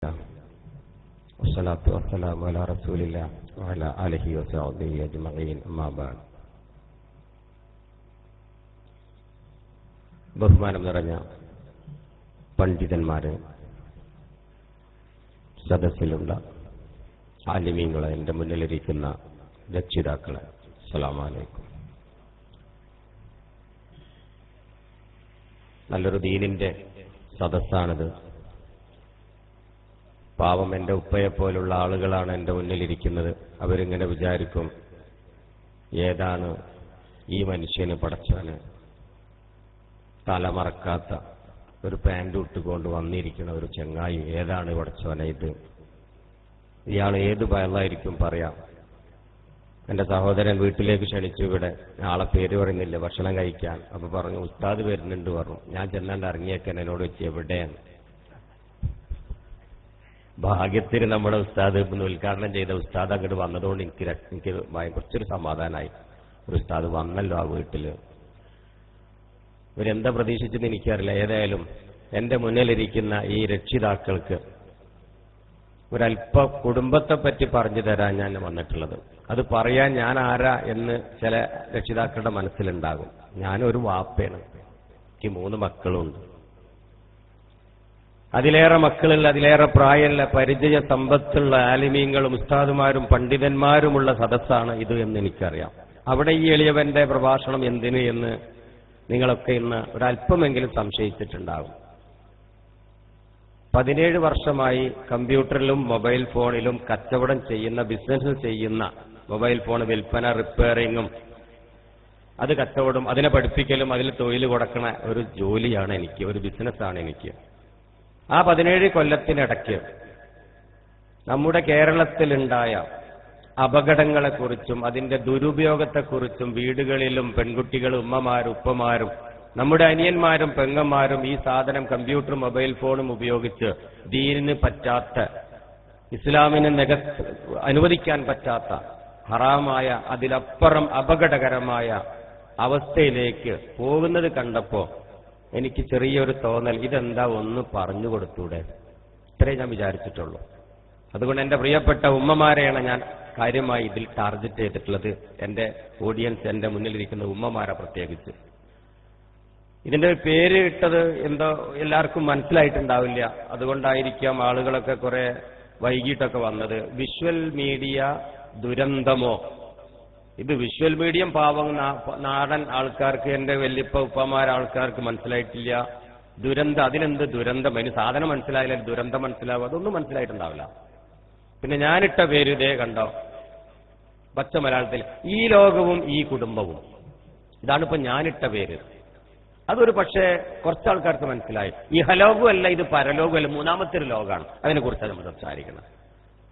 والصلاة والسلام على رسول الله وعلى آله وصحبه أجمعين أما بعد. ബഹുമാനം നിറഞ്ഞ പണ്ഡിതന്മാരെ, സദസ്സിലുള്ള ആലിമീങ്ങളെ, എൻ്റെ മുന്നിലിരിക്കുന്ന രക്ഷിതാക്കളെ, അസ്സലാമു അലൈക്കും. നല്ലൊരു ദീനിന്റെ സദസ്സാണിത്. പാവം എൻ്റെ ഉപ്പയെപ്പോലുള്ള ആളുകളാണ് എൻ്റെ മുന്നിലിരിക്കുന്നത്. അവരിങ്ങനെ വിചാരിക്കും, ഏതാണ് ഈ മനുഷ്യന് പടച്ചവന് തലമറക്കാത്ത ഒരു പാൻറ് ഇട്ടുകൊണ്ട് വന്നിരിക്കുന്ന ഒരു ചങ്ങായി, ഏതാണ് പടച്ചവനെ ഇത്? ഇയാൾ ഏത് വയലായിരിക്കും പറയാം. എൻ്റെ സഹോദരൻ വീട്ടിലേക്ക് ക്ഷണിച്ചു. ഇവിടെ ആളെ പേര് പറയുന്നില്ല, ഭക്ഷണം കഴിക്കാൻ. അപ്പൊ പറഞ്ഞു ഉസ്താദ് വരുന്നുണ്ട് പറഞ്ഞു. ഞാൻ ചെന്നാണ്ട് ഇറങ്ങിയേക്കാൻ എന്നോട് വെച്ച് എവിടെയാണ്? ഭാഗ്യത്തിന് നമ്മുടെ ഉസ്താദ് ഇന്ന് ഉദ്ഘാടനം ചെയ്ത ഉസ്താദ് അങ്ങോട്ട് വന്നതുകൊണ്ട് എനിക്ക് കുറച്ചൊരു സമാധാനമായി. ഒരു ഉസ്താദ് വന്നല്ലോ ആ വീട്ടില്. ഇവരെന്താ പ്രതീക്ഷിച്ചെന്ന് എനിക്കറിയില്ല. ഏതായാലും എൻ്റെ മുന്നിലിരിക്കുന്ന ഈ രക്ഷിതാക്കൾക്ക് ഒരല്പ കുടുംബത്തെ പറ്റി പറഞ്ഞു തരാൻ ഞാൻ വന്നിട്ടുള്ളത്. അത് പറയാൻ ഞാൻ ആരാ എന്ന് ചില രക്ഷിതാക്കളുടെ മനസ്സിലുണ്ടാകും. ഞാനൊരു വാപ്പയാണ്, എനിക്ക് 3 മക്കളുണ്ട്. അതിലേറെ മക്കളുള്ള, അതിലേറെ പ്രായമുള്ള, പരിചയ സമ്പത്തുള്ള ആലിമീങ്ങളും ഉസ്താദുമാരും പണ്ഡിതന്മാരുമുള്ള സദസ്സാണ് ഇത് എന്ന് എനിക്കറിയാം. അവിടെ ഈ എളിയവന്റെ പ്രഭാഷണം എന്തിന് എന്ന് നിങ്ങളൊക്കെ ഇന്ന് ഒരല്പമെങ്കിലും സംശയിച്ചിട്ടുണ്ടാകും. 17 വർഷമായി കമ്പ്യൂട്ടറിലും മൊബൈൽ ഫോണിലും കച്ചവടം ചെയ്യുന്ന, ബിസിനസ് ചെയ്യുന്ന, മൊബൈൽ ഫോൺ വിൽപ്പന, റിപ്പയറിങ്ങും, അത് കച്ചവടം, അതിനെ പഠിപ്പിക്കലും, അതിൽ തൊഴിൽ കൊടുക്കണ ഒരു ജോലിയാണ് എനിക്ക്, ഒരു ബിസിനസ്സാണ് എനിക്ക്. ആ 17 കൊല്ലത്തിനിടയ്ക്ക് നമ്മുടെ കേരളത്തിലുണ്ടായ അപകടങ്ങളെക്കുറിച്ചും അതിന്റെ ദുരുപയോഗത്തെക്കുറിച്ചും വീടുകളിലും പെൺകുട്ടികളും ഉമ്മമാരും ഉപ്പമാരും നമ്മുടെ അനിയന്മാരും പെങ്ങന്മാരും ഈ സാധനം കമ്പ്യൂട്ടറും മൊബൈൽ ഫോണും ഉപയോഗിച്ച് ദീനിന് പറ്റാത്ത, ഇസ്ലാമിന് അനുവദിക്കാൻ പറ്റാത്ത ഹറാമായ, അതിലപ്പുറം അപകടകരമായ അവസ്ഥയിലേക്ക് പോകുന്നത് കണ്ടപ്പോ എനിക്ക് ചെറിയൊരു തോന്നൽ, ഇതെന്താ ഒന്ന് പറഞ്ഞു കൊടുത്തൂടെ? ഇത്രേ ഞാൻ വിചാരിച്ചിട്ടുള്ളൂ. അതുകൊണ്ട് എൻ്റെ പ്രിയപ്പെട്ട ഉമ്മമാരെയാണ് ഞാൻ കാര്യമായി ഇതിൽ ടാർഗറ്റ് ചെയ്തിട്ടുള്ളത്. എൻ്റെ ഓഡിയൻസ്, എൻ്റെ മുന്നിലിരിക്കുന്ന ഉമ്മമാരെ പ്രത്യേകിച്ച്. ഇതിന്റെ പേര് ഇട്ടത് എന്തോ എല്ലാവർക്കും മനസ്സിലായിട്ടുണ്ടാവില്ല. അതുകൊണ്ടായിരിക്കാം ആളുകളൊക്കെ കുറെ വൈകിട്ടൊക്കെ വന്നത്. വിഷ്വൽ മീഡിയ ദുരന്തമോ? ഇത് വിഷ്വൽ മീഡിയം പാവം നാടൻ ആൾക്കാർക്ക്, എൻ്റെ വല്യപ്പ ഉപ്പമാര ആൾക്കാർക്ക് മനസ്സിലായിട്ടില്ല. ദുരന്തം, അതിനെന്ത് ദുരന്തം? അതിന് സാധനം മനസ്സിലായില്ല, ദുരന്തം മനസ്സിലാവും, അതൊന്നും മനസ്സിലായിട്ടുണ്ടാവില്ല. പിന്നെ ഞാനിട്ട പേര് ഇതേ കണ്ടോ, പച്ച മലയാളത്തിൽ, ഈ ലോകവും ഈ കുടുംബവും. ഇതാണിപ്പോ ഞാനിട്ട പേര്. അതൊരു പക്ഷേ കുറച്ചാൾക്കാർക്ക് മനസ്സിലായി. ഇഹലോകമല്ല, ഇത് പരലോകമല്ല, മൂന്നാമത്തെ ഒരു ലോകമാണ്. അതിനെക്കുറിച്ചാണ് നമ്മൾ സംസാരിക്കുന്നത്.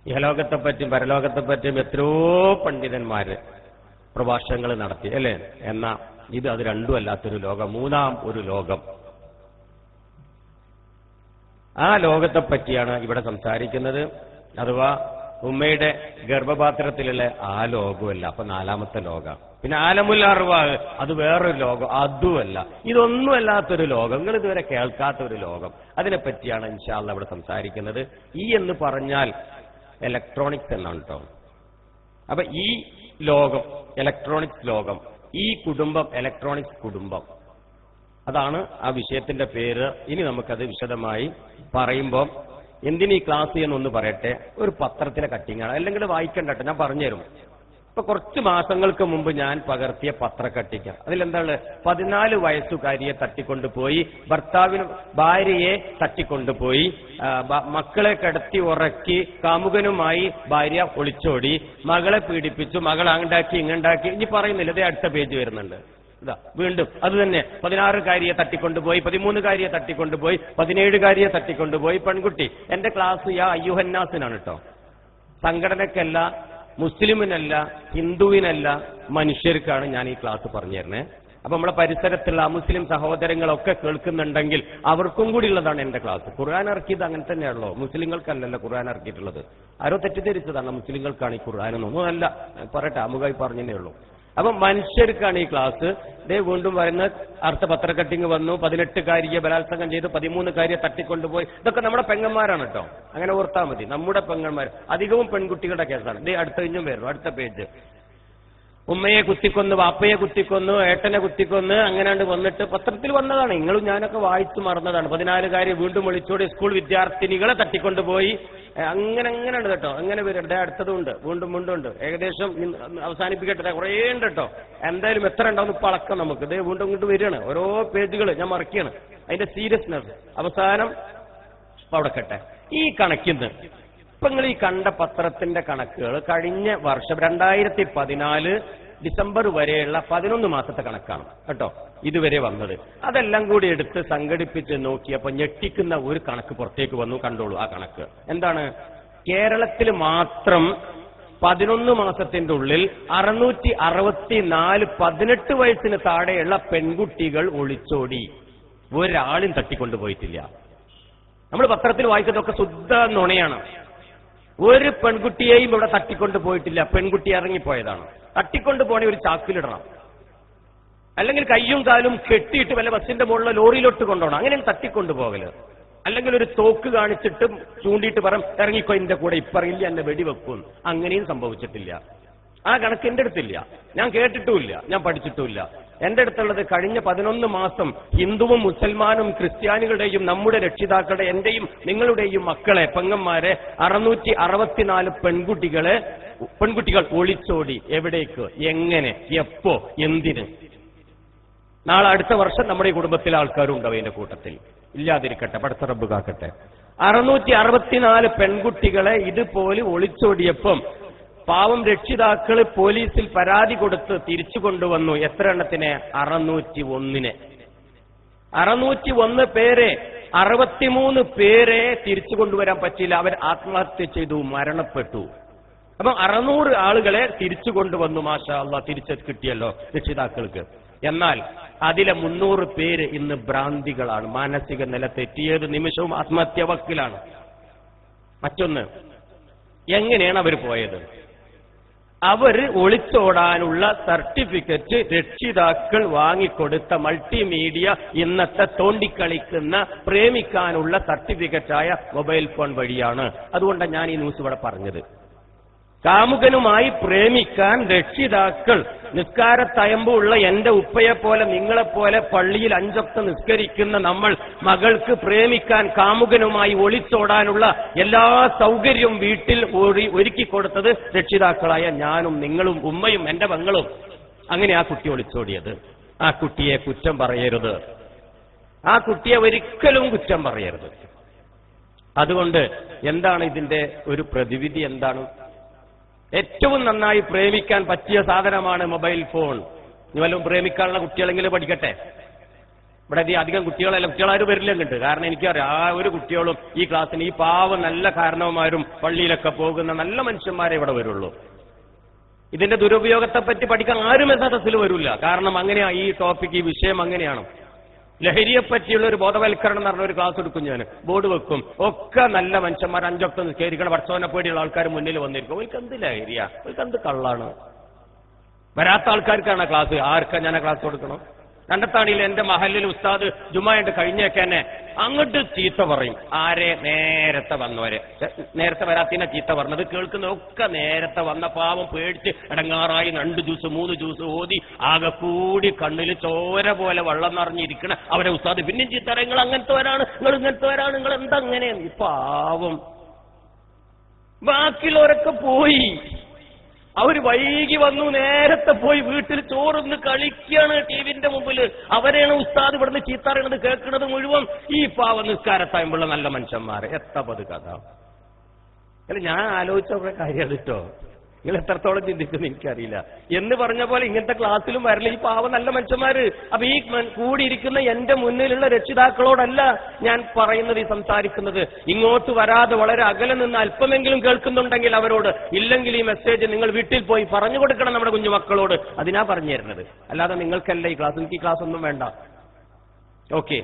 ഇഹലോകത്തെപ്പറ്റിയും പരലോകത്തെപ്പറ്റിയും എത്രയോ പണ്ഡിതന്മാര് പ്രഭാഷണങ്ങൾ നടത്തി, അല്ലേ? എന്നാ ഇത് അത് രണ്ടും അല്ലാത്തൊരു ലോകം, മൂന്നാം ഒരു ലോകം. ആ ലോകത്തെ പറ്റിയാണ് ഇവിടെ സംസാരിക്കുന്നത്. അഥവാ ഉമ്മയുടെ ഗർഭപാത്രത്തിലുള്ള ആ ലോകമല്ല, അപ്പൊ 4ാമത്തെ ലോകം. പിന്നെ ആലമുൽ അർവാഹ്, അത് വേറൊരു ലോകം, അതുമല്ല. ഇതൊന്നും അല്ലാത്തൊരു ലോകം, നിങ്ങൾ ഇതുവരെ കേൾക്കാത്ത ഒരു ലോകം. അതിനെപ്പറ്റിയാണ് ഇൻഷാ അല്ലാഹ് ഇവിടെ സംസാരിക്കുന്നത്. ഈ എന്ന് പറഞ്ഞാൽ ഇലക്ട്രോണിക്സ് എന്നാണ് കേട്ടോ. അപ്പൊ ഈ ലോകം ഇലക്ട്രോണിക്സ് ലോകം, ഈ കുടുംബം ഇലക്ട്രോണിക്സ് കുടുംബം, അതാണ് ആ വിഷയത്തിന്റെ പേര്. ഇനി നമുക്കത് വിശദമായി പറയുമ്പോൾ എന്തിനീ ക്ലാസ് എന്നൊന്ന് പറയട്ടെ. ഒരു പത്രത്തിലെ കട്ടിങ്ങാണ്, അല്ലെങ്കിൽ വായിക്കണ്ടട്ടെ, ഞാൻ പറഞ്ഞുതരും. ഇപ്പൊ കുറച്ച് മാസങ്ങൾക്ക് മുമ്പ് ഞാൻ പകർത്തിയ പത്രക്കട്ടിക്ക, അതിലെന്താണ്, 14 വയസ്സുകാരിയെ തട്ടിക്കൊണ്ടുപോയി, ഭാര്യയെ തട്ടിക്കൊണ്ടുപോയി, മക്കളെ കിടത്തി ഉറക്കി, കാമുകനുമായി ഭാര്യ ഒളിച്ചോടി, മകളെ പീഡിപ്പിച്ചു, മകൾ അങ്ങണ്ടാക്കി ഇങ്ങണ്ടാക്കി, ഇനി പറയുന്നില്ല, അതേ അടുത്ത പേജ് വരുന്നുണ്ട്. ഇതാ വീണ്ടും അത് തന്നെ, 16കാരിയെ തട്ടിക്കൊണ്ടുപോയി, 13കാരിയെ തട്ടിക്കൊണ്ടുപോയി, 17കാരിയെ തട്ടിക്കൊണ്ടുപോയി. പെൺകുട്ടി. എന്റെ ക്ലാസ് യാ അയ്യുഹന്നാസിനാണ് കേട്ടോ, സംഘടനക്കല്ല, മുസ്ലിമിനല്ല, ഹിന്ദുവിനല്ല, മനുഷ്യർക്കാണ് ഞാൻ ഈ ക്ലാസ് പറഞ്ഞു തരണേ. അപ്പൊ നമ്മളെ പരിസരത്തുള്ള മുസ്ലിം സഹോദരങ്ങളൊക്കെ കേൾക്കുന്നുണ്ടെങ്കിൽ അവർക്കും കൂടി ഉള്ളതാണ് എന്റെ ക്ലാസ്. ഖുർആൻ ഇറക്കിയത് അങ്ങനെ തന്നെയാണല്ലോ, മുസ്ലിങ്ങൾക്കല്ലല്ലോ ഖുർആൻ ഇറക്കിയിട്ടുള്ളത്. ആരോ തെറ്റിദ്ധരിച്ചതാണ് മുസ്ലിങ്ങൾക്കാണ് ഈ ഖുർആൻ എന്നൊന്നും അല്ല. പറയട്ടെ, അമുഖായി പറഞ്ഞതേ ഉള്ളൂ. അപ്പം മനുഷ്യർക്കാണ് ഈ ക്ലാസ്. ഇതേ വീണ്ടും പറയുന്ന അടുത്ത പത്രക്കട്ടിങ് വന്നു, 18-കാരിയെ ബലാത്സംഗം ചെയ്ത് 13-കാരിയെ തട്ടിക്കൊണ്ടുപോയി. ഇതൊക്കെ നമ്മുടെ പെങ്ങന്മാരാണ് കേട്ടോ, അങ്ങനെ ഓർത്താൽ മതി. നമ്മുടെ പെങ്ങന്മാർ അധികവും പെൺകുട്ടികളുടെ കേസാണ്. ഇതേ അടുത്ത കഴിഞ്ഞും വരുന്നു, അടുത്ത പേജ്. ഉമ്മയെ കുത്തിക്കൊന്ന്, വാപ്പയെ കുത്തിക്കൊന്ന്, ഏട്ടനെ കുത്തിക്കൊന്ന്, അങ്ങനെയാണ്ട് വന്നിട്ട് പത്രത്തിൽ വന്നതാണ്. നിങ്ങളും ഞാനൊക്കെ വായിച്ചു മറന്നതാണ്. 14-കാരി വീണ്ടും വിളിച്ചോടി സ്കൂൾ വിദ്യാർത്ഥിനികളെ തട്ടിക്കൊണ്ടുപോയി. അങ്ങനെയാണ് കേട്ടോ, അങ്ങനെ വരും. അടുത്തതുണ്ട്, വീണ്ടും ഉണ്ട്. ഏകദേശം അവസാനിപ്പിക്കട്ടെ, കുറേ ഉണ്ട് കേട്ടോ. എന്തായാലും എത്ര ഉണ്ടാവും ഇപ്പൊ അളക്കം നമുക്ക്. ഇതേ വീണ്ടും ഇങ്ങോട്ട് വരികയാണ്, ഓരോ പേജുകൾ ഞാൻ മറക്കുകയാണ്. അതിന്റെ സീരിയസ്നെസ് അവസാനം അവിടെ കട്ടെ. ഈ കണക്കിന്ന് ഇപ്പൊ നിങ്ങൾ ഈ കണ്ട പത്രത്തിന്റെ കണക്കുകൾ കഴിഞ്ഞ വർഷം 2014 ഡിസംബർ വരെയുള്ള 11 മാസത്തെ കണക്കാണ് കേട്ടോ ഇതുവരെ വന്നത്. അതെല്ലാം കൂടി എടുത്ത് സംഘടിപ്പിച്ച് നോക്കിയപ്പോൾ ഞെട്ടിക്കുന്ന ഒരു കണക്ക് പുറത്തേക്ക് വന്നു. കണ്ടോളൂ ആ കണക്ക് എന്താണ്. കേരളത്തിൽ മാത്രം 11 മാസത്തിന്റെ ഉള്ളിൽ 664 18 വയസ്സിന് താഴെയുള്ള പെൺകുട്ടികൾ ഒളിച്ചോടി. ഒരാളും തട്ടിക്കൊണ്ടുപോയിട്ടില്ല. നമ്മൾ പത്രത്തിൽ വായിക്കുന്നതൊക്കെ ശുദ്ധ നുണയാണ്. ഒരു പെൺകുട്ടിയെയും ഇവിടെ തട്ടിക്കൊണ്ടു പോയിട്ടില്ല. പെൺകുട്ടി ഇറങ്ങിപ്പോയതാണ്. തട്ടിക്കൊണ്ടു പോണേ ഒരു ചാക്കിലിടണം, അല്ലെങ്കിൽ കയ്യും കാലും കെട്ടിയിട്ട് വല്ല ബസ്സിന്റെ മുകളിൽ ലോറിയിലോട്ട് കൊണ്ടുപോകണം. അങ്ങനെയും തട്ടിക്കൊണ്ടുപോകല്. അല്ലെങ്കിൽ ഒരു തോക്ക് കാണിച്ചിട്ട് ചൂണ്ടിയിട്ട് പറയും ഇറങ്ങിക്കോ എന്റെ കൂടെ, ഇപ്പറിയില്ല എന്നെ വെടിവെക്കും. അങ്ങനെയും സംഭവിച്ചിട്ടില്ല. ആ കണക്ക് എന്റെ അടുത്തില്ല, ഞാൻ കേട്ടിട്ടുമില്ല, ഞാൻ പഠിച്ചിട്ടുമില്ല. എന്റെ അടുത്തുള്ളത് കഴിഞ്ഞ 11 മാസം ഹിന്ദുവും മുസൽമാനും ക്രിസ്ത്യാനികളുടെയും നമ്മുടെ രക്ഷിതാക്കളുടെ എന്റെയും നിങ്ങളുടെയും മക്കളെ പെങ്ങന്മാരെ 664 പെൺകുട്ടികൾ ഒളിച്ചോടി. എവിടേക്ക്, എങ്ങനെ, എപ്പോ, എന്തിന്? നാളെ അടുത്ത വർഷം നമ്മുടെ ഈ കുടുംബത്തിലെ ആൾക്കാരും ഉണ്ടാവും ഇതിന്റെ കൂട്ടത്തിൽ. ഇല്ലാതിരിക്കട്ടെ, പടച്ച റബ്ബ് കാക്കട്ടെ. 664 പെൺകുട്ടികളെ ഇതുപോലെ ഒളിച്ചോടിയപ്പം പാവം രക്ഷിതാക്കള് പോലീസിൽ പരാതി കൊടുത്ത് തിരിച്ചു കൊണ്ടുവന്നു. എത്ര എണ്ണത്തിനെ? 601. 601 പേരെ, 63 പേരെ തിരിച്ചു കൊണ്ടുവരാൻ പറ്റിയില്ല. അവർ ആത്മഹത്യ ചെയ്തു, മരണപ്പെട്ടു. അപ്പം 600 ആളുകളെ തിരിച്ചു കൊണ്ടുവന്നു. മാഷാ അല്ലാഹ്, തിരിച്ചു കിട്ടിയല്ലോ രക്ഷിതാക്കൾക്ക്. എന്നാൽ അതിലെ 300 പേര് ഇന്ന് ഭ്രാന്തികളാണ്, മാനസിക നില തെറ്റിയത് നിമിഷവും ആത്മഹത്യ വക്കിലാണ്. മറ്റൊന്ന്, എങ്ങനെയാണ് അവർ പോയത്? അവര് ഒളിച്ചോടാനുള്ള സർട്ടിഫിക്കറ്റ് രക്ഷിതാക്കൾ വാങ്ങിക്കൊടുത്ത മൾട്ടിമീഡിയ ഇന്നത്തെ തോണ്ടിക്കളിക്കുന്ന പ്രേമിക്കാനുള്ള സർട്ടിഫിക്കറ്റായ മൊബൈൽ ഫോൺ വഴിയാണ്. അതുകൊണ്ടാണ് ഞാൻ ഈ ന്യൂസ് ഇവിടെ പറഞ്ഞത്. കാമുകനുമായി പ്രേമിക്കാൻ രക്ഷിതാക്കൾ, നിസ്കാരത്തയമ്പുള്ള എന്റെ ഉപ്പയെപ്പോലെ നിങ്ങളെപ്പോലെ പള്ളിയിൽ 5 വക്ത് നിസ്കരിക്കുന്ന നമ്മൾ മകൾക്ക് പ്രേമിക്കാൻ കാമുകനുമായി ഒളിച്ചോടാനുള്ള എല്ലാ സൗകര്യവും വീട്ടിൽ ഒരുക്കി കൊടുത്തത് രക്ഷിതാക്കളായ ഞാനും നിങ്ങളും ഉമ്മയും എന്റെ മങ്ങളും. അങ്ങനെ ആ കുട്ടി ഒളിച്ചോടിയത്. ആ കുട്ടിയെ കുറ്റം പറയരുത്, ആ കുട്ടിയെ ഒരിക്കലും കുറ്റം പറയരുത്. അതുകൊണ്ട് എന്താണ് ഇതിന്റെ ഒരു പ്രതിവിധി? എന്താണ്? ഏറ്റവും നന്നായി പ്രേമിക്കാൻ പറ്റിയ സാധനമാണ് മൊബൈൽ ഫോൺ. ഇനി വല്ലതും പ്രേമിക്കാനുള്ള കുട്ടികളെങ്കിലും പഠിക്കട്ടെ. ഇവിടെ അധികം കുട്ടികളാരും വരില്ലുണ്ട്. കാരണം എനിക്കറിയാം ആ ഒരു കുട്ടികളും ഈ ക്ലാസ്സിന് ഈ പാവം നല്ല കാരണവന്മാരും പള്ളിയിലൊക്കെ പോകുന്ന നല്ല മനുഷ്യന്മാരെ ഇവിടെ വരുള്ളൂ. ഇതിന്റെ ദുരുപയോഗത്തെപ്പറ്റി പഠിക്കാൻ ആരും യഥാർത്ഥത്തിൽ വരില്ല. കാരണം അങ്ങനെയാ ഈ ടോപ്പിക്, ഈ വിഷയം അങ്ങനെയാണ്. ലഹരിയെപ്പറ്റിയുള്ള ഒരു ബോധവൽക്കരണം എന്ന് പറഞ്ഞ ഒരു ക്ലാസ് എടുക്കും ഞാൻ, ബോർഡ് വെക്കും. ഒക്കെ നല്ല മനുഷ്യന്മാർ 5 വക്ത് നിസ്കരിക്കണം, പഠിച്ചവനെ പേടിയുള്ള ആൾക്കാർ മുന്നിൽ വന്നിരിക്കും. അവർക്ക് എന്ത് ലഹരിയാ, അവർക്ക് എന്ത് കള്ളാണ്. വരാത്ത ആൾക്കാർക്കാണ് ക്ലാസ്. ആർക്കാ ഞാൻ ക്ലാസ് കൊടുക്കണം? കണ്ടെത്താണില്ല എന്റെ മഹലിൽ ഉസ്താദ് ജുമായിട്ട് കഴിഞ്ഞേക്ക് തന്നെ അങ്ങോട്ട് ചീത്ത പറയും. ആരെ? നേരത്തെ വന്നവരെ. നേരത്തെ വരാത്തിനെ ചീത്ത പറഞ്ഞത് കേൾക്കുന്നതൊക്കെ നേരത്തെ വന്ന പാവം പേടിച്ച് ഇടങ്ങാറായി 2 ജ്യൂസ് 3 ജ്യൂസ് ഓതി ആകെ കൂടി കണ്ണിൽ ചോര പോലെ വെള്ളം നിറഞ്ഞിരിക്കണ അവരെ ഉസ്താദ് പിന്നെയും ചീത്ത പറയും. നിങ്ങൾ അങ്ങനത്തെവരാണ്, നിങ്ങൾ ഇങ്ങനത്തെവരാണ്, നിങ്ങൾ എന്തങ്ങനെ? പാവം ബാക്കിയുള്ളവരൊക്കെ പോയി, അവര് വൈകി വന്നു, നേരത്തെ പോയി വീട്ടിൽ ചോറൊന്ന് കളിക്കുകയാണ് ടിവിന്റെ മുമ്പിൽ. അവരെയാണ് ഉസ്താദ് ഇവിടുന്ന് ചീത്തറിയണത്, കേൾക്കുന്നത് മുഴുവൻ ഈ പാവ നിസ്കാരത്തായുമ്പുള്ള നല്ല മനുഷ്യന്മാര്. എത്തപ്പത് കഥ. അല്ല, ഞാൻ ആലോചിച്ച കാര്യം കേട്ടോ, നിങ്ങൾ എത്രത്തോളം ചിന്തിക്കുന്നു എനിക്കറിയില്ല. എന്ന് പറഞ്ഞ പോലെ ഇങ്ങനത്തെ ക്ലാസ്സിലും വരില്ല ഈ പാവ നല്ല മനുഷ്യന്മാര്. അപ്പൊ ഈ കൂടിയിരിക്കുന്ന എന്റെ മുന്നിലുള്ള രക്ഷിതാക്കളോടല്ല ഞാൻ പറയുന്നത്, ഈ സംസാരിക്കുന്നത്. ഇങ്ങോട്ട് വരാതെ വളരെ അകലെ നിന്ന് അല്പമെങ്കിലും കേൾക്കുന്നുണ്ടെങ്കിൽ അവരോട്, ഇല്ലെങ്കിൽ ഈ മെസ്സേജ് നിങ്ങൾ വീട്ടിൽ പോയി പറഞ്ഞു കൊടുക്കണം നമ്മുടെ കുഞ്ഞുമക്കളോട്. അതിനാ പറഞ്ഞു തരുന്നത്, അല്ലാതെ നിങ്ങൾക്കല്ല ഈ ക്ലാസ്. എനിക്ക് ഈ ക്ലാസ് ഒന്നും വേണ്ട. ഓക്കെ.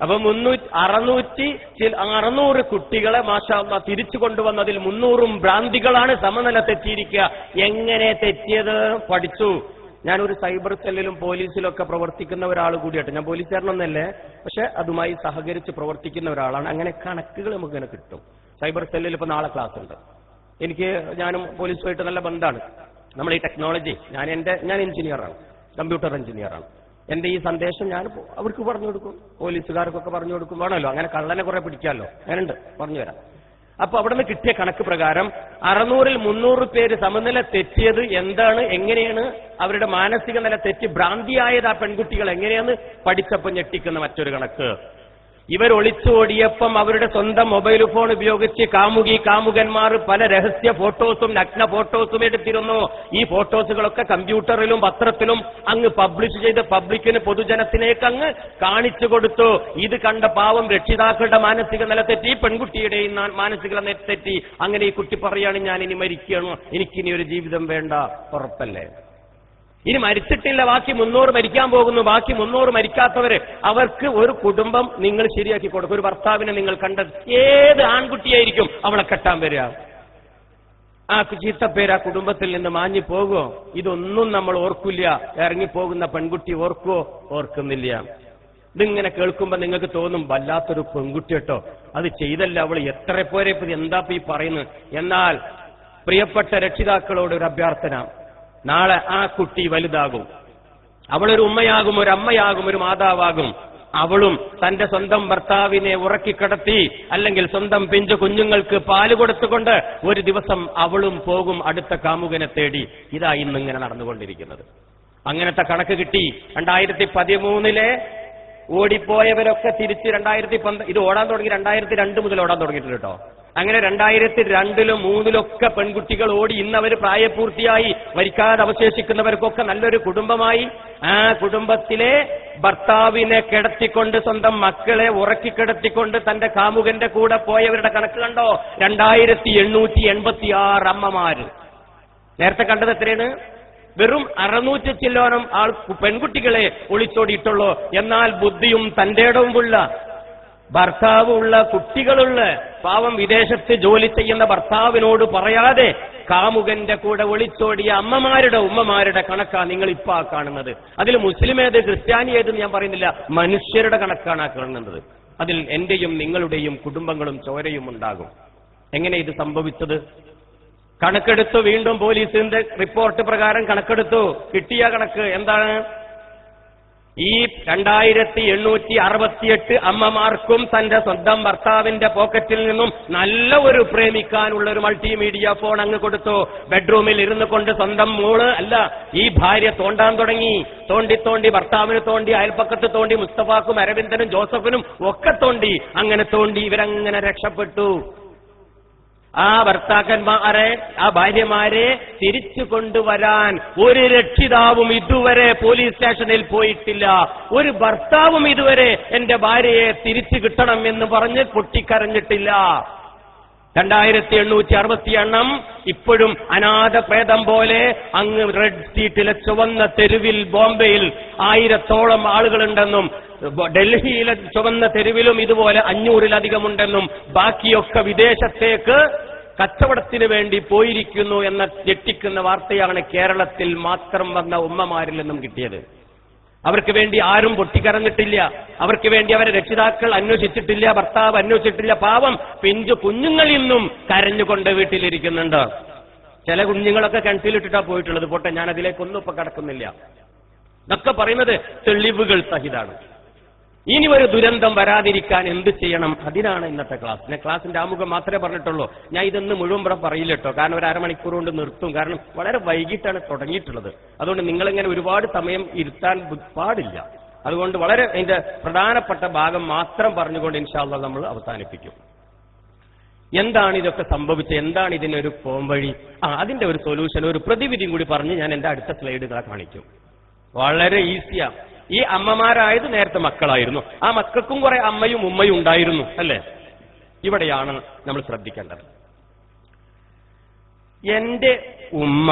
അപ്പൊ 600 കുട്ടികളെ മാഷാ അല്ലാഹ് തിരിച്ചു കൊണ്ടുവന്നതിൽ 300 ഭ്രാന്തികളാണ് സമനില തെറ്റിയിരിക്കുക. എങ്ങനെ തെറ്റിയത്? പഠിച്ചു. ഞാനൊരു സൈബർ സെല്ലിലും പോലീസിലൊക്കെ പ്രവർത്തിക്കുന്ന ഒരാൾ കൂടിയായിട്ട്, ഞാൻ പോലീസുകാരനൊന്നല്ലേ, പക്ഷെ അതുമായി സഹകരിച്ച് പ്രവർത്തിക്കുന്ന ഒരാളാണ്. അങ്ങനെ കണക്കുകൾ നമുക്കിങ്ങനെ കിട്ടും. സൈബർ സെല്ലിൽ ഇപ്പോൾ നാളെ ക്ലാസ് ഉണ്ട്. ഞാനും പോലീസുമായിട്ട് നല്ല ബന്ധമാണ്. നമ്മൾ ഈ ടെക്നോളജി, ഞാൻ എഞ്ചിനീയറാണ്, കമ്പ്യൂട്ടർ എഞ്ചിനീയറാണ്. എന്റെ ഈ സന്ദേശം ഞാൻ അവർക്ക് പറഞ്ഞു കൊടുക്കും, പോലീസുകാർക്കൊക്കെ പറഞ്ഞു കൊടുക്കും. വേണമല്ലോ, അങ്ങനെ കള്ളനെ കുറെ പിടിക്കാമല്ലോ, അങ്ങനെയുണ്ട്, പറഞ്ഞു തരാം. അപ്പൊ അവിടെ നിന്ന് കിട്ടിയ കണക്ക് പ്രകാരം 600-ൽ 300 പേര് സമനില തെറ്റിയത് എന്താണ്, എങ്ങനെയാണ് അവരുടെ മാനസിക നില തെറ്റി ഭ്രാന്തിയായത് ആ പെൺകുട്ടികൾ എങ്ങനെയാന്ന് പഠിച്ചപ്പോൾ ഞെട്ടിക്കുന്ന മറ്റൊരു കണക്ക്. ഇവർ ഒളിച്ചോടിയപ്പം അവരുടെ സ്വന്തം മൊബൈൽ ഫോൺ ഉപയോഗിച്ച് കാമുകന്മാർ പല രഹസ്യ ഫോട്ടോസും നഗ്ന ഫോട്ടോസും എടുത്തിരുന്നു. ഈ ഫോട്ടോസുകളൊക്കെ കമ്പ്യൂട്ടറിലും പത്രത്തിലും അങ്ങ് പബ്ലിഷ് ചെയ്ത് പബ്ലിക്കിന്, പൊതുജനത്തിലേക്ക് അങ്ങ് കാണിച്ചു കൊടുത്തു. ഇത് കണ്ട പാവം രക്ഷിതാക്കളുടെ മാനസിക നില തെറ്റി, പെൺകുട്ടിയുടെയും മാനസിക നില തെറ്റി. അങ്ങനെ ഈ കുട്ടി പറയാണ്, ഞാൻ ഇനി മരിക്കണം, എനിക്കിനി ഒരു ജീവിതം വേണ്ട. ഉറപ്പല്ലേ? ഇനി മരിച്ചിട്ടില്ല, ബാക്കി 300 മരിക്കാൻ പോകുന്നു. ബാക്കി 300 മരിക്കാത്തവര്, അവർക്ക് ഒരു കുടുംബം നിങ്ങൾ ശരിയാക്കി കൊടുക്കും. ഒരു ഭർത്താവിനെ നിങ്ങൾ കണ്ടത് ഏത് ആൺകുട്ടിയായിരിക്കും അവളെ കെട്ടാൻ വരിക? ആ ചീത്തപ്പേര് ആ കുടുംബത്തിൽ നിന്ന് മാഞ്ഞു പോകുമോ? ഇതൊന്നും നമ്മൾ ഓർക്കില്ല. ഇറങ്ങിപ്പോകുന്ന പെൺകുട്ടി ഓർക്കുവോ? ഓർക്കുന്നില്ല. ഇതിങ്ങനെ കേൾക്കുമ്പോ നിങ്ങൾക്ക് തോന്നും, വല്ലാത്തൊരു പെൺകുട്ടി കേട്ടോ, അത് ചെയ്തല്ല അവൾ, എത്ര പോരെ എന്താ ഈ പറയുന്നത്. എന്നാൽ പ്രിയപ്പെട്ട രക്ഷിതാക്കളോട് ഒരു അഭ്യർത്ഥന, നാളെ ആ കുട്ടി വലുതാകും, അവളൊരു ഉമ്മയാകും, ഒരു അമ്മയാകും, ഒരു മാതാവാകും. അവളും തന്റെ സ്വന്തം ഭർത്താവിനെ ഉറക്കിക്കിടത്തി, അല്ലെങ്കിൽ സ്വന്തം പിഞ്ചു കുഞ്ഞുങ്ങൾക്ക് പാല് കൊടുത്തുകൊണ്ട് ഒരു ദിവസം അവളും പോകും അടുത്ത കാമുകനെ തേടി. ഇതാ ഇന്നിങ്ങനെ നടന്നുകൊണ്ടിരിക്കുന്നത്. അങ്ങനത്തെ കണക്ക് കിട്ടി. 2013 ഓടിപ്പോയവരൊക്കെ തിരിച്ച് 2012, ഇത് ഓടാൻ തുടങ്ങി 2002 മുതൽ ഓടാൻ തുടങ്ങിയിട്ടുണ്ട് കേട്ടോ. അങ്ങനെ 2002-ലും 2003-ലൊക്കെ പെൺകുട്ടികൾ ഓടി. ഇന്നവർ പ്രായപൂർത്തിയായി. മരിക്കാതെ അവശേഷിക്കുന്നവർക്കൊക്കെ നല്ലൊരു കുടുംബമായി. ആ കുടുംബത്തിലെ ഭർത്താവിനെ കിടത്തിക്കൊണ്ട്, സ്വന്തം മക്കളെ ഉറക്കിക്കിടത്തിക്കൊണ്ട് തന്റെ കാമുകന്റെ കൂടെ പോയവരുടെ കണക്ക് കണ്ടോ? 2886 അമ്മമാര്. നേരത്തെ കണ്ടത് എത്രയാണ്? വെറും 600 ചില്ലോനം പെൺകുട്ടികളെ ഒളിച്ചോടിയിട്ടുള്ളൂ. എന്നാൽ ബുദ്ധിയും തന്റേടവുമുള്ള, ഭർത്താവുള്ള, കുട്ടികളുള്ള, പാവം വിദേശത്ത് ജോലി ചെയ്യുന്ന ഭർത്താവിനോട് പറയാതെ കാമുകന്റെ കൂടെ ഒളിച്ചോടിയ അമ്മമാരുടെ, ഉമ്മമാരുടെ കണക്കാ നിങ്ങൾ ഇപ്പൊ കാണുന്നത്. അതിൽ മുസ്ലിം ഏത് ക്രിസ്ത്യാനി ഏതെന്ന് ഞാൻ പറയുന്നില്ല, മനുഷ്യരുടെ കണക്കാണ് ആ കാണുന്നത്. അതിൽ എന്റെയും നിങ്ങളുടെയും കുടുംബങ്ങളും ചോരയും ഉണ്ടാകും. എങ്ങനെ ഇത് സംഭവിച്ചത്? കണക്കെടുത്തു. വീണ്ടും പോലീസിന്റെ റിപ്പോർട്ട് പ്രകാരം കണക്കെടുത്തു. കിട്ടിയ കണക്ക് എന്താണ്? ഈ 2868 അമ്മമാർക്കും തന്റെ സ്വന്തം ഭർത്താവിന്റെ പോക്കറ്റിൽ നിന്നും നല്ല ഒരു പ്രേമിക്കാനുള്ള ഒരു മൾട്ടിമീഡിയ ഫോൺ അങ്ങ് കൊടുത്തു. ബെഡ്റൂമിൽ ഇരുന്നു കൊണ്ട് സ്വന്തം മോള് അല്ല, ഈ ഭാര്യ തോണ്ടാൻ തുടങ്ങി. തോണ്ടി ഭർത്താവിന് തോണ്ടി, അയൽപ്പക്കത്ത് തോണ്ടി, മുസ്തഫാക്കും അരവിന്ദനും ജോസഫിനും ഒക്കെ തോണ്ടി. അങ്ങനെ തോണ്ടി ഇവരങ്ങനെ രക്ഷപ്പെട്ടു. ആ ഭർത്താക്കന്മാരെ, ആ ഭാര്യമാരെ തിരിച്ചു കൊണ്ടുവരാൻ ഒരു രക്ഷിതാവും ഇതുവരെ പോലീസ് സ്റ്റേഷനിൽ പോയിട്ടില്ല. ഒരു ഭർത്താവും ഇതുവരെ എന്റെ ഭാര്യയെ തിരിച്ചു കിട്ടണം എന്ന് പറഞ്ഞ് പൊട്ടിക്കരഞ്ഞിട്ടില്ല. 2860 ഇപ്പോഴും അനാഥ പ്രേതം പോലെ അങ്ങ് റെഡ് സ്ട്രീറ്റിലെ ചുവന്ന തെരുവിൽ ബോംബെയിൽ 1000-ഓളം ആളുകളുണ്ടെന്നും, ഡൽഹിയിലെ ചുവന്ന തെരുവിലും ഇതുപോലെ 500-ലധികമുണ്ടെന്നും, ബാക്കിയൊക്കെ വിദേശത്തേക്ക് കച്ചവടത്തിന് വേണ്ടി പോയിരിക്കുന്നു എന്ന ഞെട്ടിക്കുന്ന വാർത്തയാണ് കേരളത്തിൽ മാത്രം വന്ന ഉമ്മമാരിൽ നിന്നും കിട്ടിയത്. അവർക്ക് വേണ്ടി ആരും പൊട്ടിക്കരഞ്ഞിട്ടില്ല. അവർക്ക് വേണ്ടി അവരെ രക്ഷിതാക്കൾ അന്വേഷിച്ചിട്ടില്ല, ഭർത്താവ് അന്വേഷിച്ചിട്ടില്ല. പാവം പിഞ്ചു കുഞ്ഞുങ്ങൾ ഇന്നും കരഞ്ഞുകൊണ്ട് വീട്ടിലിരിക്കുന്നുണ്ട്. ചില കുഞ്ഞുങ്ങളൊക്കെ കിണറ്റിലിട്ടിട്ടാ പോയിട്ടുള്ളത്. പോട്ടെ, ഞാൻ അതിലേക്കൊന്നും ഇപ്പൊ കടക്കുന്നില്ല. ഇതൊക്കെ പറയുന്നത് തെളിവുകൾ സഹിതാണ്. ഇനി ഒരു ദുരന്തം വരാതിരിക്കാൻ എന്ത് ചെയ്യണം? അതിനാണ് ഇന്നത്തെ ക്ലാസ്. ഞാൻ ക്ലാസിന്റെ ആമുഖം മാത്രമേ പറഞ്ഞിട്ടുള്ളൂ. ഞാൻ ഇതൊന്ന് മുഴുവൻ പറയില്ല കേട്ടോ, കാരണം ഒരു അരമണിക്കൂർ കൊണ്ട് നിർത്തും. കാരണം വളരെ വൈകിട്ടാണ് തുടങ്ങിയിട്ടുള്ളത്. അതുകൊണ്ട് നിങ്ങളിങ്ങനെ ഒരുപാട് സമയം ഇരുത്താൻ പാടില്ല. അതുകൊണ്ട് വളരെ അതിന്റെ പ്രധാനപ്പെട്ട ഭാഗം മാത്രം പറഞ്ഞുകൊണ്ട് ഇൻഷാ അല്ലാഹ് നമ്മൾ അവസാനിപ്പിക്കും. എന്താണ് ഇതൊക്കെ സംഭവിച്ചത്? എന്താണ് ഇതിനൊരു പോംവഴി? അതിന്റെ ഒരു സൊല്യൂഷൻ, ഒരു പ്രതിവിധിയും കൂടി പറഞ്ഞ് ഞാൻ എന്റെ അടുത്ത സ്ലൈഡുകളെ കാണിക്കും. വളരെ ഈസിയാ. ഈ അമ്മമാരായത് നേരത്തെ മക്കളായിരുന്നു. ആ മക്കൾക്കും കുറെ അമ്മയും ഉമ്മയും ഉണ്ടായിരുന്നു, അല്ലേ? ഇവിടെയാണ് നമ്മൾ ശ്രദ്ധിക്കേണ്ടത്. എന്റെ ഉമ്മ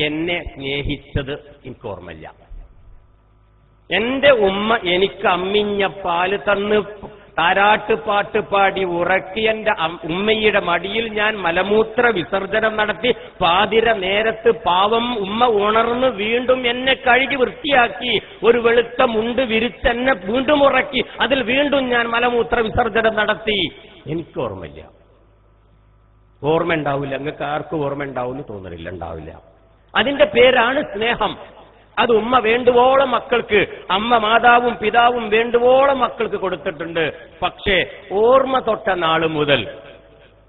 എന്നെ സ്നേഹിച്ചത് എനിക്ക് ഓർമ്മയില്ല. എന്റെ ഉമ്മ എനിക്ക് അമ്മിഞ്ഞ പാല് തന്ന് താരാട്ട് പാട്ട് പാടി ഉറക്കി എന്റെ ഉമ്മയുടെ മടിയിൽ ഞാൻ മലമൂത്ര വിസർജനം നടത്തി പാതിര നേരത്ത് പാവം ഉമ്മ ഉണർന്ന് വീണ്ടും എന്നെ കഴുകി വൃത്തിയാക്കി ഒരു വെളുത്ത മുണ്ട് വിരിച്ചെന്നെ വീണ്ടും ഉറക്കി അതിൽ വീണ്ടും ഞാൻ മലമൂത്ര വിസർജനം നടത്തി. എനിക്ക് ഓർമ്മയില്ല. ഓർമ്മ ഉണ്ടാവില്ല. നിങ്ങൾക്ക് ആർക്കും ഓർമ്മ ഉണ്ടാവുമെന്ന് തോന്നണില്ല, ഉണ്ടാവില്ല. അതിന്റെ പേരാണ് സ്നേഹം. അത് ഉമ്മ വേണ്ടുവോളം മക്കൾക്ക്, അമ്മ മാതാവും പിതാവും വേണ്ടുവോളം മക്കൾക്ക് കൊടുത്തിട്ടുണ്ട്. പക്ഷേ ഓർമ്മ തൊട്ട നാള് മുതൽ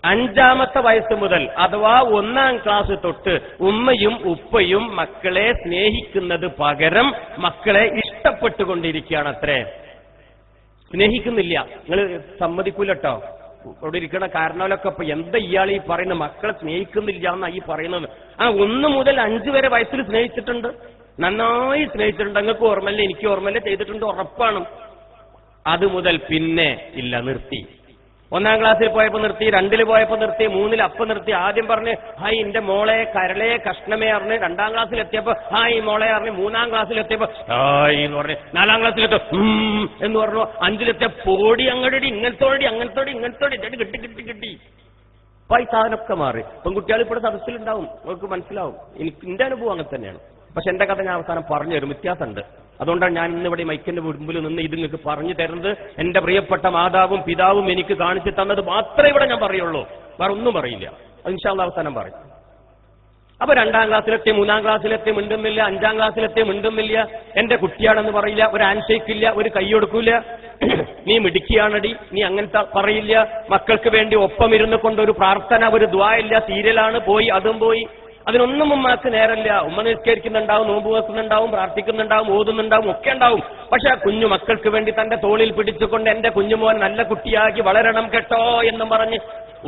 5ാമത്തെ വയസ്സ് മുതൽ അഥവാ 1ാം ക്ലാസ് തൊട്ട് ഉമ്മയും ഉപ്പയും മക്കളെ സ്നേഹിക്കുന്നത് പകരം മക്കളെ ഇഷ്ടപ്പെട്ടുകൊണ്ടിരിക്കുകയാണ്. അത്രേ, സ്നേഹിക്കുന്നില്ല. നിങ്ങൾ സമ്മതിക്കൂലട്ടോ. അവിടെ ഇരിക്കണ കാരണവരൊക്കെ ഇപ്പൊ എന്താ ഇയാൾ ഈ പറയുന്നത്, മക്കളെ സ്നേഹിക്കുന്നില്ല എന്നാ ഈ പറയുന്നത്. 1 മുതൽ 5 വരെ വയസ്സിൽ സ്നേഹിച്ചിട്ടുണ്ട്, നന്നായി സ്നേഹിച്ചിട്ടുണ്ട്. നിങ്ങൾക്ക് ഓർമ്മല്ല, എനിക്ക് ഓർമ്മല്ല, ചെയ്തിട്ടുണ്ട്, ഉറപ്പാണ്. അത് മുതൽ പിന്നെ ഇല്ല, നിർത്തി. 1ാം ക്ലാസ്സിൽ പോയപ്പോ നിർത്തി, 2ൽ പോയപ്പോ നിർത്തി, 3ൽ അപ്പം നിർത്തി. ആദ്യം പറഞ്ഞ് ഹായ് എന്റെ മോളെ കരളെ കഷ്ണമേ അറിഞ്ഞ്, 2ാം ക്ലാസ്സിൽ എത്തിയപ്പോ ഹായ് മോളെ അറിഞ്ഞ്, 3ാം ക്ലാസ്സിൽ എത്തിയപ്പോ ഹായ് എന്ന് പറഞ്ഞ്, 4ാം ക്ലാസ്സിലെത്തോ എന്ന് പറഞ്ഞു, 5ലെത്തിയ പോടി അങ്ങോട്ടി ഇങ്ങനത്തോടി കിട്ടി കിട്ടി കിട്ടി. അപ്പൊ ഈ സാധനമൊക്കെ മാറി. പെൺകുട്ടികൾ ഇപ്പോൾ സദസ്സിലുണ്ടാവും, അവർക്ക് മനസ്സിലാവും. എന്റെ അനുഭവം അങ്ങനെ തന്നെയാണ്. പക്ഷെ എന്റെ കഥ ഞാൻ അവസാനം പറഞ്ഞു തരും, വ്യത്യാസമുണ്ട്. അതുകൊണ്ടാണ് ഞാൻ ഇന്നിവിടെ മൈക്കിന്റെ മുമ്പിൽ നിന്ന് ഇത് നിങ്ങൾക്ക് പറഞ്ഞു തരുന്നത്. എന്റെ പ്രിയപ്പെട്ട മാതാവും പിതാവും എനിക്ക് കാണിച്ചു തന്നത് മാത്രമേ ഇവിടെ ഞാൻ പറയുള്ളൂ, വേറെ ഒന്നും പറയില്ല. അത് ഇൻഷാ അല്ലാഹ് അവസാനം പറയും. അപ്പൊ 2ാം ക്ലാസ്സിലെത്തി, 3ാം ക്ലാസ്സിലെത്തി മിണ്ടുന്നില്ല, 5ാം ക്ലാസ്സിലെത്തി മിണ്ടുന്നില്ല, എന്റെ കുട്ടിയാണെന്ന് പറയില്ല, ഒരു ഹാൻഡ് ഷേക്ക് ഇല്ല, ഒരു കൈ കൊടുക്കൂല, നീ മിടുക്കിയാണടി, നീ അങ്ങനത്തെ പറയില്ല. മക്കൾക്ക് വേണ്ടി ഒപ്പം ഇരുന്ന് കൊണ്ടൊരു പ്രാർത്ഥന, ഒരു ദ്വാ ഇല്ല, സീരിയലാണ്, പോയി അതും പോയി. അതിനൊന്നും ഉമ്മക്ക് നേരല്ല. ഉമ്മ നിസ്കരിക്കുന്നുണ്ടാവും, നോമ്പ് വെക്കുന്നുണ്ടാവും, പ്രാർത്ഥിക്കുന്നുണ്ടാവും, ഓതുന്നുണ്ടാവും, ഒക്കെ ഉണ്ടാവും. പക്ഷെ ആ കുഞ്ഞു മക്കൾക്ക് വേണ്ടി തന്റെ തോളിൽ പിടിച്ചുകൊണ്ട് എന്റെ കുഞ്ഞുമോൻ നല്ല കുട്ടിയാക്കി വളരണം കേട്ടോ എന്നും പറഞ്ഞ്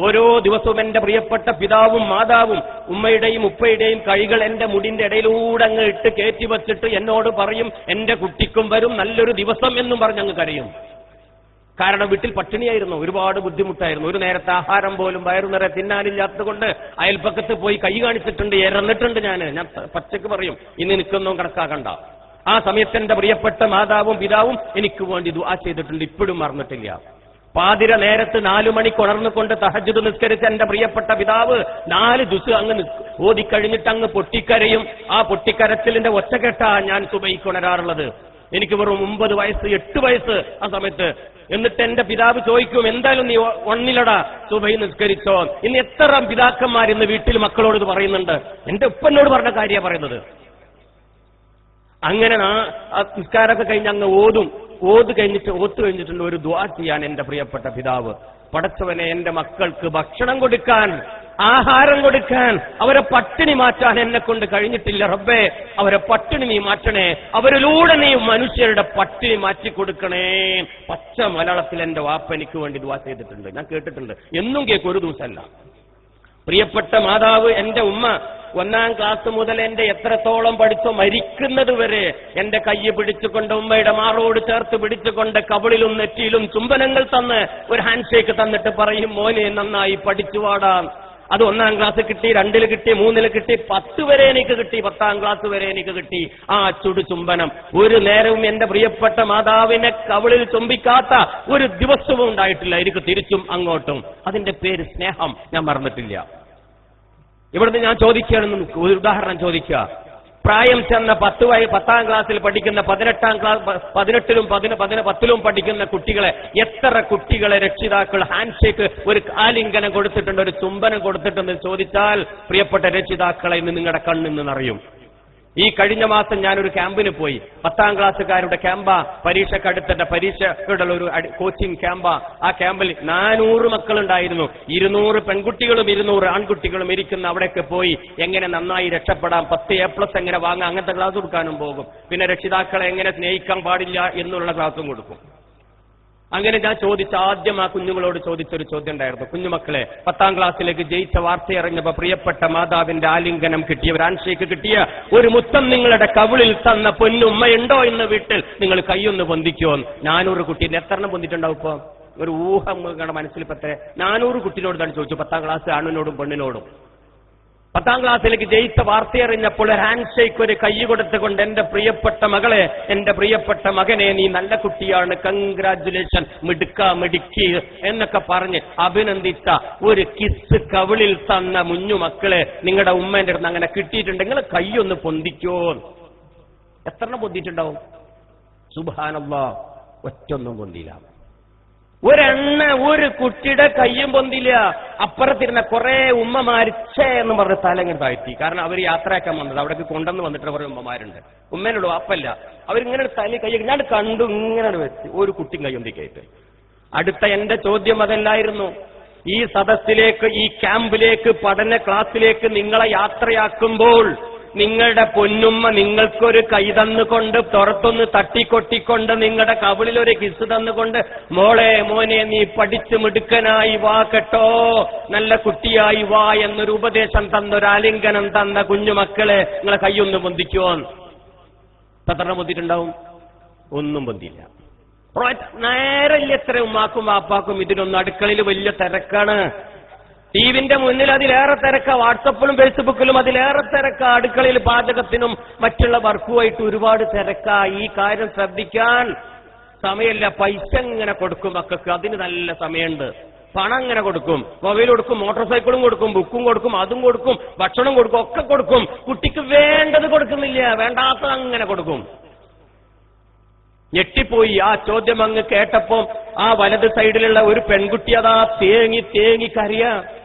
ഓരോ ദിവസവും എന്റെ പ്രിയപ്പെട്ട പിതാവും മാതാവും ഉമ്മയുടെയും ഉപ്പയുടെയും കൈകൾ എന്റെ മുടിന്റെ ഇടയിലൂടെ അങ്ങ് ഇട്ട് കയറ്റി വച്ചിട്ട് എന്നോട് പറയും എന്റെ കുട്ടിക്കും വരും നല്ലൊരു ദിവസം എന്നും പറഞ്ഞ് അങ്ങ് കരയും. കാരണം വീട്ടിൽ പട്ടിണിയായിരുന്നു, ഒരുപാട് ബുദ്ധിമുട്ടായിരുന്നു. ഒരു നേരത്തെ ആഹാരം പോലും വയറു നിറയെ തിന്നാനില്ലാത്തത് കൊണ്ട് അയൽപ്പക്കത്ത് പോയി കൈ കാണിച്ചിട്ടുണ്ട്, ഇറന്നിട്ടുണ്ട്. ഞാൻ പച്ചക്ക് പറയും, ഇന്ന് എനിക്കൊന്നും കണക്കാക്കണ്ട. ആ സമയത്ത് എന്റെ പ്രിയപ്പെട്ട മാതാവും പിതാവും എനിക്ക് വേണ്ടി ദുആ ചെയ്തിട്ടുണ്ട്, ഇപ്പോഴും മറന്നിട്ടില്ല. പാതിര നേരത്ത് 4 മണിക്ക് ഉണർന്നുകൊണ്ട് തഹജ്ജുദ് നിസ്കരിച്ച എന്റെ പ്രിയപ്പെട്ട പിതാവ് 4 ദിവസം അങ്ങ് ഓതിക്കഴിഞ്ഞിട്ട് അങ്ങ് പൊട്ടിക്കരയും. ആ പൊട്ടിക്കരച്ചിലിന്റെ ഒച്ചകെട്ടാ ഞാൻ സുബഹിക്ക് ഉണരാറുള്ളത്. എനിക്ക് വെറും 9 വയസ്സ് 8 വയസ്സ് ആ സമയത്ത്. എന്നിട്ട് എന്റെ പിതാവ് ചോദിക്കും, എന്തായാലും നീ ഒന്നിലടാ സുബഹി നിസ്കരിച്ചോ. ഇന്ന് എത്ര പിതാക്കന്മാർ ഇന്ന് വീട്ടിൽ മക്കളോട് ഇത് പറയുന്നുണ്ട്. എന്റെ ഉപ്പനോട് പറഞ്ഞ കാര്യമാണ് പറയുന്നത്. അങ്ങനെ നിസ്കാരമൊക്കെ കഴിഞ്ഞ് അങ്ങ് ഓത് കഴിഞ്ഞിട്ടുണ്ട് ഒരു ദുആ ചെയ്യാൻ എന്റെ പ്രിയപ്പെട്ട പിതാവ്. പടച്ചവനെ, എന്റെ മക്കൾക്ക് ഭക്ഷണം കൊടുക്കാൻ, ആഹാരം കൊടുക്കാൻ, അവരെ പട്ടിണി മാറ്റാൻ എന്നെ കൊണ്ട് കഴിഞ്ഞിട്ടില്ല റബ്ബേ. അവരെ പട്ടിണി നീ മാറ്റണേ, അവരിലൂടെ നീ മനുഷ്യരുടെ പട്ടിണി മാറ്റിക്കൊടുക്കണേ. പച്ച മലയാളത്തിൽ എന്റെ വാപ്പ എനിക്ക് വേണ്ടി ദുആ ചെയ്തിട്ടുണ്ട്, ഞാൻ കേട്ടിട്ടുണ്ട്. എന്നും കേൾക്കും, ഒരു ദിവസമല്ല. പ്രിയപ്പെട്ട മാതാവ് എന്റെ ഉമ്മ 1ാം ക്ലാസ് മുതൽ എന്റെ എത്രത്തോളം പഠിച്ചോ മരിക്കുന്നത് വരെ എന്റെ കൈ പിടിച്ചുകൊണ്ട് ഉമ്മയുടെ മാറോട് ചേർത്ത് പിടിച്ചുകൊണ്ട് കവിളിലും നെറ്റിയിലും ചുംബനങ്ങൾ തന്ന് ഒരു ഹാൻഡ് ഷേക്ക് തന്നിട്ട് പറയും, മോനെ നന്നായി പഠിച്ചു വാടാം. അത് 1ാം ക്ലാസ് കിട്ടി, 2ൽ കിട്ടി, 3ൽ കിട്ടി, 10 വരെ എനിക്ക് കിട്ടി, 10ാം ക്ലാസ് വരെ എനിക്ക് കിട്ടി. ആ ചുടു ചുംബനം ഒരു നേരവും എന്റെ പ്രിയപ്പെട്ട മാതാവിനെ കവിളിൽ ചുംബിക്കാത്ത ഒരു ദിവസവും ഉണ്ടായിട്ടില്ല. എനിക്ക് തിരിച്ചും അങ്ങോട്ടും. അതിന്റെ പേര് സ്നേഹം, ഞാൻ മറന്നിട്ടില്ല. ഇവിടുന്ന് ഞാൻ ചോദിക്കുകയാണെന്ന് ഒരു ഉദാഹരണം ചോദിക്കുക. പ്രായം ചെന്ന 10ാം ക്ലാസ്സിൽ പഠിക്കുന്ന 18ാം ക്ലാസ് 18ലും 10ലും പഠിക്കുന്ന കുട്ടികളെ, എത്ര കുട്ടികളെ രക്ഷിതാക്കൾ ഹാൻഡ് ഷേക്ക്, ഒരു ആലിംഗനം കൊടുത്തിട്ടുണ്ട്, ഒരു ചുംബനം കൊടുത്തിട്ടുണ്ടെന്ന് ചോദിച്ചാൽ പ്രിയപ്പെട്ട രക്ഷിതാക്കളെ ഇന്ന് നിങ്ങളുടെ കണ്ണിന്ന് നിറയും. ഈ കഴിഞ്ഞ മാസം ഞാനൊരു ക്യാമ്പിന് പോയി. 10ാം ക്ലാസ്സുകാരുടെ ക്യാമ്പാ, പരീക്ഷക്കടുത്തിട്ട് പരീക്ഷയുടെ ഒരു കോച്ചിങ് ക്യാമ്പാ. ആ ക്യാമ്പിൽ 400 മക്കളുണ്ടായിരുന്നു. 200 പെൺകുട്ടികളും 200 ആൺകുട്ടികളും ഇരിക്കുന്ന അവിടേക്ക് പോയി എങ്ങനെ നന്നായി രക്ഷപ്പെടാം, 10 A+ എങ്ങനെ വാങ്ങാം, അങ്ങനത്തെ ക്ലാസ് കൊടുക്കാനും പോകും. പിന്നെ രക്ഷിതാക്കളെ എങ്ങനെ സ്നേഹിക്കാൻ പാടില്ല എന്നുള്ള ക്ലാസും കൊടുക്കും. അങ്ങനെ ഞാൻ ആദ്യം ആ കുഞ്ഞുങ്ങളോട് ചോദിച്ചൊരു ചോദ്യം ഉണ്ടായിരുന്നു. കുഞ്ഞുമക്കളെ, 10ാം ക്ലാസ്സിലേക്ക് ജയിച്ച വാർത്തയറിഞ്ഞപ്പോ പ്രിയപ്പെട്ട മാതാവിന്റെ ആലിംഗനം കിട്ടിയ, ഒരു ഹാൻഡ് ഷേക്ക് കിട്ടിയ, ഒരു മുത്തം നിങ്ങളുടെ കവിളിൽ തന്ന പൊന്നുമ്മയുണ്ടോ ഇന്ന് വീട്ടിൽ? നിങ്ങൾ കൈയൊന്ന് പൊന്തിക്കോ. 400 കുട്ടീനെ എത്രണ്ണം പൊന്തിട്ടുണ്ടാവും? ഇപ്പൊ ഒരു ഊഹം നിങ്ങളുടെ മനസ്സിൽ ഇപ്പത്തെ 400 കുട്ടിനോട് തന്നെ ചോദിച്ചു, 10ാം ക്ലാസ് ആണിനോടും പെണ്ണിനോടും. 10ാം ക്ലാസ്സിലേക്ക് ജയിച്ച വാർത്തയറിഞ്ഞപ്പോൾ ഒരു ഹാൻഡ് ഷേക്ക്, ഒരു കൈ കൊടുത്തുകൊണ്ട് എന്റെ പ്രിയപ്പെട്ട മകളെ, എന്റെ പ്രിയപ്പെട്ട മകനെ, നീ നല്ല കുട്ടിയാണ്, കൺഗ്രാറ്റുലേഷൻ, മിടുക്കി എന്നൊക്കെ പറഞ്ഞ് അഭിനന്ദിച്ച ഒരു കിസ് കവിളിൽ തന്ന മുഞ്ഞു മക്കളെ നിങ്ങളുടെ ഉമ്മേന്റെ അടുത്ത് അങ്ങനെ കിട്ടിയിട്ടുണ്ട്, നിങ്ങൾ കൈയൊന്ന് പൊന്തിക്കോ? എത്ര പൊന്തിയിട്ടുണ്ടാവും? സുബ്ഹാനല്ലാഹ്, ഒറ്റൊന്നും പൊന്തിയില്ല. ഒരു കുട്ടിയുടെ കയ്യും പൊന്തില്ല. അപ്പുറത്തിരുന്ന കുറെ ഉമ്മമാര് ഛേ എന്ന് പറഞ്ഞ് തലങ്ങനെ താഴ്ത്തി. കാരണം അവർ യാത്രയാക്കാൻ വന്നത്, അവിടേക്ക് കൊണ്ടുവന്ന് വന്നിട്ട് കുറെ ഉമ്മമാരുണ്ട്. ഉമ്മേനുള്ളൂ, അപ്പല്ല. അവരിങ്ങനെ തലി കൈ ഞാൻ കണ്ടു, ഇങ്ങനെ വെച്ച് ഒരു കുട്ടിയും കയ്യൊന്തിക്കായിട്ട്. അടുത്ത എന്റെ ചോദ്യം അതല്ലായിരുന്നു. ഈ സദസ്സിലേക്ക്, ഈ ക്യാമ്പിലേക്ക്, പഠന ക്ലാസ്സിലേക്ക് നിങ്ങളെ യാത്രയാക്കുമ്പോൾ നിങ്ങളുടെ പൊന്നുമ്മ നിങ്ങൾക്കൊരു കൈ തന്നുകൊണ്ട്, പുറത്തൊന്ന് തട്ടിക്കൊട്ടിക്കൊണ്ട്, നിങ്ങളുടെ കവിളിലൊരു കിസ് തന്നുകൊണ്ട്, മോളെ മോനെ നീ പഠിച്ച് മിടുക്കനായി വാ കേട്ടോ, നല്ല കുട്ടിയായി വാ എന്നൊരു ഉപദേശം തന്നൊരു ആലിംഗനം തന്ന കുഞ്ഞുമക്കളെ നിങ്ങളെ കൈയൊന്ന് പൊന്തിക്കോ? എത്ര പൊന്തിട്ടുണ്ടാവും? ഒന്നും പൊന്തില്ല. നേരല്ല എത്ര ഉമ്മാക്കും വാപ്പാക്കും ഇതിനൊന്നും. അടുക്കളയിൽ വലിയ തിരക്കാണ്. ടിവിന്റെ മുന്നിൽ അതിലേറെ തിരക്ക, വാട്സപ്പിലും ഫേസ്ബുക്കിലും അതിലേറെ തിരക്ക, അടുക്കളയിൽ പാചകത്തിനും മറ്റുള്ള വർക്കുമായിട്ട് ഒരുപാട് തിരക്ക. ഈ കാര്യം ശ്രദ്ധിക്കാൻ സമയമില്ല. പൈസ ഇങ്ങനെ കൊടുക്കും മക്കൾക്ക്, അതിന് നല്ല സമയമുണ്ട്. പണം ഇങ്ങനെ കൊടുക്കും, മൊബൈൽ കൊടുക്കും, മോട്ടോർ സൈക്കിളും കൊടുക്കും, ബുക്കും കൊടുക്കും, അതും കൊടുക്കും, ഭക്ഷണം കൊടുക്കും, ഒക്കെ കൊടുക്കും. കുട്ടിക്ക് വേണ്ടത് കൊടുക്കുന്നില്ല, വേണ്ടാത്തത് അങ്ങനെ കൊടുക്കും. ഞെട്ടിപ്പോയി ആ ചോദ്യം അങ്ങ് കേട്ടപ്പോ. ആ വലത് സൈഡിലുള്ള ഒരു പെൺകുട്ടി അതാ തേങ്ങി തേങ്ങി കരയാ.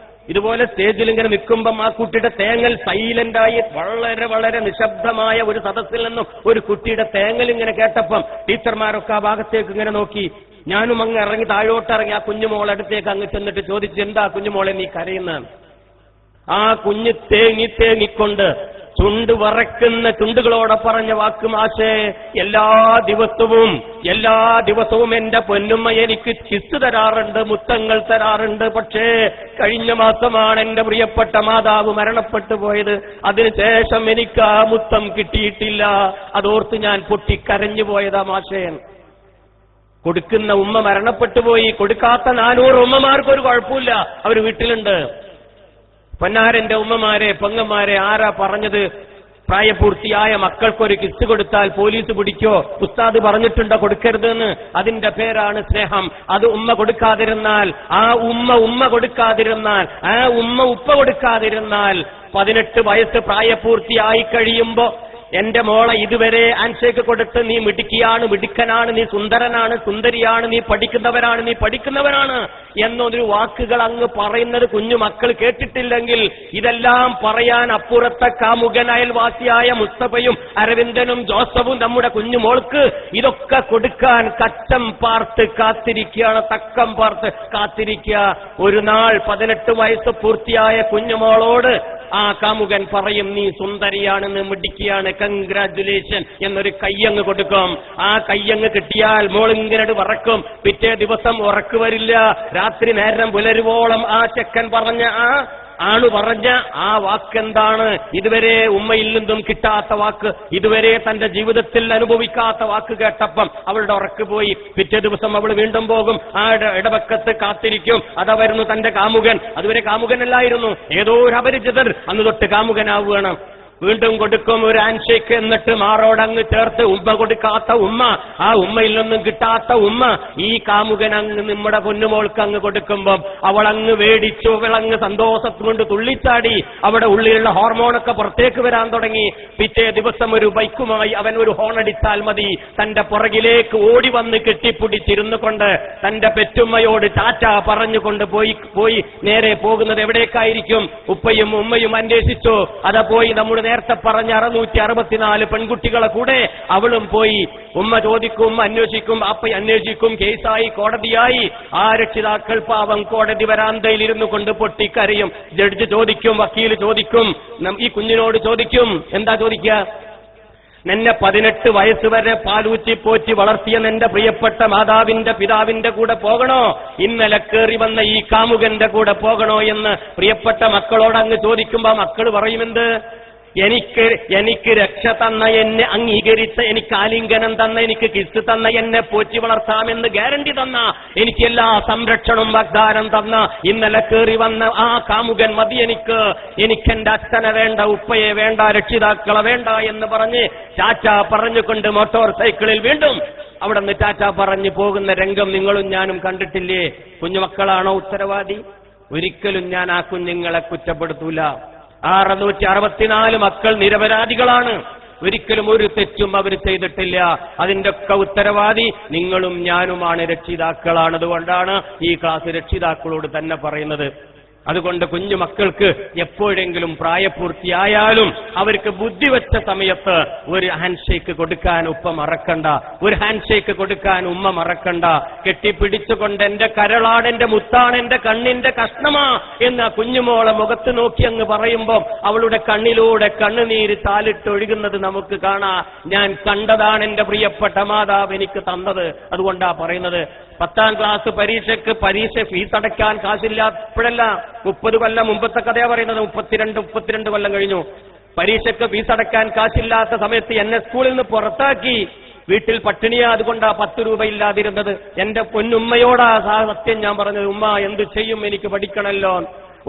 ഇതുപോലെ സ്റ്റേജിൽ ഇങ്ങനെ നിൽക്കുമ്പം ആ കുട്ടിയുടെ തേങ്ങൽ സൈലന്റായി, വളരെ വളരെ നിശബ്ദമായ ഒരു സദസ്സിൽ നിന്നും ഒരു കുട്ടിയുടെ തേങ്ങൽ ഇങ്ങനെ കേട്ടപ്പം ടീച്ചർമാരൊക്കെ ആ ഭാഗത്തേക്ക് ഇങ്ങനെ നോക്കി. ഞാനും അങ്ങ് ഇറങ്ങി താഴോട്ടിറങ്ങി ആ കുഞ്ഞുമോളടുത്തേക്ക് അങ്ങ് ചെന്നിട്ട് ചോദിച്ചു, എന്താ കുഞ്ഞുമോളെ നീ കരയുന്ന? ആ കുഞ്ഞ് തേങ്ങി തേങ്ങിക്കൊണ്ട് ചുണ്ട് വറക്കുന്ന ചുണ്ടുകളോടെ പറഞ്ഞ വാക്ക്, മാഷേ എല്ലാ ദിവസവും എന്റെ പൊന്നുമ്മ എനിക്ക് കിസ് തരാറുണ്ട്, മുത്തങ്ങൾ തരാറുണ്ട്. പക്ഷേ കഴിഞ്ഞ മാസമാണ് എന്റെ പ്രിയപ്പെട്ട മാതാവ് മരണപ്പെട്ടു പോയത്. അതിനുശേഷം എനിക്ക് ആ മുത്തം കിട്ടിയിട്ടില്ല. അതോർത്ത് ഞാൻ പൊട്ടിക്കരഞ്ഞു പോയതാ മാഷേ. കൊടുക്കുന്ന ഉമ്മ മരണപ്പെട്ടു പോയി. കൊടുക്കാത്ത 400 ഉമ്മമാർക്കൊരു കുഴപ്പമില്ല, അവർ വീട്ടിലുണ്ട്. പൊന്നാരന്റെ ഉമ്മമാരെ, പെങ്ങന്മാരെ, ആരാ പറഞ്ഞത് പ്രായപൂർത്തിയായ മക്കൾക്കൊരു കിസ് കൊടുത്താൽ പോലീസ് പിടിക്കോ? ഉസ്താദ് പറഞ്ഞിട്ടുണ്ടോ കൊടുക്കരുതെന്ന്? അതിന്റെ പേരാണ് സ്നേഹം. അത് ഉമ്മ കൊടുക്കാതിരുന്നാൽ, ആ ഉമ്മ കൊടുക്കാതിരുന്നാൽ, ആ ഉപ്പ കൊടുക്കാതിരുന്നാൽ, 18 വയസ്സ് പ്രായപൂർത്തിയായി കഴിയുമ്പോ എന്റെ മോളെ ഇതുവരെ ഹാൻഡ്ഷേക്ക് കൊടുത്ത് നീ മിടുക്കിയാണ്, മിടുക്കനാണ്, നീ സുന്ദരനാണ്, സുന്ദരിയാണ്, നീ പഠിക്കുന്നവനാണ് എന്നൊരു വാക്കുകൾ അങ്ങ് പറയുന്നത് കുഞ്ഞു മക്കൾ കേട്ടിട്ടില്ലെങ്കിൽ, ഇതെല്ലാം പറയാൻ അപ്പുറത്തെ കാമുകൻ അയൽവാസിയായ മുസ്തഫയും അരവിന്ദനും ജോസഫും നമ്മുടെ കുഞ്ഞുമോൾക്ക് ഇതൊക്കെ കൊടുക്കാൻ കച്ചം പാർത്ത് കാത്തിരിക്കുകയാണ്, തക്കം പാർത്ത് കാത്തിരിക്കുക. ഒരു നാൾ 18 വയസ്സ് പൂർത്തിയായ കുഞ്ഞുമോളോട് ആ കാമുകൻ പറയും, നീ സുന്ദരിയാണെന്ന്, മിടുക്കിയാണ്, കൺഗ്രാറ്റുലേഷൻ എന്നൊരു കയ്യങ്ങ് കൊടുക്കും. ആ കയ്യങ്ങ് കിട്ടിയാൽ മോളിങ്ങനെ വറക്കും. പിറ്റേ ദിവസം ഉറക്കു വരില്ല. രാത്രി നേരം പുലരുവോളം ആ ചെക്കൻ പറഞ്ഞ ആണു പറഞ്ഞ ആ വാക്കെന്താണ്? ഇതുവരെ ഉമ്മയിൽ നിന്നും കിട്ടാത്ത വാക്ക്, ഇതുവരെ തന്റെ ജീവിതത്തിൽ അനുഭവിക്കാത്ത വാക്ക് കേട്ടപ്പം അവളുടെ ഉറക്ക് പോയി. പിറ്റേ ദിവസം അവൾ വീണ്ടും പോകും. ആ ഇടവക്കത്ത് കാത്തിരിക്കും. അതാ വരുന്നു തന്റെ കാമുകൻ. അതുവരെ കാമുകനല്ലായിരുന്നു, ഏതോ ഒരു അപരിചിതർ. അന്ന് തൊട്ട് കാമുകനാവുകയാണ്. വീണ്ടും കൊടുക്കും ഒരു ഹാൻഡ്ഷേക്ക്. എന്നിട്ട് മാറോടങ്ങ് ചേർത്ത് ഉമ്മ കൊടുക്കാത്ത ഉമ്മ, ആ ഉമ്മയിൽ നിന്നും കിട്ടാത്ത ഉമ്മ ഈ കാമുകൻ അങ്ങ് നമ്മുടെ പൊന്നുമോൾക്ക് അങ്ങ് കൊടുക്കുമ്പം അവളങ്ങ് വേടിച്ചു, അവളങ്ങ് സന്തോഷത്ത് കൊണ്ട് തുള്ളിച്ചാടി. അവിടെ ഉള്ളിലുള്ള ഹോർമോണൊക്കെ പുറത്തേക്ക് വരാൻ തുടങ്ങി. പിറ്റേ ദിവസം ഒരു ബൈക്കുമായി അവൻ ഒരു ഹോണടിച്ചാൽ മതി, തന്റെ പുറകിലേക്ക് ഓടി വന്ന് കെട്ടിപ്പിടിച്ചിരുന്നു കൊണ്ട് തന്റെ പെറ്റുമ്മയോട് ടാറ്റ പറഞ്ഞുകൊണ്ട് പോയി നേരെ പോകുന്നത് എവിടേക്കായിരിക്കും? ഉപ്പയും ഉമ്മയും അന്വേഷിച്ചു. അതാ പോയി നമ്മുടെ നേരത്തെ പറഞ്ഞ 664 പെൺകുട്ടികളെ കൂടെ അവളും പോയി. ഉമ്മ ചോദിക്കും, ഉമ്മ അന്വേഷിക്കും, അപ്പ അന്വേഷിക്കും. കേസായി, കോടതിയായി. ആ രക്ഷിതാക്കൾ പാവം കോടതി വരാന്തയിൽ ഇരുന്നു കൊണ്ട് പൊട്ടിക്കരയും. ജഡ്ജ് ചോദിക്കും, വക്കീൽ ചോദിക്കും, ഈ കുഞ്ഞിനോട് ചോദിക്കും, എന്താ ചോദിക്കുക? നിന്നെ 18 വയസ്സ് വരെ പാലൂറ്റി പോറ്റി വളർത്തിയ നിന്റെ പ്രിയപ്പെട്ട മാതാവിന്റെ പിതാവിന്റെ കൂടെ പോകണോ? ഇന്നലെ കയറി വന്ന ഈ കാമുകന്റെ കൂടെ പോകണോ എന്ന് പ്രിയപ്പെട്ട മക്കളോട് അങ്ങ് ചോദിക്കുമ്പോ മക്കൾ പറയുമെന്ത്? എനിക്ക് രക്ഷ തന്ന, എന്നെ അംഗീകരിച്ച, എനിക്ക് ആലിംഗനം തന്ന, എനിക്ക് കിസ് തന്ന, എന്നെ പോറ്റി വളർത്താമെന്ന് ഗ്യാരണ്ടി തന്ന, എനിക്ക് എല്ലാ സംരക്ഷണവും വാഗ്ദാനം തന്ന, ഇന്നലെ കയറി വന്ന ആ കാമുകൻ മതി എനിക്കെന്റെ അച്ഛനെ വേണ്ട, ഉപ്പയെ വേണ്ട, രക്ഷിതാക്കളെ വേണ്ട എന്ന് പറഞ്ഞ് ടാറ്റ പറഞ്ഞുകൊണ്ട് മോട്ടോർ സൈക്കിളിൽ വീണ്ടും അവിടെ നിന്ന് ടാറ്റ പറഞ്ഞു പോകുന്ന രംഗം നിങ്ങളും ഞാനും കണ്ടിട്ടില്ലേ? കുഞ്ഞുമക്കളാണോ ഉത്തരവാദി? ഒരിക്കലും ഞാൻ ആ കുഞ്ഞുങ്ങളെ കുറ്റപ്പെടുത്തൂല. 664 മക്കൾ നിരപരാധികളാണ്. ഒരിക്കലും ഒരു തെറ്റും അവർ ചെയ്തിട്ടില്ല. അതിന്റെ ഒക്കെ ഉത്തരവാദി നിങ്ങളും ഞാനുമാണ്, രക്ഷിതാക്കളാണ്. അതുകൊണ്ടാണ് ഈ ക്ലാസ് രക്ഷിതാക്കളോട് തന്നെ പറയുന്നത്. അതുകൊണ്ട് കുഞ്ഞു മക്കൾക്ക് എപ്പോഴെങ്കിലും പ്രായപൂർത്തിയായാലും അവർക്ക് ബുദ്ധി വെച്ച സമയത്ത് ഒരു ഹാൻഡ് ഷേക്ക് കൊടുക്കാൻ ഉപ്പ മറക്കണ്ട, ഒരു ഹാൻഡ് ഷേക്ക് കൊടുക്കാൻ ഉമ്മ മറക്കണ്ട. കെട്ടിപ്പിടിച്ചുകൊണ്ട് എന്റെ കരളാണ്, എന്റെ മുത്താണ്, എന്റെ കണ്ണിന്റെ കഷ്ണമാ എന്ന് ആ കുഞ്ഞുമോളെ മുഖത്ത് നോക്കി അങ്ങ് പറയുമ്പോൾ അവളുടെ കണ്ണിലൂടെ കണ്ണുനീര് താലിട്ടൊഴുകുന്നത് നമുക്ക് കാണാം. ഞാൻ കണ്ടതാണ് എന്റെ പ്രിയപ്പെട്ട മാതാവ് എനിക്ക് തന്നത്. അതുകൊണ്ടാ പറയുന്നത്, 10ാം ക്ലാസ് പരീക്ഷ ഫീസ് അടയ്ക്കാൻ കാശില്ലാത്തപ്പോഴല്ല, 30 കൊല്ലം മുമ്പത്തെ കഥയാ പറയുന്നത്. 32 കൊല്ലം കഴിഞ്ഞു. പരീക്ഷയ്ക്ക് ഫീസ് അടയ്ക്കാൻ കാശില്ലാത്ത സമയത്ത് എന്നെ സ്കൂളിൽ നിന്ന് പുറത്താക്കി. വീട്ടിൽ പട്ടിണിയാ, അതുകൊണ്ടാ 10 രൂപ ഇല്ലാതിരുന്നത്. എന്റെ പൊന്നുമ്മയോടാ സത്യം ഞാൻ പറഞ്ഞത്, ഉമ്മ എന്ത് ചെയ്യും, എനിക്ക് പഠിക്കണല്ലോ.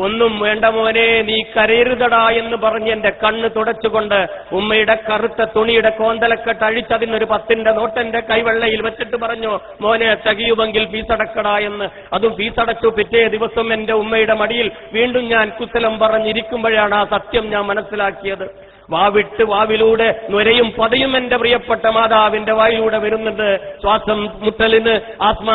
ഒന്നും വേണ്ട മോനെ, നീ കരയരുതടാ എന്ന് പറഞ്ഞ് എന്റെ കണ്ണ് തുടച്ചുകൊണ്ട് ഉമ്മയുടെ കറുത്ത തുണിയുടെ കോന്തലക്കെട്ട് അഴിച്ചതിനൊരു 10ന്റെ നോട്ട് എന്റെ കൈവെള്ളയിൽ വെച്ചിട്ട് പറഞ്ഞു, മോനെ തികയുമെങ്കിൽ ഫീസടക്കടാ എന്ന്. അതും ഫീസടച്ചു. പിറ്റേ ദിവസം എന്റെ ഉമ്മയുടെ മടിയിൽ വീണ്ടും ഞാൻ കുശലം പറഞ്ഞിരിക്കുമ്പോഴാണ് ആ സത്യം ഞാൻ മനസ്സിലാക്കിയത്. വാവിലൂടെ നുരയും പതയും എന്റെ പ്രിയപ്പെട്ട മാതാവിന്റെ വായിലൂടെ വരുന്നുണ്ട്. ശ്വാസം മുട്ടലിന് ആസ്മ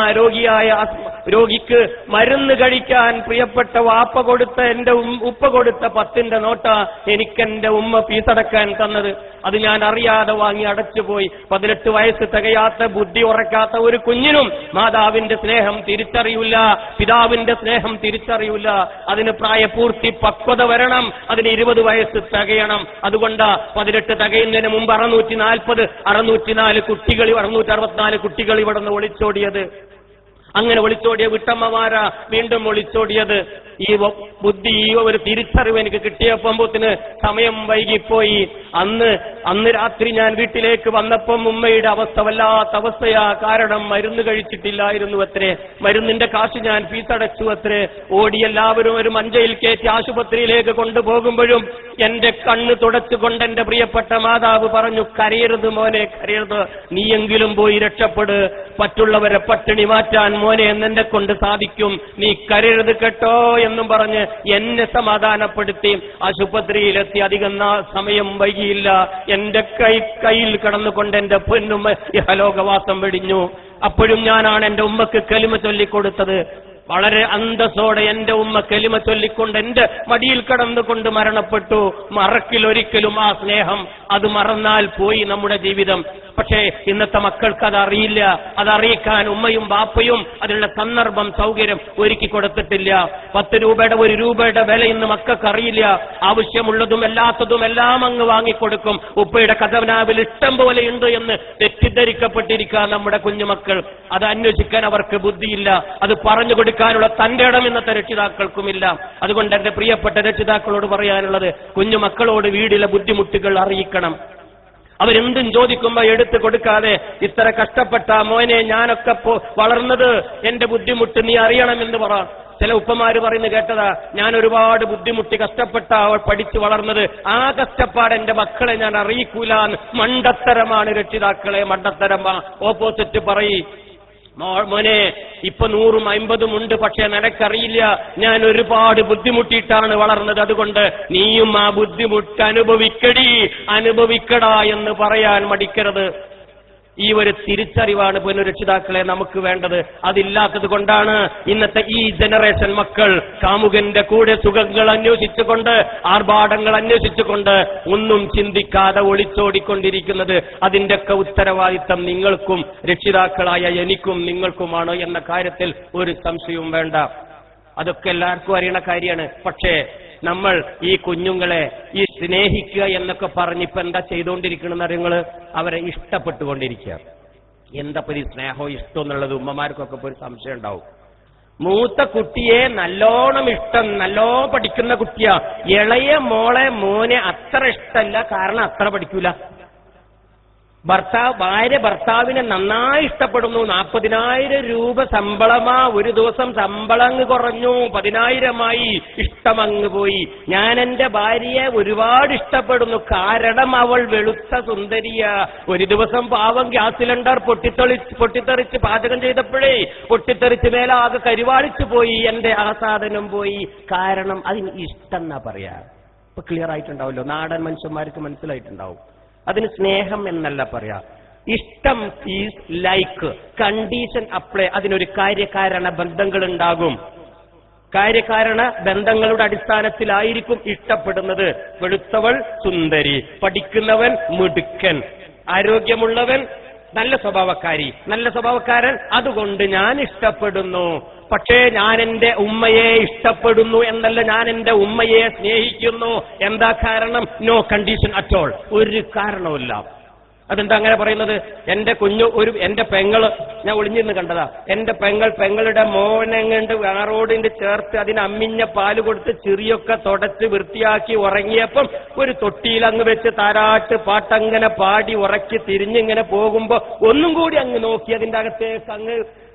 രോഗിക്ക് മരുന്ന് കഴിക്കാൻ പ്രിയപ്പെട്ട വാപ്പ കൊടുത്ത, എന്റെ ഉപ്പ കൊടുത്ത 10ന്റെ നോട്ട എനിക്കെന്റെ ഉമ്മ ഫീസടക്കാൻ തന്നത്. അത് ഞാൻ അറിയാതെ വാങ്ങി അടച്ചുപോയി. 18 വയസ്സ് തികയാത്ത, ബുദ്ധി ഉറക്കാത്ത ഒരു കുഞ്ഞിനും മാതാവിന്റെ സ്നേഹം തിരിച്ചറിയില്ല, പിതാവിന്റെ സ്നേഹം തിരിച്ചറിയില്ല. അതിന് പ്രായപൂർത്തി പക്വത വരണം, അതിന് 20 വയസ്സ് തികയണം. അതുകൊണ്ട് 18 തികയുന്നതിന് മുമ്പ് 664 കുട്ടികൾ ഇവിടെ നിന്ന് ഒളിച്ചോടിയത്. അങ്ങനെ ഒളിച്ചോടിയ വിട്ടമ്മമാരാ വീണ്ടും ഒളിച്ചോടിയത്. ഈ ബുദ്ധി, ഈ ഒരു തിരിച്ചറിവ് എനിക്ക് കിട്ടിയപ്പോത്തിന് സമയം വൈകിപ്പോയി. അന്ന് രാത്രി ഞാൻ വീട്ടിലേക്ക് വന്നപ്പം ഉമ്മയുടെ അവസ്ഥ വല്ലാത്ത അവസ്ഥയാ. കാരണം മരുന്ന് കഴിച്ചിട്ടില്ലായിരുന്നു അത്രേ. മരുന്നിന്റെ കാശ് ഞാൻ ഫീസടച്ചു അത്രേ. ഓടി എല്ലാവരും ഒരു മഞ്ചയിൽ കയറ്റി ആശുപത്രിയിലേക്ക് കൊണ്ടുപോകുമ്പോഴും എന്റെ കണ്ണ് തുടച്ചുകൊണ്ട് എന്റെ പ്രിയപ്പെട്ട മാതാവ് പറഞ്ഞു, കരയരുത് മോനെ, കരയരുത്, നീയെങ്കിലും പോയി രക്ഷപ്പെട്, മറ്റുള്ളവരെ പട്ടിണി മാറ്റാൻ മോനെ എന്നെ കൊണ്ട് സാധിക്കും, നീ കരയരുത് കേട്ടോ എന്നും പറഞ്ഞ് എന്നെ സമാധാനപ്പെടുത്തി ആശുപത്രിയിലെത്തി. അധികം സമയം വൈകിയില്ല. എന്റെ കയ്യിൽ കിടന്നുകൊണ്ട് എന്റെ പൊന്നുമ്മ ഇഹലോകവാസം വെടിഞ്ഞു. അപ്പോഴും ഞാനാണ് എന്റെ ഉമ്മക്ക് കലിമ ചൊല്ലിക്കൊടുത്തത്. വളരെ അന്തസ്സോടെ എന്റെ ഉമ്മ കലിമ ചൊല്ലിക്കൊണ്ട് എന്റെ മടിയിൽ കിടന്നുകൊണ്ട് മരണപ്പെട്ടു. മറക്കിലൊരിക്കലും ആ സ്നേഹം, അത് മറന്നാൽ പോയി നമ്മുടെ ജീവിതം. പക്ഷേ ഇന്നത്തെ മക്കൾക്ക് അതറിയില്ല. അതറിയിക്കാൻ ഉമ്മയും ബാപ്പയും അതിനുള്ള സന്ദർഭം, സൗകര്യം ഒരുക്കി കൊടുത്തിട്ടില്ല. 10 രൂപയുടെ 1 രൂപയുടെ വില ഇന്ന് മക്കൾക്ക് അറിയില്ല. ആവശ്യമുള്ളതും അല്ലാത്തതും എല്ലാം അങ്ങ് വാങ്ങിക്കൊടുക്കും. ഉപ്പയുടെ ഖജനാവിൽ ഇഷ്ടം പോലെ ഉണ്ട് എന്ന് തെറ്റിദ്ധരിക്കപ്പെട്ടിരിക്കുക നമ്മുടെ കുഞ്ഞുമക്കൾ. അത് അന്വേഷിക്കാൻ അവർക്ക് ബുദ്ധിയില്ല. അത് പറഞ്ഞു കൊടുക്കാനുള്ള തന്റെ ഇടം ഇന്നത്തെ രക്ഷിതാക്കൾക്കുമില്ല. അതുകൊണ്ട് എന്റെ പ്രിയപ്പെട്ട രക്ഷിതാക്കളോട് പറയാനുള്ളത്, കുഞ്ഞുമക്കളോട് വീടിലെ ബുദ്ധിമുട്ടുകൾ അറിയിക്കണം. അവരെന്തും ചോദിക്കുമ്പോ എടുത്തു കൊടുക്കാതെ, ഇത്ര കഷ്ടപ്പെട്ട മോനെ ഞാനൊക്കെ വളർന്നത്, എന്റെ ബുദ്ധിമുട്ട് നീ അറിയണമെന്ന് പറ. ചില ഉപ്പമാര് പറയുന്നത് കേട്ടതാ, ഞാൻ ഒരുപാട് ബുദ്ധിമുട്ടി കഷ്ടപ്പെട്ട അവൾ പഠിച്ചു വളർന്നത്, ആ കഷ്ടപ്പാട് എന്റെ മക്കളെ ഞാൻ അറിയിക്കൂലെന്ന്. മണ്ടത്തരമാണ് രക്ഷിതാക്കളെ, മണ്ടത്തരമാ. ഓപ്പോസിറ്റ് പറയി, മോനെ ഇപ്പൊ 100ഉം 50ഉം ഉണ്ട്, പക്ഷെ നിനക്കറിയില്ല ഞാൻ ഒരുപാട് ബുദ്ധിമുട്ടിയിട്ടാണ് വളർന്നത്. അതുകൊണ്ട് നീയും ആ ബുദ്ധിമുട്ട് അനുഭവിക്കടാ എന്ന് പറയാൻ മടിക്കരുത്. ഈ ഒരു തിരിച്ചറിവാണ് പുനരക്ഷിതാക്കളെ നമുക്ക് വേണ്ടത്. അതില്ലാത്തത് കൊണ്ടാണ് ഇന്നത്തെ ഈ ജനറേഷൻ മക്കൾ കാമുകന്റെ കൂടെ സുഖങ്ങൾ അന്വേഷിച്ചുകൊണ്ട്, ആർഭാടങ്ങൾ അന്വേഷിച്ചുകൊണ്ട് ഒന്നും ചിന്തിക്കാതെ ഒളിച്ചോടിക്കൊണ്ടിരിക്കുന്നത്. അതിന്റെയൊക്കെ ഉത്തരവാദിത്തം നിങ്ങൾക്കും രക്ഷിതാക്കളായ എനിക്കും നിങ്ങൾക്കുമാണ് എന്ന കാര്യത്തിൽ ഒരു സംശയവും വേണ്ട. അതൊക്കെ എല്ലാവർക്കും അറിയണ കാര്യമാണ്. പക്ഷേ നമ്മൾ ഈ കുഞ്ഞുങ്ങളെ ഈ സ്നേഹിക്കുക എന്നൊക്കെ പറഞ്ഞിപ്പോ എന്താ ചെയ്തുകൊണ്ടിരിക്കണമെന്ന് അറിയുങ്ങള്, അവരെ ഇഷ്ടപ്പെട്ടുകൊണ്ടിരിക്കുക. എന്താ ഈ സ്നേഹവും ഇഷ്ടം എന്നുള്ളത് ഉമ്മമാർക്കൊക്കെ ഒരു സംശയം ഉണ്ടാവും. മൂത്ത കുട്ടിയെ നല്ലോണം ഇഷ്ടം, നല്ലോ പഠിക്കുന്ന കുട്ടിയാ. ഇളയ മോനെ അത്ര ഇഷ്ടമല്ല, കാരണം അത്ര പഠിക്കൂല. ഭാര്യ ഭർത്താവിനെ നന്നായി ഇഷ്ടപ്പെടുന്നു. 40,000 രൂപ ശമ്പളമാ, ഒരു ദിവസം ശമ്പളം അങ്ങ് കുറഞ്ഞു, 10,000 ഇഷ്ടമങ്ങ് പോയി. ഞാൻ എന്റെ ഭാര്യയെ ഒരുപാട് ഇഷ്ടപ്പെടുന്നു, കാരണം അവൾ വെളുത്ത സുന്ദരിയാ. ഒരു ദിവസം പാവം ഗ്യാസ് സിലിണ്ടർ പൊട്ടിത്തെറിച്ച് പാചകം ചെയ്തപ്പോഴേ പൊട്ടിത്തെറിച്ച് മേലാകെ കരിവാളിച്ചു പോയി, എന്റെ ആസാദനം പോയി. കാരണം അതിന് ഇഷ്ടം എന്നാ പറയാ. ഇപ്പൊ ക്ലിയർ ആയിട്ടുണ്ടാവല്ലോ, നാടൻ മനുഷ്യന്മാർക്ക് മനസ്സിലായിട്ടുണ്ടാവും. അതിന് സ്നേഹം എന്നല്ല പറയാ. ഇഷ്ടം ഈസ് ലൈക്ക്, കണ്ടീഷൻ അപ്ലൈ. അതിനൊരു കാര്യകാരണ ബന്ധങ്ങൾ ഉണ്ടാകും. കാര്യകാരണ ബന്ധങ്ങളുടെ അടിസ്ഥാനത്തിലായിരിക്കും ഇഷ്ടപ്പെടുന്നത്. വെളുത്തവൾ സുന്ദരി, പഠിക്കുന്നവൻ മിടുക്കൻ, ആരോഗ്യമുള്ളവൻ നല്ല സ്വഭാവക്കാരൻ, അതുകൊണ്ട് ഞാൻ ഇഷ്ടപ്പെടുന്നു. പക്ഷേ ഞാൻ എന്റെ ഉമ്മയെ ഇഷ്ടപ്പെടുന്നു എന്നല്ല, ഞാൻ എന്റെ ഉമ്മയെ സ്നേഹിക്കുന്നു. എന്താ കാരണം? നോ കണ്ടീഷൻ അറ്റ് ഓൾ, ഒരു കാരണവുമില്ല. അതെന്താ അങ്ങനെ പറയുന്നത്? എന്റെ പെങ്ങള്, ഞാൻ ഒളിഞ്ഞിരുന്ന് കണ്ടതാ, എന്റെ പെങ്ങളുടെ മോനെങ്ങണ്ട് വേറോടിന്റെ ചേർത്ത് അതിന് അമ്മിഞ്ഞ പാല് കൊടുത്ത് ചിറിയൊക്കെ തുടച്ച് വൃത്തിയാക്കി ഉറങ്ങിയപ്പം ഒരു തൊട്ടിയിൽ അങ്ങ് വെച്ച് താരാട്ട് പാട്ടങ്ങനെ പാടി ഉറക്കി തിരിഞ്ഞിങ്ങനെ പോകുമ്പോ ഒന്നും കൂടി അങ്ങ് നോക്കി അതിന്റെ അകത്തേക്ക് അങ്ങ്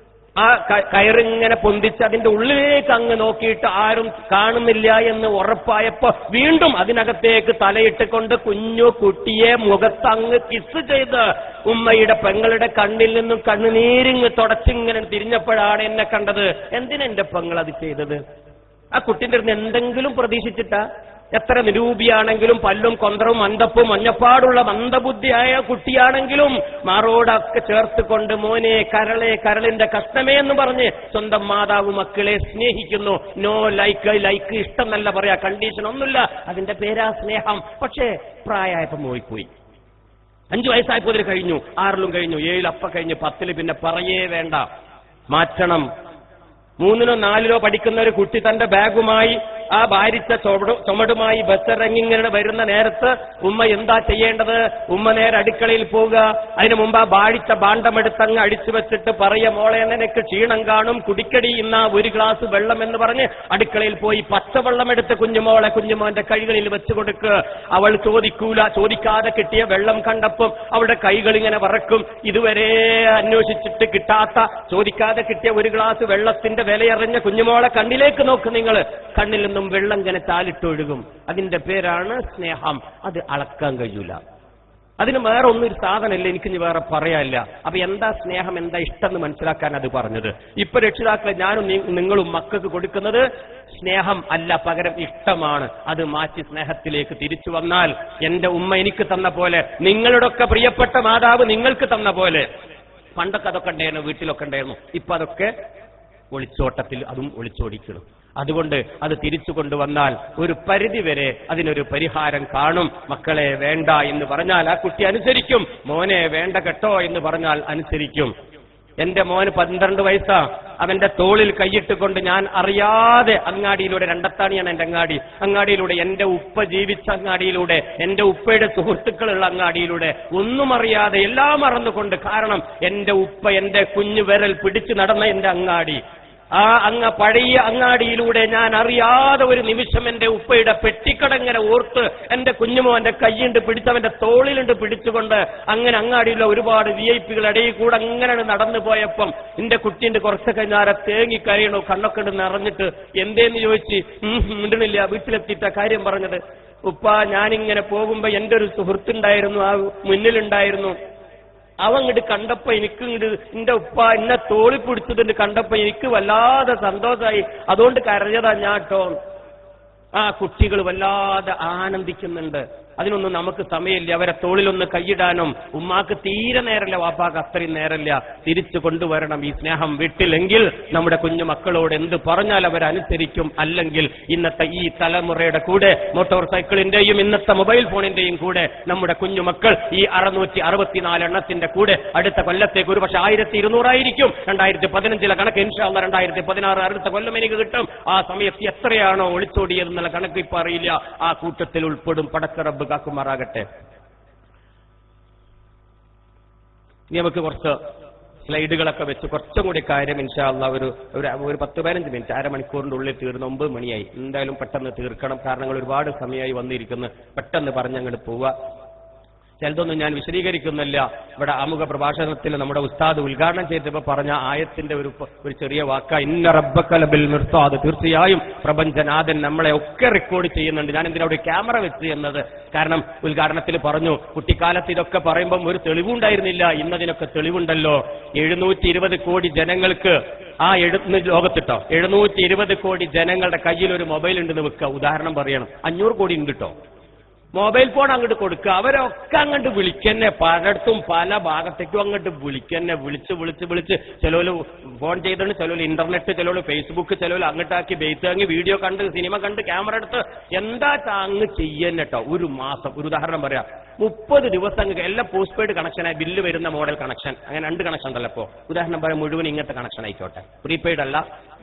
ആ കയറിങ്ങനെ പൊന്തിച്ച് അതിന്റെ ഉള്ളിലേക്ക് അങ്ങ് നോക്കിയിട്ട് ആരും കാണുന്നില്ല എന്ന് ഉറപ്പായപ്പോ വീണ്ടും അതിനകത്തേക്ക് തലയിട്ട് കൊണ്ട് കുഞ്ഞു കുട്ടിയെ മുഖത്ത് അങ്ങ് കിസ് ചെയ്ത് ഉമ്മയുടെ പെങ്ങളുടെ കണ്ണിൽ നിന്നും കണ്ണുനീരിങ്ങ് തുടച്ചിങ്ങനെ തിരിഞ്ഞപ്പോഴാണ് എന്നെ കണ്ടത്. എന്തിനെന്റെ പെങ്ങൾ അത് ചെയ്തത്? ആ കുട്ടിന്റെ അടുത്ത് എന്തെങ്കിലും പ്രതീക്ഷിച്ചിട്ടാ? എത്ര നിരൂപിയാണെങ്കിലും പല്ലും കൊന്തറും മന്ദപ്പും മഞ്ഞപ്പാടുള്ള മന്ദബുദ്ധിയായ കുട്ടിയാണെങ്കിലും മാറോടൊക്കെ ചേർത്തുകൊണ്ട് മോനെ കരളിന്റെ കഷ്ണമേ എന്ന് പറഞ്ഞ് സ്വന്തം മാതാവ് മക്കളെ സ്നേഹിക്കുന്നു. നോ ലൈക്ക് ഇഷ്ടം എന്നല്ല പറയാ, കണ്ടീഷൻ ഒന്നുമില്ല, അതിന്റെ പേരാ സ്നേഹം. പക്ഷേ പ്രായമായപ്പോ പോയി. 5 വയസ്സായപ്പോൾ കഴിഞ്ഞു, 6 കഴിഞ്ഞു, 7 അപ്പ കഴിഞ്ഞു, 10 പിന്നെ പറയേ വേണ്ട, മാറ്റണം. 3 4 പഠിക്കുന്ന ഒരു കുട്ടി തന്റെ ബാഗുമായി ആ ഭാരിച്ച ചുമടുമായി ബസ്സിറങ്ങിങ്ങനെ വരുന്ന നേരത്ത് ഉമ്മ എന്താ ചെയ്യേണ്ടത്? ഉമ്മ നേരെ അടുക്കളയിൽ പോവുക. അതിനു മുമ്പ് ആ ഭാരിച്ച ഭാണ്ഡമെടുത്തങ്ങ് അടിച്ചു വെച്ചിട്ട് പറയ, മോളെ നിനക്ക് ക്ഷീണം കാണും, കുടിക്കടി ഇന്ന 1 ഗ്ലാസ് വെള്ളം എന്ന് പറഞ്ഞ് അടുക്കളയിൽ പോയി പച്ചവെള്ളം എടുത്ത് കുഞ്ഞുമോന്റെ കൈകളിൽ വെച്ചു കൊടുക്കുക. അവൾ ചോദിക്കാതെ കിട്ടിയ വെള്ളം കണ്ടപ്പം അവളുടെ കൈകൾ ഇങ്ങനെ വറക്കും. ഇതുവരെ അന്വേഷിച്ചിട്ട് കിട്ടാത്ത, ചോദിക്കാതെ കിട്ടിയ 1 ഗ്ലാസ് വെള്ളത്തിന്റെ വിലയറിഞ്ഞ കുഞ്ഞുമോളെ കണ്ണിലേക്ക് നോക്ക് നിങ്ങൾ. കണ്ണിൽ നിന്നും വെള്ളം ഇങ്ങനെ ചാലിട്ടൊഴുകും. അതിന്റെ പേരാണ് സ്നേഹം. അത് അളക്കാൻ കഴിയൂല. അതിന് വേറെ ഒന്നും ഒരു സാധനമില്ല, എനിക്കിനി വേറെ പറയാനില്ല. അപ്പൊ എന്താ സ്നേഹം, എന്താ ഇഷ്ടം എന്ന് മനസ്സിലാക്കാൻ അത് പറഞ്ഞത്. ഇപ്പൊ രക്ഷിതാക്കളെ ഞാനും നിങ്ങളും മക്കൾക്ക് കൊടുക്കുന്നത് സ്നേഹം അല്ല, പകരം ഇഷ്ടമാണ്. അത് മാറ്റി സ്നേഹത്തിലേക്ക് തിരിച്ചു വന്നാൽ എന്റെ ഉമ്മ എനിക്ക് തന്ന പോലെ, നിങ്ങളുടെയൊക്കെ പ്രിയപ്പെട്ട മാതാവ് നിങ്ങൾക്ക് തന്ന പോലെ. പണ്ടൊക്കെ അതൊക്കെ ഉണ്ടായിരുന്നു, വീട്ടിലൊക്കെ ഉണ്ടായിരുന്നു. ഇപ്പൊ അതൊക്കെ ഒളിച്ചോട്ടത്തിൽ അതും ഒളിച്ചോടിക്കണം. അതുകൊണ്ട് അത് തിരിച്ചു കൊണ്ടുവന്നാൽ ഒരു പരിധിവരെ അതിനൊരു പരിഹാരം കാണും. മക്കളെ വേണ്ട എന്ന് പറഞ്ഞാൽ ആ കുട്ടി അനുസരിക്കും. മോനെ വേണ്ട കേട്ടോ എന്ന് പറഞ്ഞാൽ അനുസരിക്കും. എന്റെ മോന് 12 വയസ്സാ. അവന്റെ തോളിൽ കൈയിട്ടുകൊണ്ട് ഞാൻ അറിയാതെ അങ്ങാടിയിലൂടെ, രണ്ടത്താണിയാണ് എന്റെ അങ്ങാടിയിലൂടെ, എന്റെ ഉപ്പ ജീവിച്ച അങ്ങാടിയിലൂടെ, എന്റെ ഉപ്പയുടെ സുഹൃത്തുക്കളുള്ള അങ്ങാടിയിലൂടെ, ഒന്നും അറിയാതെ എല്ലാം മറന്നുകൊണ്ട്, കാരണം എന്റെ ഉപ്പ എന്റെ കുഞ്ഞു വിരൽ പിടിച്ചു നടന്ന എന്റെ അങ്ങാടി, ആ പഴയ അങ്ങാടിയിലൂടെ ഞാൻ അറിയാതെ ഒരു നിമിഷം എന്റെ ഉപ്പയുടെ പെട്ടിക്കടങ്ങനെ ഓർത്ത് എന്റെ കുഞ്ഞുമോന്റെ കൈയുണ്ട് പിടിച്ചവന്റെ തോളിലുണ്ട് പിടിച്ചുകൊണ്ട് അങ്ങനെ അങ്ങാടിയിലുള്ള ഒരുപാട് VIP-കൾ ഇടയിൽ കൂടെ അങ്ങനെ നടന്നു പോയപ്പം എന്റെ കുട്ടിന്റെ കുറച്ച് കഴിഞ്ഞാരെ തേങ്ങി കരയണു, കണ്ണൊക്കെ നിറഞ്ഞിട്ട്. എന്തേന്ന് ചോദിച്ച് മിണ്ടണില്ല. വീട്ടിലെത്തിയിട്ട കാര്യം പറഞ്ഞത്, ഉപ്പ ഞാനിങ്ങനെ പോകുമ്പോ എന്റെ ഒരു സുഹൃത്തുണ്ടായിരുന്നു, ആ മുന്നിലുണ്ടായിരുന്നു. അവങ്ങോട്ട് കണ്ടപ്പോ എനിക്കിങ്ങോട്ട് എന്റെ ഉപ്പ എന്നെ തോളി പിടിച്ചതുണ്ട് കണ്ടപ്പോ എനിക്ക് വല്ലാതെ സന്തോഷമായി, അതുകൊണ്ട് കരഞ്ഞതാ ഞാട്ടോ. ആ കുട്ടികൾ വല്ലാതെ ആനന്ദിക്കുന്നുണ്ട്. അതിനൊന്നും നമുക്ക് സമയമില്ല. അവരെ തോളിലൊന്ന് കൈയിടാനും ഉമ്മാക്ക് തീരെ നേരല്ല, വാപ്പാക്ക് അത്രയും നേരല്ല. തിരിച്ചു കൊണ്ടുവരണം ഈ സ്നേഹം വീട്ടിലെങ്കിൽ നമ്മുടെ കുഞ്ഞു മക്കളോട് എന്ത് പറഞ്ഞാൽ അവരനുസരിക്കും. അല്ലെങ്കിൽ ഇന്നത്തെ ഈ തലമുറയുടെ കൂടെ, മോട്ടോർ സൈക്കിളിന്റെയും ഇന്നത്തെ മൊബൈൽ ഫോണിന്റെയും കൂടെ നമ്മുടെ കുഞ്ഞുമക്കൾ ഈ 664 എണ്ണത്തിന്റെ കൂടെ അടുത്ത കൊല്ലത്തേക്ക് ഒരു പക്ഷെ 1200 ആയിരിക്കും. 2015 കണക്ക് ഇൻഷാ അല്ലാഹ് 2016 അടുത്ത കൊല്ലം എനിക്ക് കിട്ടും. ആ സമയത്ത് എത്രയാണോ ഒളിച്ചോടിയതെന്നുള്ള കണക്ക് ഇപ്പൊ അറിയില്ല. ആ കൂട്ടത്തിൽ ഉൾപ്പെടും. പടച്ചറബ് കാക്കുമാറാകട്ടെ. ഇനി നമുക്ക് കുറച്ച് സ്ലൈഡുകളൊക്കെ വെച്ച് കുറച്ചും കൂടി കാര്യം ഇൻഷാ അല്ലാഹ് ഒരു 10-15 മിനിറ്റ് അരമണിക്കൂറിന്റെ ഉള്ളിൽ തീർന്ന് 9 മണിയായി. എന്തായാലും പെട്ടെന്ന് തീർക്കണം. കാരണങ്ങൾ ഒരുപാട് സമയമായി വന്നിരിക്കുന്നു. പെട്ടെന്ന് പറഞ്ഞങ്ങോട്ട് പോവുക. ചിലതൊന്നും ഞാൻ വിശദീകരിക്കുന്നില്ല. ഇവിടെ ആമുഖ പ്രഭാഷണത്തിൽ നമ്മുടെ ഉസ്താദ് ഉദ്ഘാടനം ചെയ്തപ്പോൾ പറഞ്ഞ ആയത്തിന്റെ ഒരു ചെറിയ വാക്ക, ഇന്ന റബ്ബക ലബിൽ മിർസാദ്, തീർച്ചയായും പ്രപഞ്ചനാഥൻ നമ്മളെ ഒക്കെ റെക്കോർഡ് ചെയ്യുന്നുണ്ട്. ഞാൻ എന്തിനാ അവിടെ ക്യാമറ വെച്ച് എന്നത് കാരണം ഉദ്ഘാടനത്തിൽ പറഞ്ഞു. കുട്ടിക്കാലത്ത് ഇതൊക്കെ പറയുമ്പം ഒരു തെളിവുണ്ടായിരുന്നില്ല. ഇന്നതിനൊക്കെ തെളിവുണ്ടല്ലോ. 720 കോടി ജനങ്ങൾക്ക് ലോകത്തിട്ടോ 720 കോടി ജനങ്ങളുടെ കയ്യിൽ ഒരു മൊബൈൽ ഉണ്ടെന്ന് വെക്കുക. ഉദാഹരണം പറയണം, 500 കോടി ഉണ്ട് കേട്ടോ. മൊബൈൽ ഫോൺ അങ്ങോട്ട് കൊടുക്കുക. അവരൊക്കെ അങ്ങോട്ട് വിളിക്കന്നെ, പലയിടത്തും പല ഭാഗത്തേക്കും അങ്ങോട്ട് വിളിക്കന്നെ, വിളിച്ച് ചിലവര് ഫോൺ ചെയ്തിട്ട്, ചിലവര് ഇന്റർനെറ്റ്, ചിലവര് ഫേസ്ബുക്ക്, ചിലവര് അങ്ങോട്ടാക്കി ബേസ് അങ്ങ് വീഡിയോ കണ്ട്, സിനിമ കണ്ട്, ക്യാമറ എടുത്ത് എന്താ അങ്ങ് ചെയ്യന്നെ കേട്ടോ. ഒരു മാസം, ഒരു ഉദാഹരണം പറയാം, 30 ദിവസം അങ്ങ് എല്ലാം പോസ്റ്റ് പെയ്ഡ് കണക്ഷനായി ബില്ല് വരുന്ന മോഡൽ കണക്ഷൻ, അങ്ങനെ 2 കണക്ഷൻ ഉണ്ടല്ലോ. ഇപ്പോൾ ഉദാഹരണം പറയാം, മുഴുവൻ ഇങ്ങനത്തെ കണക്ഷൻ ആയിക്കോട്ടെ, പ്രീപെയ്ഡ് അല്ല,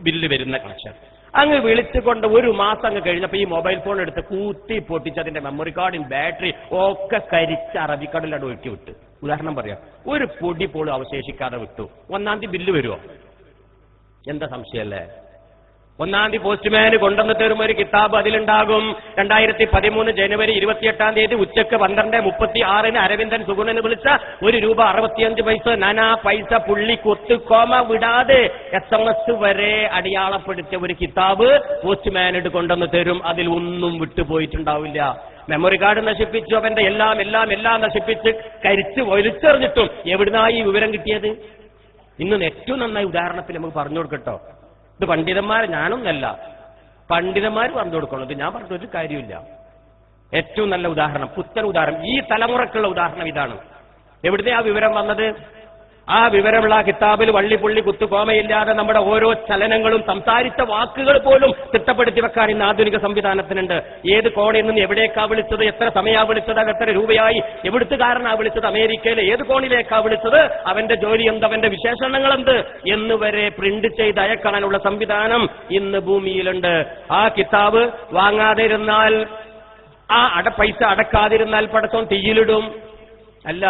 ബില്ല് വരുന്ന കണക്ഷൻ. അങ്ങ് വിളിച്ചുകൊണ്ട് ഒരു മാസം അങ്ങ് കഴിഞ്ഞപ്പോൾ ഈ മൊബൈൽ ഫോൺ എടുത്ത് കൂത്തി പൊട്ടിച്ച് അതിന്റെ മെമ്മറി കാർഡും ബാറ്ററി ഒക്കെ കരിച്ച് അറബിക്കടലിലോട്ട് ഒഴുക്കി വിട്ട്. ഉദാഹരണം പറയാം, ഒരു പൊടി പോലും അവശേഷിക്കാതെ വിട്ടു. 1-ാം തീയതി ബില്ല് വരുമോ? എന്താ സംശയമല്ലേ? 1-ാം തീയതി പോസ്റ്റ്മാന് കൊണ്ടുവന്ന് തരുമ്പോൾ ഒരു കിതാബ് അതിലുണ്ടാകും. 2013 ജനുവരി 28-ാം തീയതി ഉച്ചക്ക് 12:36 അരവിന്ദൻ സുഗുണന് വിളിച്ച ₹1.65 നാനാ പൈസ പുള്ളി കൊത്ത് കോമ വിടാതെ SMS വരെ അടയാളപ്പെടുത്തിയ ഒരു കിതാബ് പോസ്റ്റ്മാനോട് കൊണ്ടുവന്ന് തരും. അതിൽ ഒന്നും വിട്ടുപോയിട്ടുണ്ടാവില്ല. മെമ്മറി കാർഡ് നശിപ്പിച്ചു, അവന്റെ എല്ലാം നശിപ്പിച്ച് കരിച്ച് ഒലിച്ചെറിഞ്ഞിട്ടും എവിടുന്നായി ഈ വിവരം കിട്ടിയത്? ഇന്ന് ഏറ്റവും നന്നായി ഉദാഹരണത്തിൽ നമുക്ക് പറഞ്ഞു കൊടുക്കട്ടോ. ഇത് പണ്ഡിതന്മാർ, ഞാനൊന്നല്ല, പണ്ഡിതന്മാർ പറഞ്ഞു കൊടുക്കണം. ഞാൻ പറഞ്ഞൊരു കാര്യമില്ല. ഏറ്റവും നല്ല ഉദാഹരണം, പുത്തൻ ഉദാഹരണം, ഈ തലമുറക്കുള്ള ഉദാഹരണം ഇതാണ്. എവിടുന്നേ ആ വിവരം വന്നത്? ആ വിവരമുള്ള കിതാബിൽ വള്ളിപ്പുള്ളി കുത്തുകോമയില്ലാതെ നമ്മുടെ ഓരോ ചലനങ്ങളും സംസാരിച്ച വാക്കുകൾ പോലും തിട്ടപ്പെടുത്തി വെക്കാൻ ഇന്ന് ആധുനിക സംവിധാനത്തിനുണ്ട്. ഏത് കോണിൽ നിന്ന് എവിടേക്കാ വിളിച്ചത്, എത്ര സമയമാ വിളിച്ചത്, എത്ര രൂപയായി, എവിടുത്തുകാരനാ വിളിച്ചത്, അമേരിക്കയിലെ ഏത് കോണിലേക്കാ വിളിച്ചത്, അവന്റെ ജോലി എന്ത്, അവന്റെ വിശേഷണങ്ങൾ എന്ത് എന്നുവരെ പ്രിന്റ് ചെയ്ത് അയക്കാനുള്ള സംവിധാനം ഇന്ന് ഭൂമിയിലുണ്ട്. ആ കിതാബ് വാങ്ങാതെ ഇരുന്നാൽ, ആ പൈസ അടക്കാതിരുന്നാൽ പടച്ചോൻ തീയിലിടും. അല്ല,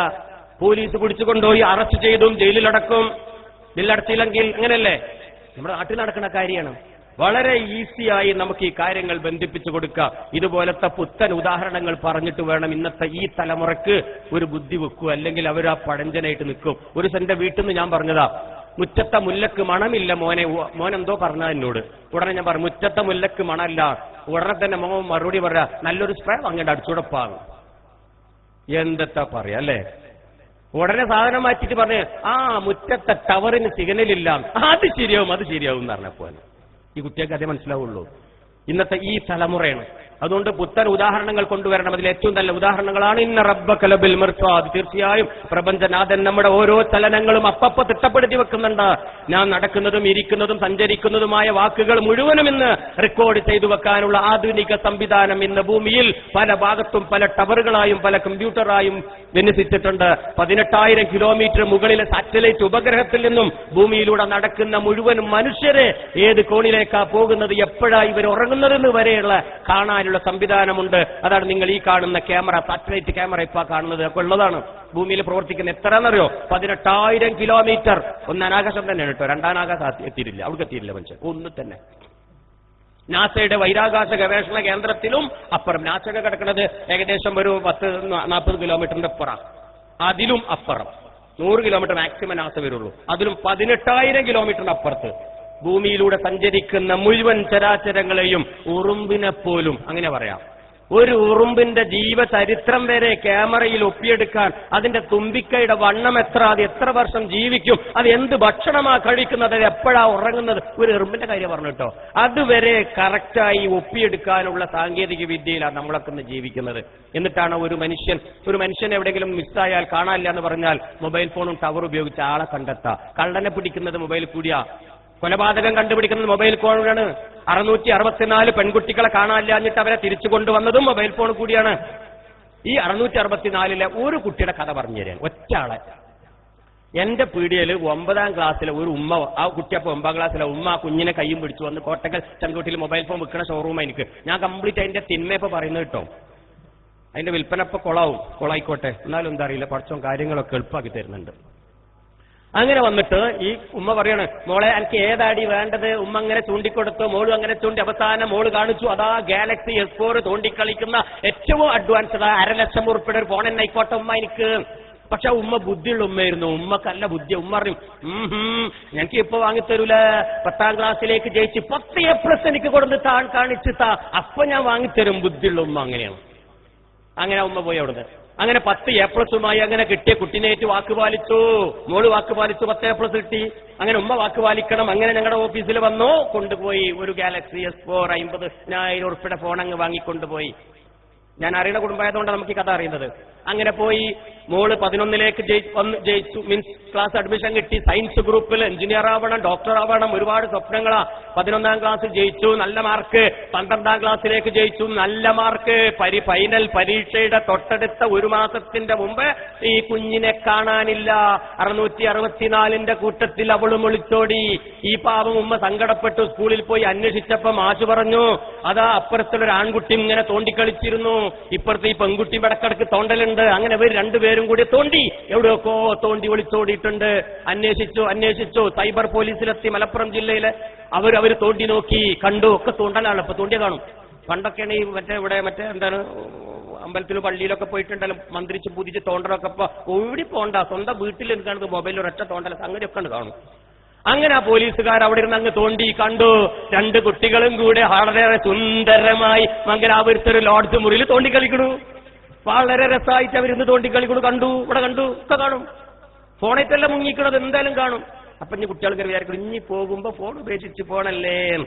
പോലീസ് പിടിച്ചു കൊണ്ടുപോയി അറസ്റ്റ് ചെയ്തും ജയിലിലടക്കും. ബില്ലടച്ചില്ലെങ്കിൽ അങ്ങനെയല്ലേ? നമ്മുടെ നാട്ടിൽ നടക്കുന്ന കാര്യമാണ്. വളരെ ഈസിയായി നമുക്ക് ഈ കാര്യങ്ങൾ ബന്ധിപ്പിച്ചു കൊടുക്കാം. ഇതുപോലത്തെ പുത്തൻ ഉദാഹരണങ്ങൾ പറഞ്ഞിട്ട് വേണം ഇന്നത്തെ ഈ തലമുറക്ക് ഒരു ബുദ്ധി വെക്കൂ, അല്ലെങ്കിൽ അവർ ആ പഴഞ്ചനായിട്ട് നിൽക്കും. ഒരു സെന്റെ വീട്ടിൽ നിന്ന് ഞാൻ പറഞ്ഞതാ, മുറ്റത്തെ മുല്ലക്ക് മണമില്ല മോനെന്തോ പറഞ്ഞ എന്നോട്. ഉടനെ ഞാൻ പറഞ്ഞു, മുറ്റത്തെ മുല്ലക്ക് മണമില്ല. ഉടനെ തന്നെ മോൻ മറുപടി പറയാ, നല്ലൊരു സ്പ്രേ വാങ്ങേണ്ട, അടിച്ചുടപ്പാണ്. എന്തെത്താ പറയാ അല്ലേ? ഉടനെ സാധനം മാറ്റിട്ട് പറഞ്ഞ്, മുറ്റത്തെ ടവറിന് സിഗ്നലില്ല, അത് ശരിയാവും എന്ന് പറഞ്ഞപ്പോ ഈ കുട്ടികൾക്ക് അതേ മനസ്സിലാവുള്ളൂ. ഇന്നത്തെ ഈ തലമുറയാണ്. അതുകൊണ്ട് പുത്തൻ ഉദാഹരണങ്ങൾ കൊണ്ടുവരണം. അതിൽ ഏറ്റവും നല്ല ഉദാഹരണങ്ങളാണ് ഇന്ന റബ്ബക ലബിൽ മിർസാദ്, തീർച്ചയായും പ്രപഞ്ചനാഥൻ നമ്മുടെ ഓരോ ചലനങ്ങളും അപ്പപ്പ തിട്ടപ്പെടുത്തി വെക്കുന്നുണ്ട്. ഞാൻ നടക്കുന്നതും ഇരിക്കുന്നതും സഞ്ചരിക്കുന്നതുമായ വാക്കുകൾ മുഴുവനും ഇന്ന് റെക്കോർഡ് ചെയ്തു വെക്കാനുള്ള ആധുനിക സംവിധാനം ഇന്ന് ഭൂമിയിൽ പല ഭാഗത്തും പല ടവറുകളായും പല കമ്പ്യൂട്ടറായും വിന്യസിച്ചിട്ടുണ്ട്. 18,000 കിലോമീറ്റർ മുകളിലെ സാറ്റലൈറ്റ് ഉപഗ്രഹത്തിൽ നിന്നും ഭൂമിയിലൂടെ നടക്കുന്ന മുഴുവൻ മനുഷ്യരെ ഏത് കോണിലേക്കാ പോകുന്നത്, എപ്പോഴാ ഇവർ ഉറങ്ങുന്നതെന്ന് വരെയുള്ള കാണാനുള്ള സംവിധാനമുണ്ട്. അതാണ് നിങ്ങൾ ഈ കാണുന്ന ക്യാമറ, സാറ്റലൈറ്റ് ക്യാമറ ഇപ്പൊ കാണുന്നത് ഒക്കെ ഉള്ളതാണ്. ഭൂമിയിൽ പ്രവർത്തിക്കുന്ന എത്രയെന്നറിയോ? 18,000 കിലോമീറ്റർ. ഒന്ന് അനാകാശം തന്നെയാണ് കേട്ടോ, 2ാം ആകാശം എത്തിയിട്ടില്ല, അവിടെ എത്തിയിട്ടില്ല മനുഷ്യൻ, ഒന്ന് തന്നെ. നാസയുടെ ബഹിരാകാശ ഗവേഷണ കേന്ദ്രത്തിലും അപ്പുറം. നാസയൊക്കെ കിടക്കുന്നത് ഏകദേശം ഒരു 10-40 കിലോമീറ്ററിന്റെ അപ്പുറം, അതിലും അപ്പുറം 100 കിലോമീറ്റർ മാക്സിമം നാസ വരുള്ളൂ. അതിലും 18,000 കിലോമീറ്ററിന്റെ അപ്പുറത്ത് ഭൂമിയിലൂടെ സഞ്ചരിക്കുന്ന മുഴുവൻ ചരാചരങ്ങളെയും, ഉറുമ്പിനെ പോലും അങ്ങനെ പറയാം, ഒരു ഉറുമ്പിന്റെ ജീവചരിത്രം വരെ ക്യാമറയിൽ ഒപ്പിയെടുക്കാൻ, അതിന്റെ തുമ്പിക്കൈയുടെ വണ്ണം എത്ര, അത് എത്ര വർഷം ജീവിക്കും, അത് എന്ത് ഭക്ഷണമാ കഴിക്കുന്നത്, അത് എപ്പോഴാ ഉറങ്ങുന്നത്, ഒരു എറുമ്പിന്റെ കാര്യം പറഞ്ഞു കേട്ടോ, അതുവരെ കറക്റ്റായി ഒപ്പിയെടുക്കാനുള്ള സാങ്കേതിക വിദ്യയിലാണ് നമ്മളൊക്കെ ഇന്ന് ജീവിക്കുന്നത്. എന്നിട്ടാണ് ഒരു മനുഷ്യൻ എവിടെയെങ്കിലും മിസ്സായാൽ, കാണാനില്ല എന്ന് പറഞ്ഞാൽ മൊബൈൽ ഫോണും ടവർ ഉപയോഗിച്ച് ആളെ കണ്ടെത്താം. കള്ളനെ പിടിക്കുന്നത് മൊബൈൽ കൂടിയാ, കൊലപാതകം കണ്ടുപിടിക്കുന്നത് മൊബൈൽ ഫോണിലാണ്. 664 പെൺകുട്ടികളെ കാണാനില്ലാഞ്ഞിട്ട് അവരെ തിരിച്ചു കൊണ്ടുവന്നതും മൊബൈൽ ഫോൺ കൂടിയാണ്. ഈ 664-ലെ ഒരു കുട്ടിയുടെ കഥ പറഞ്ഞു തരാൻ, ഒറ്റയാളെ. എന്റെ പീടികയിൽ 9ാം ക്ലാസ്സിലെ ഒരു ഉമ്മ, ആ കുട്ടി അപ്പൊ 9ാം ക്ലാസ്സിലെ ഉമ്മ ആ കുഞ്ഞിനെ കയ്യും പിടിച്ചു വന്ന് കോട്ടക്കൽ ചെങ്കോട്ടിൽ മൊബൈൽ ഫോൺ വിൽക്കുന്ന ഷോറൂം എനിക്ക്. ഞാൻ കംപ്ലീറ്റ് അതിന്റെ തിന്മയപ്പോ പറയുന്നത് കേട്ടോ. അതിന്റെ വിൽപ്പന ഇപ്പൊ കൊളായിക്കോട്ടെ, എന്നാലും എന്താ അറിയില്ല, കുറച്ചും കാര്യങ്ങളൊക്കെ എളുപ്പമാക്കി തരുന്നുണ്ട്. അങ്ങനെ വന്നിട്ട് ഈ ഉമ്മ പറയാണ്, മോളെ എനിക്ക് ഏതാടി വേണ്ടത്? ഉമ്മ അങ്ങനെ ചൂണ്ടിക്കൊടുത്തു, മോളും അങ്ങനെ ചൂണ്ടി. അവസാനം മോള് കാണിച്ചു, അതാ ഗാലക്സി S4 തോണ്ടിക്കളിക്കുന്ന ഏറ്റവും അഡ്വാൻസ്ഡ് 1,00,000 ഉറുപ്പിയുടെ ഒരു ഫോൺ തന്നെ ആയിക്കോട്ടെ ഉമ്മ എനിക്ക്. പക്ഷെ ഉമ്മ ബുദ്ധിയുള്ള ഉമ്മയായിരുന്നു, ഉമ്മക്കല്ല ബുദ്ധി. ഉമ്മ പറയും, എനിക്ക് ഇപ്പൊ വാങ്ങിത്തരൂല, 10ാം ക്ലാസ്സിലേക്ക് ജയിച്ച് 10 A+ എനിക്ക് കൊടുത്ത് കാണിച്ചു താ, അപ്പൊ ഞാൻ വാങ്ങിത്തരും. ബുദ്ധിയുള്ള ഉമ്മ അങ്ങനെയാണ്. അങ്ങനെ ഉമ്മ പോയി അവിടുന്ന്. അങ്ങനെ 10 A+മായി അങ്ങനെ കിട്ടിയ കുട്ടിനേറ്റ് വാക്ക് പാലിച്ചു. മോള് വാക്ക് പാലിച്ചു, 10 A+ കിട്ടി. അങ്ങനെ ഉമ്മ വാക്ക് പാലിക്കണം. അങ്ങനെ ഞങ്ങളുടെ ഓഫീസിൽ വന്നു, കൊണ്ടുപോയി ഒരു ഗാലക്സി S4 50,000 ഉറുപ്പിയുടെ ഫോൺ അങ്ങ് വാങ്ങിക്കൊണ്ടുപോയി. ഞാൻ അറിയുന്ന കുടുംബമായതുകൊണ്ട് നമുക്ക് ഈ കഥ അറിയുന്നത്. അങ്ങനെ പോയി മോള് 11ലേക്ക് ജയിച്ചു, മീൻസ് ക്ലാസ് അഡ്മിഷൻ കിട്ടി. സയൻസ് ഗ്രൂപ്പിൽ എഞ്ചിനീയർ ആവണം, ഡോക്ടർ ആവണം, ഒരുപാട് സ്വപ്നങ്ങളാ. 11ാം ക്ലാസ് ജയിച്ചു, നല്ല മാർക്ക്. 12ാം ക്ലാസ്സിലേക്ക് ജയിച്ചു, നല്ല മാർക്ക്. ഫൈനൽ പരീക്ഷയുടെ തൊട്ടടുത്ത ഒരു മാസത്തിന്റെ മുമ്പ് ഈ കുഞ്ഞിനെ കാണാനില്ല. 664ന്റെ കൂട്ടത്തിൽ അവളും ഒളിച്ചോടി. ഈ പാവം ഉമ്മ സങ്കടപ്പെട്ടു. സ്കൂളിൽ പോയി അന്വേഷിച്ചപ്പോ മാഷ് പറഞ്ഞു, അതാ അപ്പുറത്തുള്ളൊരു ആൺകുട്ടി ഇങ്ങനെ തോണ്ടിക്കളിച്ചിരുന്നു, ഇപ്പുറത്ത് ഈ പെൺകുട്ടി ഇടക്കിടക്ക് തോണ്ടലുണ്ട്. അങ്ങനെ ഇവർ രണ്ടുപേരും കൂടി തോണ്ടി എവിടെയൊക്കെ തോണ്ടി ഒളിച്ചോടിയിട്ടുണ്ട്. അന്വേഷിച്ചു. സൈബർ പോലീസിലെത്തി, മലപ്പുറം ജില്ലയിലെ. അവർ തോണ്ടി നോക്കി, കണ്ടു. ഒക്കെ തോണ്ടലാണ്, ഇപ്പൊ തോണ്ടിയ കാണും. പണ്ടൊക്കെയാണ് ഈ മറ്റേ എന്താണ് അമ്പലത്തിലും പള്ളിയിലൊക്കെ പോയിട്ടുണ്ടല്ലോ, മന്ത്രിച്ച് പുതിച്ച് തോണ്ടലൊക്കെ. ഇപ്പൊ ഓടി പോണ്ട, സ്വന്തം വീട്ടിൽ എന്താണ് മൊബൈലിൽ ഒരൊറ്റ തോണ്ടല അങ്ങനെയൊക്കെ കാണും. അങ്ങനെ ആ പോലീസുകാർ അവിടെ ഇരുന്ന് അങ്ങ് തോണ്ടി കണ്ടു. 2 കുട്ടികളും കൂടെ വളരെ സുന്ദരമായി മംഗലാപുരത്തൊരു ലോഡ്ജ് മുറിയിൽ തോണ്ടിക്കളിക്കണു. വളരെ രസമായിട്ട് അവരിന്ന് തോണ്ടിക്കളിക്കണു. കണ്ടു, ഇവിടെ കണ്ടു, ഒക്കെ കാണും. ഫോണേറ്റെല്ലാം മുങ്ങിക്കണത് എന്തായാലും കാണും. അപ്പൊ ഇനി കുട്ടികൾക്ക് വിചാരിക്കണം, ഇനി പോകുമ്പോ ഫോൺ ഉപേക്ഷിച്ച് പോണല്ലേ,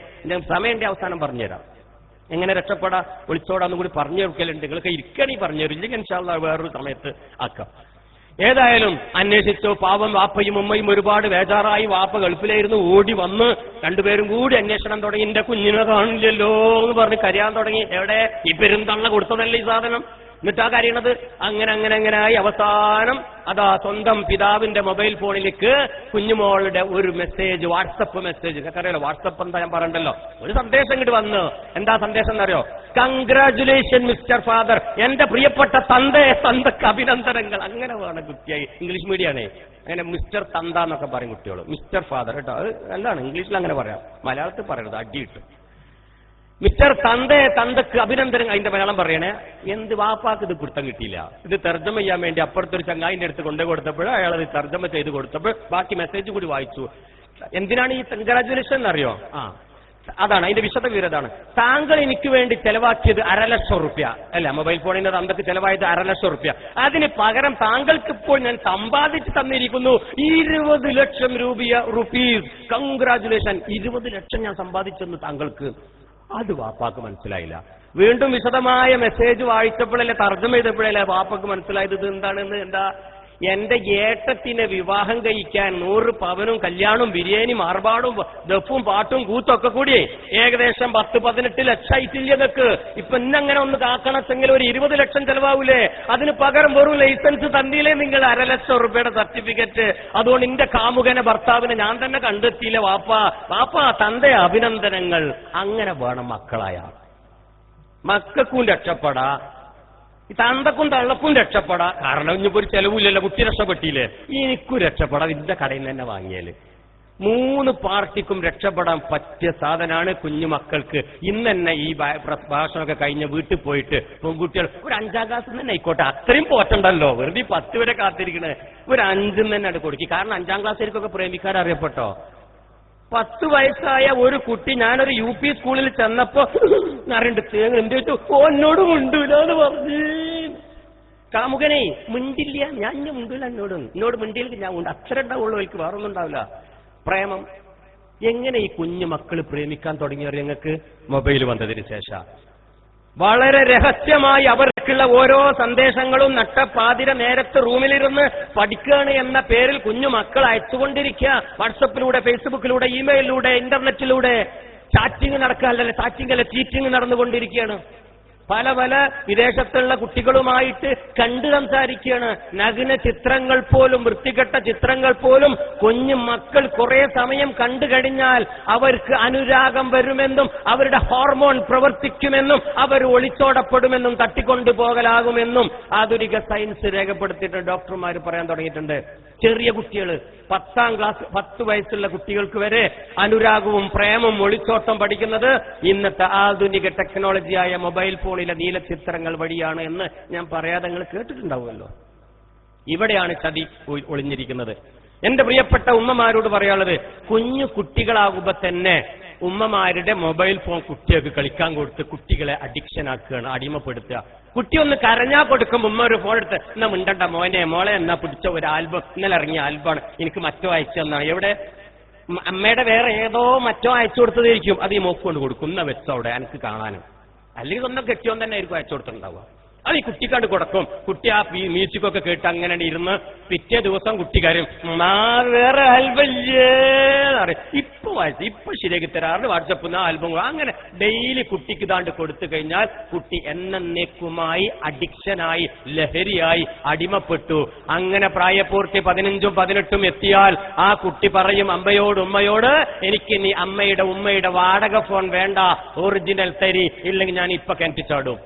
ഞാൻ സമയന്റെ അവസാനം പറഞ്ഞുതരാം, എങ്ങനെ രക്ഷപ്പെടാ വിളിച്ചോടാന്നും കൂടി പറഞ്ഞു കൊടുക്കലുണ്ട്. നിങ്ങൾക്ക് ഇരിക്കണി പറഞ്ഞു തരും, ഇല്ലെങ്കിൽ ഇൻഷാ അല്ലാഹ് വേറൊരു സമയത്ത് ആക്കാം. ഏതായാലും അന്വേഷിച്ചു. പാവം വാപ്പയും ഉമ്മയും ഒരുപാട് ബേജാറായി. വാപ്പ ഗൾഫിലായിരുന്നു, ഓടി വന്ന് രണ്ടുപേരും കൂടി അന്വേഷണം തുടങ്ങി. എന്റെ കുഞ്ഞിനെ കാണില്ലല്ലോ എന്ന് പറഞ്ഞ് കരയാൻ തുടങ്ങി. എവിടെ? ഈ പെരുന്തള്ള കൊടുത്തതല്ലേ ഈ സാധനം. എന്നിട്ടാ കരയണത്. അങ്ങനായി അവസാനം അതാ സ്വന്തം പിതാവിന്റെ മൊബൈൽ ഫോണിലേക്ക് കുഞ്ഞുമോളുടെ ഒരു മെസ്സേജ്, വാട്സപ്പ് മെസ്സേജ്. അറിയാലോ വാട്സപ്പ് എന്താ ഞാൻ പറയണ്ടല്ലോ. ഒരു സന്ദേശം ഇങ്ങോട്ട് വന്നു. എന്താ സന്ദേശം എന്നറിയോ? കൺഗ്രാജുലേഷൻ മിസ്റ്റർ ഫാദർ, എന്റെ പ്രിയപ്പെട്ട തന്തയ്ക്ക് അഭിനന്ദനങ്ങൾ. അങ്ങനെ വേണം കുട്ടിയായി. ഇംഗ്ലീഷ് മീഡിയമാണേ. അങ്ങനെ മിസ്റ്റർ തന്ത എന്നൊക്കെ പറയും കുട്ടികൾ. മിസ്റ്റർ ഫാദർ കേട്ടോ, അത് നല്ലതാണ്. ഇംഗ്ലീഷിൽ അങ്ങനെ പറയാം, മലയാളത്തിൽ പറയരുത്, അടി കിട്ടും. മിസ്റ്റർ തന്തയ്ക്ക് അഭിനന്ദനം. അതിന്റെ മലയാളം പറയണേ, എന്ത് വാപ്പാക്ക് ഇത് പിടുത്തം കിട്ടിയില്ല. ഇത് തർജ്ജമ ചെയ്യാൻ വേണ്ടി അപ്പുറത്തൊരു ചങ്ങായിന്റെ അടുത്ത് കൊണ്ടു കൊടുത്തപ്പോൾ അയാൾ അത് തർജ്ജമ ചെയ്ത് കൊടുത്തപ്പോൾ ബാക്കി മെസ്സേജ് കൂടി വായിച്ചു. എന്തിനാണ് ഈ കൺഗ്രാജുലേഷൻ എന്നറിയോ? അതാണ് അതിന്റെ വിശദവിവരതാണ്. താങ്കൾ എനിക്ക് വേണ്ടി ചെലവാക്കിയത് 1,00,000 റുപ്യ അല്ല, മൊബൈൽ ഫോണിന്റെ തന്തക്ക് ചെലവായത് 1,00,000 റുപ്യ. അതിന് പകരം താങ്കൾക്ക് ഇപ്പോൾ ഞാൻ സമ്പാദിച്ചു തന്നിരിക്കുന്നു 20 ലക്ഷം റുപ്പീസ്. കൺഗ്രാജുലേഷൻ, 20 ലക്ഷം ഞാൻ സമ്പാദിച്ചെന്ന് താങ്കൾക്ക്. അത് വാപ്പാക്ക് മനസ്സിലായില്ല. വീണ്ടും വിശദമായ മെസ്സേജ് വായിച്ചപ്പോഴല്ലേ, തർജ്ജമ ചെയ്തപ്പോഴല്ലേ വാപ്പാക്ക് മനസ്സിലായത് ഇത് എന്താണെന്ന്. എന്താ? എന്റെ ഏട്ടത്തിനെ വിവാഹം കഴിക്കാൻ 100 പവനും കല്യാണവും ബിരിയാണിയും ആർഭാടും ദഫും പാട്ടും കൂത്തൊക്കെ കൂടി ഏകദേശം 10-18 ലക്ഷം ആയിട്ടില്ലതൊക്കെ. ഇപ്പൊ ഇന്നങ്ങനെ ഒന്ന് കാക്കണമെങ്കിൽ ഒരു 20 ലക്ഷം ചെലവാവൂലേ? അതിന് പകരം വെറും ലൈസൻസ് തന്നില്ലേ നിങ്ങൾ 1,00,000 റുപ്യയുടെ സർട്ടിഫിക്കറ്റ്. അതുകൊണ്ട് എന്റെ കാമുകനെ ഭർത്താവിനെ ഞാൻ തന്നെ കണ്ടെത്തിയില്ല. വാപ്പാ തന്റെ അഭിനന്ദനങ്ങൾ. അങ്ങനെ വേണം മക്കളായ. മക്കൾക്കും രക്ഷപ്പെടാ, തന്തക്കും തള്ളക്കും രക്ഷപ്പെടാ. കാരണം ഇനിയിപ്പോ ഒരു ചെലവില്ലല്ലോ, കുട്ടി രക്ഷപ്പെട്ടില്ലേ, എനിക്കും രക്ഷപ്പെടാം. ഇതിന്റെ കടയിൽ നിന്ന് തന്നെ വാങ്ങിയാല് 3 പാർട്ടിക്കും രക്ഷപ്പെടാൻ പറ്റിയ സാധനമാണ് കുഞ്ഞു മക്കൾക്ക്. ഇന്ന് തന്നെ ഈ ഭാഷണമൊക്കെ കഴിഞ്ഞ വീട്ടിൽ പോയിട്ട് പെൺകുട്ടികൾ ഒരു 5ാം ക്ലാസ്സിൽ തന്നെ ആയിക്കോട്ടെ, അത്രയും പോറ്റണ്ടല്ലോ, വെറുതെ 10 വരെ കാത്തിരിക്കണേ, ഒരു 5 തന്നെ അത് കൊടുക്കും. കാരണം 5ാം ക്ലാസ്സിലേക്കൊക്കെ പ്രേമിക്കാൻ അറിയപ്പെട്ടോ. 10 വയസ്സായ ഒരു കുട്ടി, ഞാനൊരു UP സ്കൂളിൽ ചെന്നപ്പോ അറിയണ്ട് തേങ്ങ എന്ത് വെച്ചു, എന്നോട് മിണ്ടൂലെന്ന് പറഞ്ഞു. കാമുകനെ മിണ്ടില്ല, ഞാൻ മിണ്ടൂല, എന്നോട് മിണ്ടിയില്ലെങ്കിൽ ഞാൻ ഉണ്ട്. അക്ഷരം ഉണ്ടാവുള്ളൂ, എനിക്ക് വേറൊന്നും ഉണ്ടാവില്ല. പ്രേമം എങ്ങനെ ഈ കുഞ്ഞു മക്കൾ പ്രേമിക്കാൻ തുടങ്ങിയവർ ഞങ്ങൾക്ക് മൊബൈൽ വന്നതിന് ശേഷം വളരെ രഹസ്യമായി അവർക്കുള്ള ഓരോ സന്ദേശങ്ങളും നട്ടപ്പാതിര നേരത്തെ റൂമിലിരുന്ന് പഠിക്കുകയാണ് എന്ന പേരിൽ കുഞ്ഞു മക്കൾ അയച്ചുകൊണ്ടിരിക്കുക. വാട്സപ്പിലൂടെ, ഫേസ്ബുക്കിലൂടെ, ഇമെയിലിലൂടെ, ഇന്റർനെറ്റിലൂടെ ചാറ്റിംഗ് നടക്കാനല്ല, ചാറ്റിംഗല്ല ചീറ്റിംഗ് നടന്നുകൊണ്ടിരിക്കുകയാണ്. പല വിദേശത്തുള്ള കുട്ടികളുമായിട്ട് കണ്ടു സംസാരിക്കുകയാണ്. നഗ്ന ചിത്രങ്ങൾ പോലും, വൃത്തികെട്ട ചിത്രങ്ങൾ പോലും കുഞ്ഞു മക്കൾ കുറെ സമയം കണ്ടു കഴിഞ്ഞാൽ അവർക്ക് അനുരാഗം വരുമെന്നും അവരുടെ ഹോർമോൺ പ്രവർത്തിക്കുമെന്നും അവർ ഒളിച്ചോടപ്പെടുമെന്നും തട്ടിക്കൊണ്ടുപോകലാകുമെന്നും ആധുനിക സയൻസ് രേഖപ്പെടുത്തിയിട്ട് ഡോക്ടർമാർ പറയാൻ തുടങ്ങിയിട്ടുണ്ട്. ചെറിയ കുട്ടികൾ 10ാം ക്ലാസ് 10 വയസ്സുള്ള കുട്ടികൾക്ക് വരെ അനുരാഗവും പ്രേമവും ഒളിച്ചോട്ടം പഠിക്കുന്നത് ഇന്നത്തെ ആധുനിക ടെക്നോളജിയായ മൊബൈൽ ഫോണിലെ നീലചിത്രങ്ങൾ വഴിയാണ് എന്ന് ഞാൻ പറയാതെ നിങ്ങൾ കേട്ടിട്ടുണ്ടാവുമല്ലോ. ഇവിടെയാണ് ചതി ഒളിഞ്ഞിരിക്കുന്നത്. എന്റെ പ്രിയപ്പെട്ട ഉമ്മമാരോട് പറയാനുള്ളത്, കുഞ്ഞു കുട്ടികളാകുമ്പോ തന്നെ ഉമ്മമാരുടെ മൊബൈൽ ഫോൺ കുട്ടികൾക്ക് കളിക്കാൻ കൊടുത്ത് കുട്ടികളെ അഡിക്ഷൻ ആക്കുകയാണ്, അടിമപ്പെടുത്തുക. കുട്ടി ഒന്ന് കരഞ്ഞാ കൊടുക്കുമ്പോൾ ഉമ്മ ഒരു ഫോൺ എടുത്ത് എന്നാ മിണ്ടണ്ട മോളെ എന്നാ പിടിച്ച ഒരു ആൽബം, ഇന്നലെ ഇറങ്ങിയ ആൽബമാണ്, എനിക്ക് മറ്റോ അയച്ചു തന്നാണ്. എവിടെ അമ്മയുടെ വേറെ ഏതോ മറ്റോ അയച്ചു കൊടുത്തതായിരിക്കും, അത് ഈ മോക്ക് കൊണ്ട് കൊടുക്കും, എന്നാ വെച്ചോ അവിടെ എനിക്ക് കാണാനും. അല്ലെങ്കിൽ ഒന്നും കെട്ടിയോൻ തന്നെ ആയിരിക്കും അയച്ചു കൊടുത്തിട്ടുണ്ടാവുക. അത് ഈ കുട്ടിക്കാണ്ട് കൊടുക്കും. കുട്ടി ആ മ്യൂസിക്കൊക്കെ കേട്ട് അങ്ങനെ ഇരുന്ന് പിറ്റേ ദിവസം കുട്ടിക്കാരും വേറെ ആൽബല്ലേ ഇപ്പൊ വായിച്ചു ഇപ്പൊ ശരിയാക്കി തരാറുണ്ട് വാട്സപ്പിൽ നിന്ന് ആൽബം. അങ്ങനെ ഡെയിലി കുട്ടിക്ക് ഇതാണ്ട് കൊടുത്തു കഴിഞ്ഞാൽ കുട്ടി എന്നേക്കുമായി അഡിക്ഷനായി ലഹരിയായി അടിമപ്പെട്ടു. അങ്ങനെ പ്രായപൂർത്തി 15ഉം 18ഉം എത്തിയാൽ ആ കുട്ടി പറയും ഉമ്മയോട് എനിക്ക് നീ ഉമ്മയുടെ വാടക ഫോൺ വേണ്ട, ഒറിജിനൽ തരി, ഇല്ലെങ്കിൽ ഞാൻ ഇപ്പൊ കിണറ്റിച്ചാടും,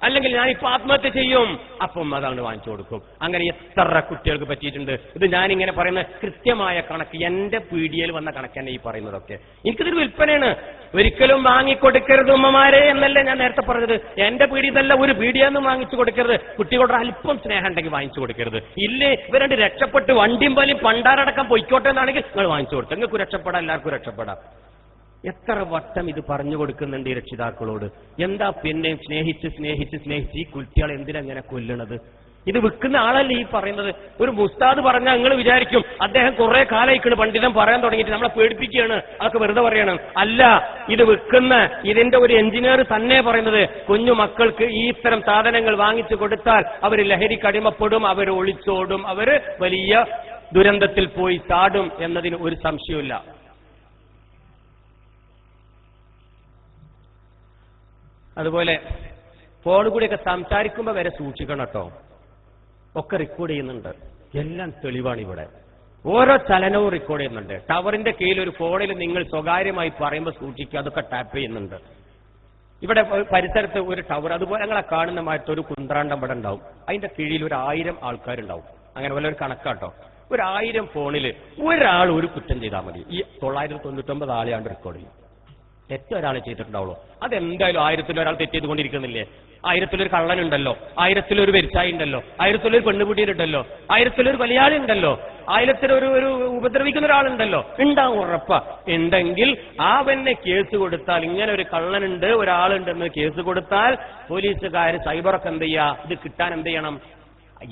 അല്ലെങ്കിൽ ഞാൻ ഇപ്പൊ ആത്മഹത്യ ചെയ്യും. അപ്പം അതാണ് വാങ്ങിച്ചു കൊടുക്കും. അങ്ങനെ എത്ര കുട്ടികൾക്ക് പറ്റിയിട്ടുണ്ട്. ഇത് ഞാനിങ്ങനെ പറയുന്ന കൃത്യമായ കണക്ക്, എന്റെ പീഡിയയിൽ വന്ന കണക്ക് തന്നെ ഈ പറയുന്നതൊക്കെ. എനിക്കിതൊരു വിൽപ്പനയാണ്. ഒരിക്കലും വാങ്ങിക്കൊടുക്കരുത് ഉമ്മമാരെ എന്നല്ലേ ഞാൻ നേരത്തെ പറഞ്ഞത്. എന്റെ പീഡിയതല്ല, ഒരു പീഡിയൊന്നും വാങ്ങിച്ചു കൊടുക്കരുത്. കുട്ടികളുടെ അല്പം സ്നേഹം ഉണ്ടെങ്കിൽ വാങ്ങിച്ചു കൊടുക്കരുത്. ഇല്ലേ ഇവരുടെ രക്ഷപ്പെട്ട് വണ്ടിയും വലിയും പണ്ടാരടക്കം പൊയ്ക്കോട്ടെ എന്നാണെങ്കിൽ നിങ്ങൾ വാങ്ങിച്ചു കൊടുത്തു. നിങ്ങൾക്ക് രക്ഷപ്പെടാം, എല്ലാവർക്കും രക്ഷപ്പെടാം. എത്ര വട്ടം ഇത് പറഞ്ഞു കൊടുക്കുന്നുണ്ട് ഈ രക്ഷിതാക്കളോട്. എന്താ പിന്നെ സ്നേഹിച്ച് ഈ കുട്ടികളെ എന്തിനെങ്ങനെ കൊല്ലണത്? ഇത് വിൽക്കുന്ന ആളല്ലേ ഈ പറയുന്നത്. ഒരു മുസ്താദ് പറഞ്ഞാൽ നിങ്ങൾ വിചാരിക്കും അദ്ദേഹം കുറെ കാലമായിക്കാണ് പണ്ഡിതൻ പറയാൻ തുടങ്ങിയിട്ട് നമ്മളെ പേടിപ്പിക്കുകയാണ്, അതൊക്കെ വെറുതെ പറയണം. അല്ല, ഇത് വിൽക്കുന്ന ഇതിന്റെ ഒരു എഞ്ചിനീയർ തന്നെ പറയുന്നത്, കുഞ്ഞു മക്കൾക്ക് ഈ ഇത്തരം സാധനങ്ങൾ വാങ്ങിച്ചു കൊടുത്താൽ അവർ ലഹരിക്ക് അടിമപ്പെടും, അവർ ഒളിച്ചോടും, അവര് വലിയ ദുരന്തത്തിൽ പോയി ചാടും എന്നതിന് ഒരു സംശയമില്ല. അതുപോലെ ഫോൺ കൂടിയൊക്കെ സംസാരിക്കുമ്പോൾ വരെ സൂക്ഷിക്കണം കേട്ടോ. ഒക്കെ റെക്കോർഡ് ചെയ്യുന്നുണ്ട്, എല്ലാം തെളിവാണ്. ഇവിടെ ഓരോ ചലനവും റെക്കോർഡ് ചെയ്യുന്നുണ്ട്. ടവറിന്റെ കീഴിൽ ഒരു ഫോണിൽ നിങ്ങൾ സ്വകാര്യമായി പറയുമ്പോൾ സൂക്ഷിക്കുക, അതൊക്കെ ടാപ്പ് ചെയ്യുന്നുണ്ട്. ഇവിടെ പരിസരത്ത് ഒരു ടവർ, അതുപോലെ ഞങ്ങളെ കാണുന്ന മാറ്റം ഒരു കുന്ത്രാണ്ടം ഇവിടെ ഉണ്ടാവും, അതിന്റെ കീഴിൽ 1000 ആൾക്കാരുണ്ടാവും. അങ്ങനെ വല്ല ഒരു കണക്കാട്ടോ. 1000 ഫോണിൽ ഒരാൾ ഒരു കുറ്റം ചെയ്താൽ മതി, ഈ 999 ആളെയാണ് റെക്കോർഡ് ചെയ്യും. തെറ്റ് ഒരാൾ ചെയ്തിട്ടുണ്ടാവുള്ളൂ. അതെന്തായാലും 1000 ഒരാൾ തെറ്റ് ചെയ്തുകൊണ്ടിരിക്കുന്നില്ലേ? 1000 കള്ളനുണ്ടല്ലോ, 1000 വെരിച്ചായി ഉണ്ടല്ലോ, 1000 പെണ്ണുകുട്ടിയിലുണ്ടല്ലോ, 1000 കൊലയാളി ഉണ്ടല്ലോ, 1000 ഒരു ഉപദ്രവിക്കുന്ന ഒരാളുണ്ടല്ലോ, ഉണ്ടാവും ഉറപ്പാ. ഉണ്ടെങ്കിൽ അവനെ കേസ് കൊടുത്താൽ, ഇങ്ങനെ ഒരു കള്ളനുണ്ട് ഒരാളുണ്ടെന്ന് കേസ് കൊടുത്താൽ പോലീസുകാർ സൈബറൊക്കെ എന്ത് ചെയ്യാ, ഇത് കിട്ടാൻ എന്ത് ചെയ്യണം?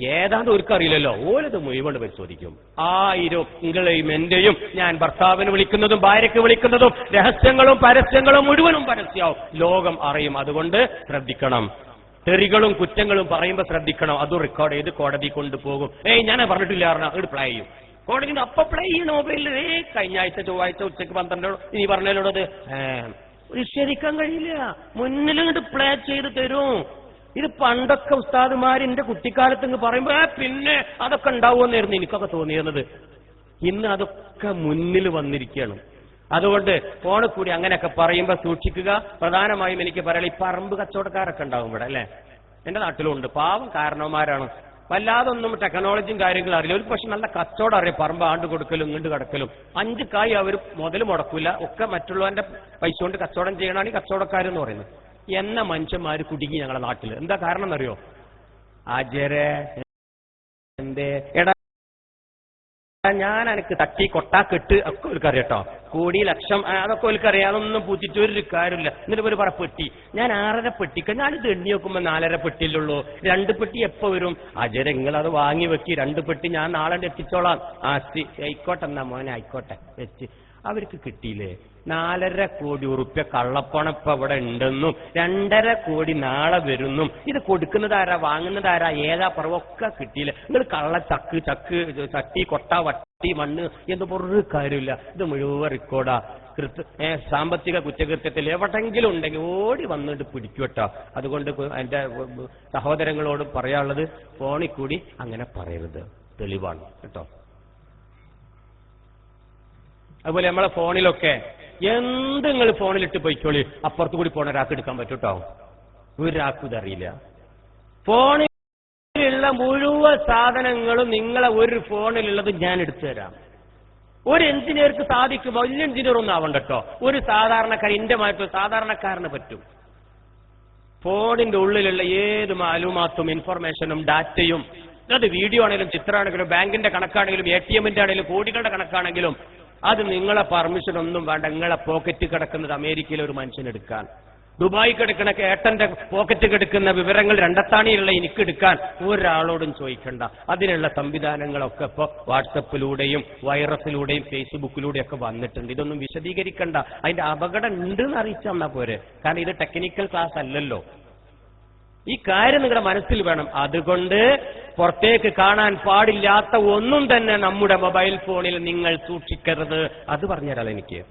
ഏതാണ്ട് ഒരുക്കറിയില്ലല്ലോ, ഓരത് മുഴുവൻ പരിശോധിക്കും. 1000 നിങ്ങളെയും എന്റെയും, ഞാൻ ഭർത്താവിന് വിളിക്കുന്നതും ഭാര്യയ്ക്ക് വിളിക്കുന്നതും രഹസ്യങ്ങളും പരസ്യങ്ങളും മുഴുവനും പരസ്യമാവും, ലോകം അറിയും. അതുകൊണ്ട് ശ്രദ്ധിക്കണം. തെറികളും കുറ്റങ്ങളും പറയുമ്പോൾ ശ്രദ്ധിക്കണം. അതും റെക്കോർഡ് ചെയ്ത് കോടതി കൊണ്ടുപോകും. ഞാൻ പറഞ്ഞിട്ടില്ല പറഞ്ഞാൽ അങ്ങോട്ട് പ്ലേ ചെയ്യും. കോടതിന്റെ അപ്പൊ പ്ലേ ചെയ്യണം മൊബൈലിൽ. കഴിഞ്ഞ ആഴ്ച ചൊവ്വാഴ്ച ഉച്ചയ്ക്ക് 12 ഇനി പറഞ്ഞതിനോടത് നിഷേധിക്കാൻ കഴിയില്ല, മുന്നിലിങ്ങോട്ട് പ്ലേ ചെയ്ത് തരും. ഇത് പണ്ടൊക്കെ ഉസ്താദുമാരിന്റെ കുട്ടിക്കാലത്ത് പറയുമ്പോ പിന്നെ അതൊക്കെ ഉണ്ടാവുമെന്നായിരുന്നു എനിക്കൊക്കെ തോന്നിയിരുന്നത്. ഇന്ന് അതൊക്കെ മുന്നിൽ വന്നിരിക്കുകയാണ്. അതുകൊണ്ട് ഫോണിൽ കൂടി അങ്ങനെയൊക്കെ പറയുമ്പോ സൂക്ഷിക്കുക. പ്രധാനമായും എനിക്ക് പറയാം, ഈ പറമ്പ് കച്ചവടക്കാരൊക്കെ ഉണ്ടാവും ഇവിടെ അല്ലെ, എന്റെ നാട്ടിലുണ്ട്. പാവം കാരണവന്മാരാണ്, വല്ലാതൊന്നും ടെക്നോളജിയും കാര്യങ്ങളും അറിയില്ല. ഒരു പക്ഷെ നല്ല കച്ചവടം അറിയാം, പറമ്പ് ആണ്ട് കൊടുക്കലും ഇങ്ങോട്ട് കിടക്കലും. 5 കായ് അവർ മുതൽ മുടക്കില്ല, ഒക്കെ മറ്റുള്ളവന്റെ പൈസ കൊണ്ട് കച്ചവടം ചെയ്യണമാണ് ഈ കച്ചവടക്കാരെന്ന് പറയുന്നത്. എന്ന മനുഷ്യന്മാര് കുടുങ്ങി ഞങ്ങളുടെ നാട്ടിൽ. എന്താ കാരണം എന്നറിയോ? ആചാരെ എന്തേ എടാ ഞാൻ എനിക്ക് തട്ടി കൊട്ടാ കെട്ട് ഒക്കെ ഓൽക്കറിയാട്ടോ, കോടി ലക്ഷം അതൊക്കെ ഓൽക്കറിയാം. അതൊന്നും പൂച്ചിട്ട് ഒരു കാര്യമില്ല. എന്നിട്ട് ഒരു പറ പെട്ടി, ഞാൻ 6.5 പെട്ടിക്ക് ഞാനിത് എണ്ണി നോക്കുമ്പോ 4.5 പെട്ടിയിലുള്ളൂ. 2 പെട്ടി എപ്പോ വരും? അജയ് നിങ്ങളത് വാങ്ങി വെക്കി, 2 പെട്ടി ഞാൻ നാളെ എത്തിച്ചോളാം. ആയിക്കോട്ടെ എന്നാ മോനെ ആയിക്കോട്ടെ വെച്ച്. അവർക്ക് കിട്ടിയില്ലേ 4.5 കോടി ഉറുപ്പ്യ കള്ളപ്പണം ഇപ്പൊ അവിടെ ഉണ്ടെന്നും 2.5 കോടി നാളെ വരുന്നും. ഇത് കൊടുക്കുന്നതാരാ, വാങ്ങുന്നതാരാ, ഏതാ പറവൊക്കെ കിട്ടിയില്ല. നിങ്ങൾ കള്ള ചട്ടി കൊട്ട വട്ടി മണ്ണ് എന്ന് പറഞ്ഞൊരു കാര്യമില്ല. ഇത് മുഴുവൻ റെക്കോർഡാ. സാമ്പത്തിക കുറ്റകൃത്യത്തിൽ എവിടെങ്കിലും ഉണ്ടെങ്കിൽ ഓടി വന്നിട്ട് പിടിക്കൂട്ടോ. അതുകൊണ്ട് എന്റെ സഹോദരങ്ങളോട് പറയാനുള്ളത്, ഫോണിൽ കൂടി അങ്ങനെ പറയരുത്, തെളിവാണ് കേട്ടോ. അതുപോലെ നമ്മളെ ഫോണിലൊക്കെ എന്ത് നിങ്ങൾ ഫോണിലിട്ട് പോയിക്കോളി, അപ്പുറത്തു കൂടി പോണ ഒരാൾക്ക് എടുക്കാൻ പറ്റൂട്ടോ. ഒരാൾക്കും ഇതറിയില്ല. ഫോണിൽ ഉള്ള മുഴുവൻ സാധനങ്ങളും നിങ്ങളെ ഒരു ഫോണിലുള്ളത് ഞാൻ എടുത്തു തരാം. ഒരു എഞ്ചിനീയർക്ക് സാധിക്കും, വലിയ എഞ്ചിനീയർ ഒന്നും ആവണ്ട കേട്ടോ, ഒരു സാധാരണക്കാരൻ, എന്റെ മാറ്റം സാധാരണക്കാരന് പറ്റും. ഫോണിന്റെ ഉള്ളിലുള്ള ഏത് മാലൂമാത്തും ഇൻഫർമേഷനും ഡാറ്റയും, അത് വീഡിയോ ആണെങ്കിലും ചിത്രമാണെങ്കിലും ബാങ്കിന്റെ കണക്കാണെങ്കിലും ATMന്റെ ആണെങ്കിലും കോടികളുടെ കണക്കാണെങ്കിലും അത് നിങ്ങളെ പെർമിഷൻ ഒന്നും വേണ്ട. നിങ്ങളെ പോക്കറ്റ് കിടക്കുന്നത് അമേരിക്കയിലെ ഒരു മനുഷ്യനെടുക്കാൻ, ദുബായ് കിടക്കണ ഏട്ടന്റെ പോക്കറ്റ് കിടക്കുന്ന വിവരങ്ങൾ രണ്ടത്താണിയുള്ള എനിക്കെടുക്കാൻ ഒരാളോടും ചോദിക്കണ്ട. അതിനുള്ള സംവിധാനങ്ങളൊക്കെ ഇപ്പോൾ വാട്സപ്പിലൂടെയും വൈറസിലൂടെയും ഫേസ്ബുക്കിലൂടെയും ഒക്കെ വന്നിട്ടുണ്ട്. ഇതൊന്നും വിശദീകരിക്കണ്ട, അതിന്റെ അപകടം ഉണ്ടെന്ന് അറിയിച്ചാൽ പോരെ. കാരണം ഇത് ടെക്നിക്കൽ ക്ലാസ് അല്ലല്ലോ. ഈ കാര്യം നിങ്ങളുടെ മനസ്സിൽ വേണം. അതുകൊണ്ട് പുറത്തേക്ക് കാണാൻ പാടില്ലാത്ത ഒന്നും തന്നെ നമ്മുടെ മൊബൈൽ ഫോണിൽ നിങ്ങൾ സൂക്ഷിക്കരുത്. അത് പറഞ്ഞുതരാം എനിക്ക്.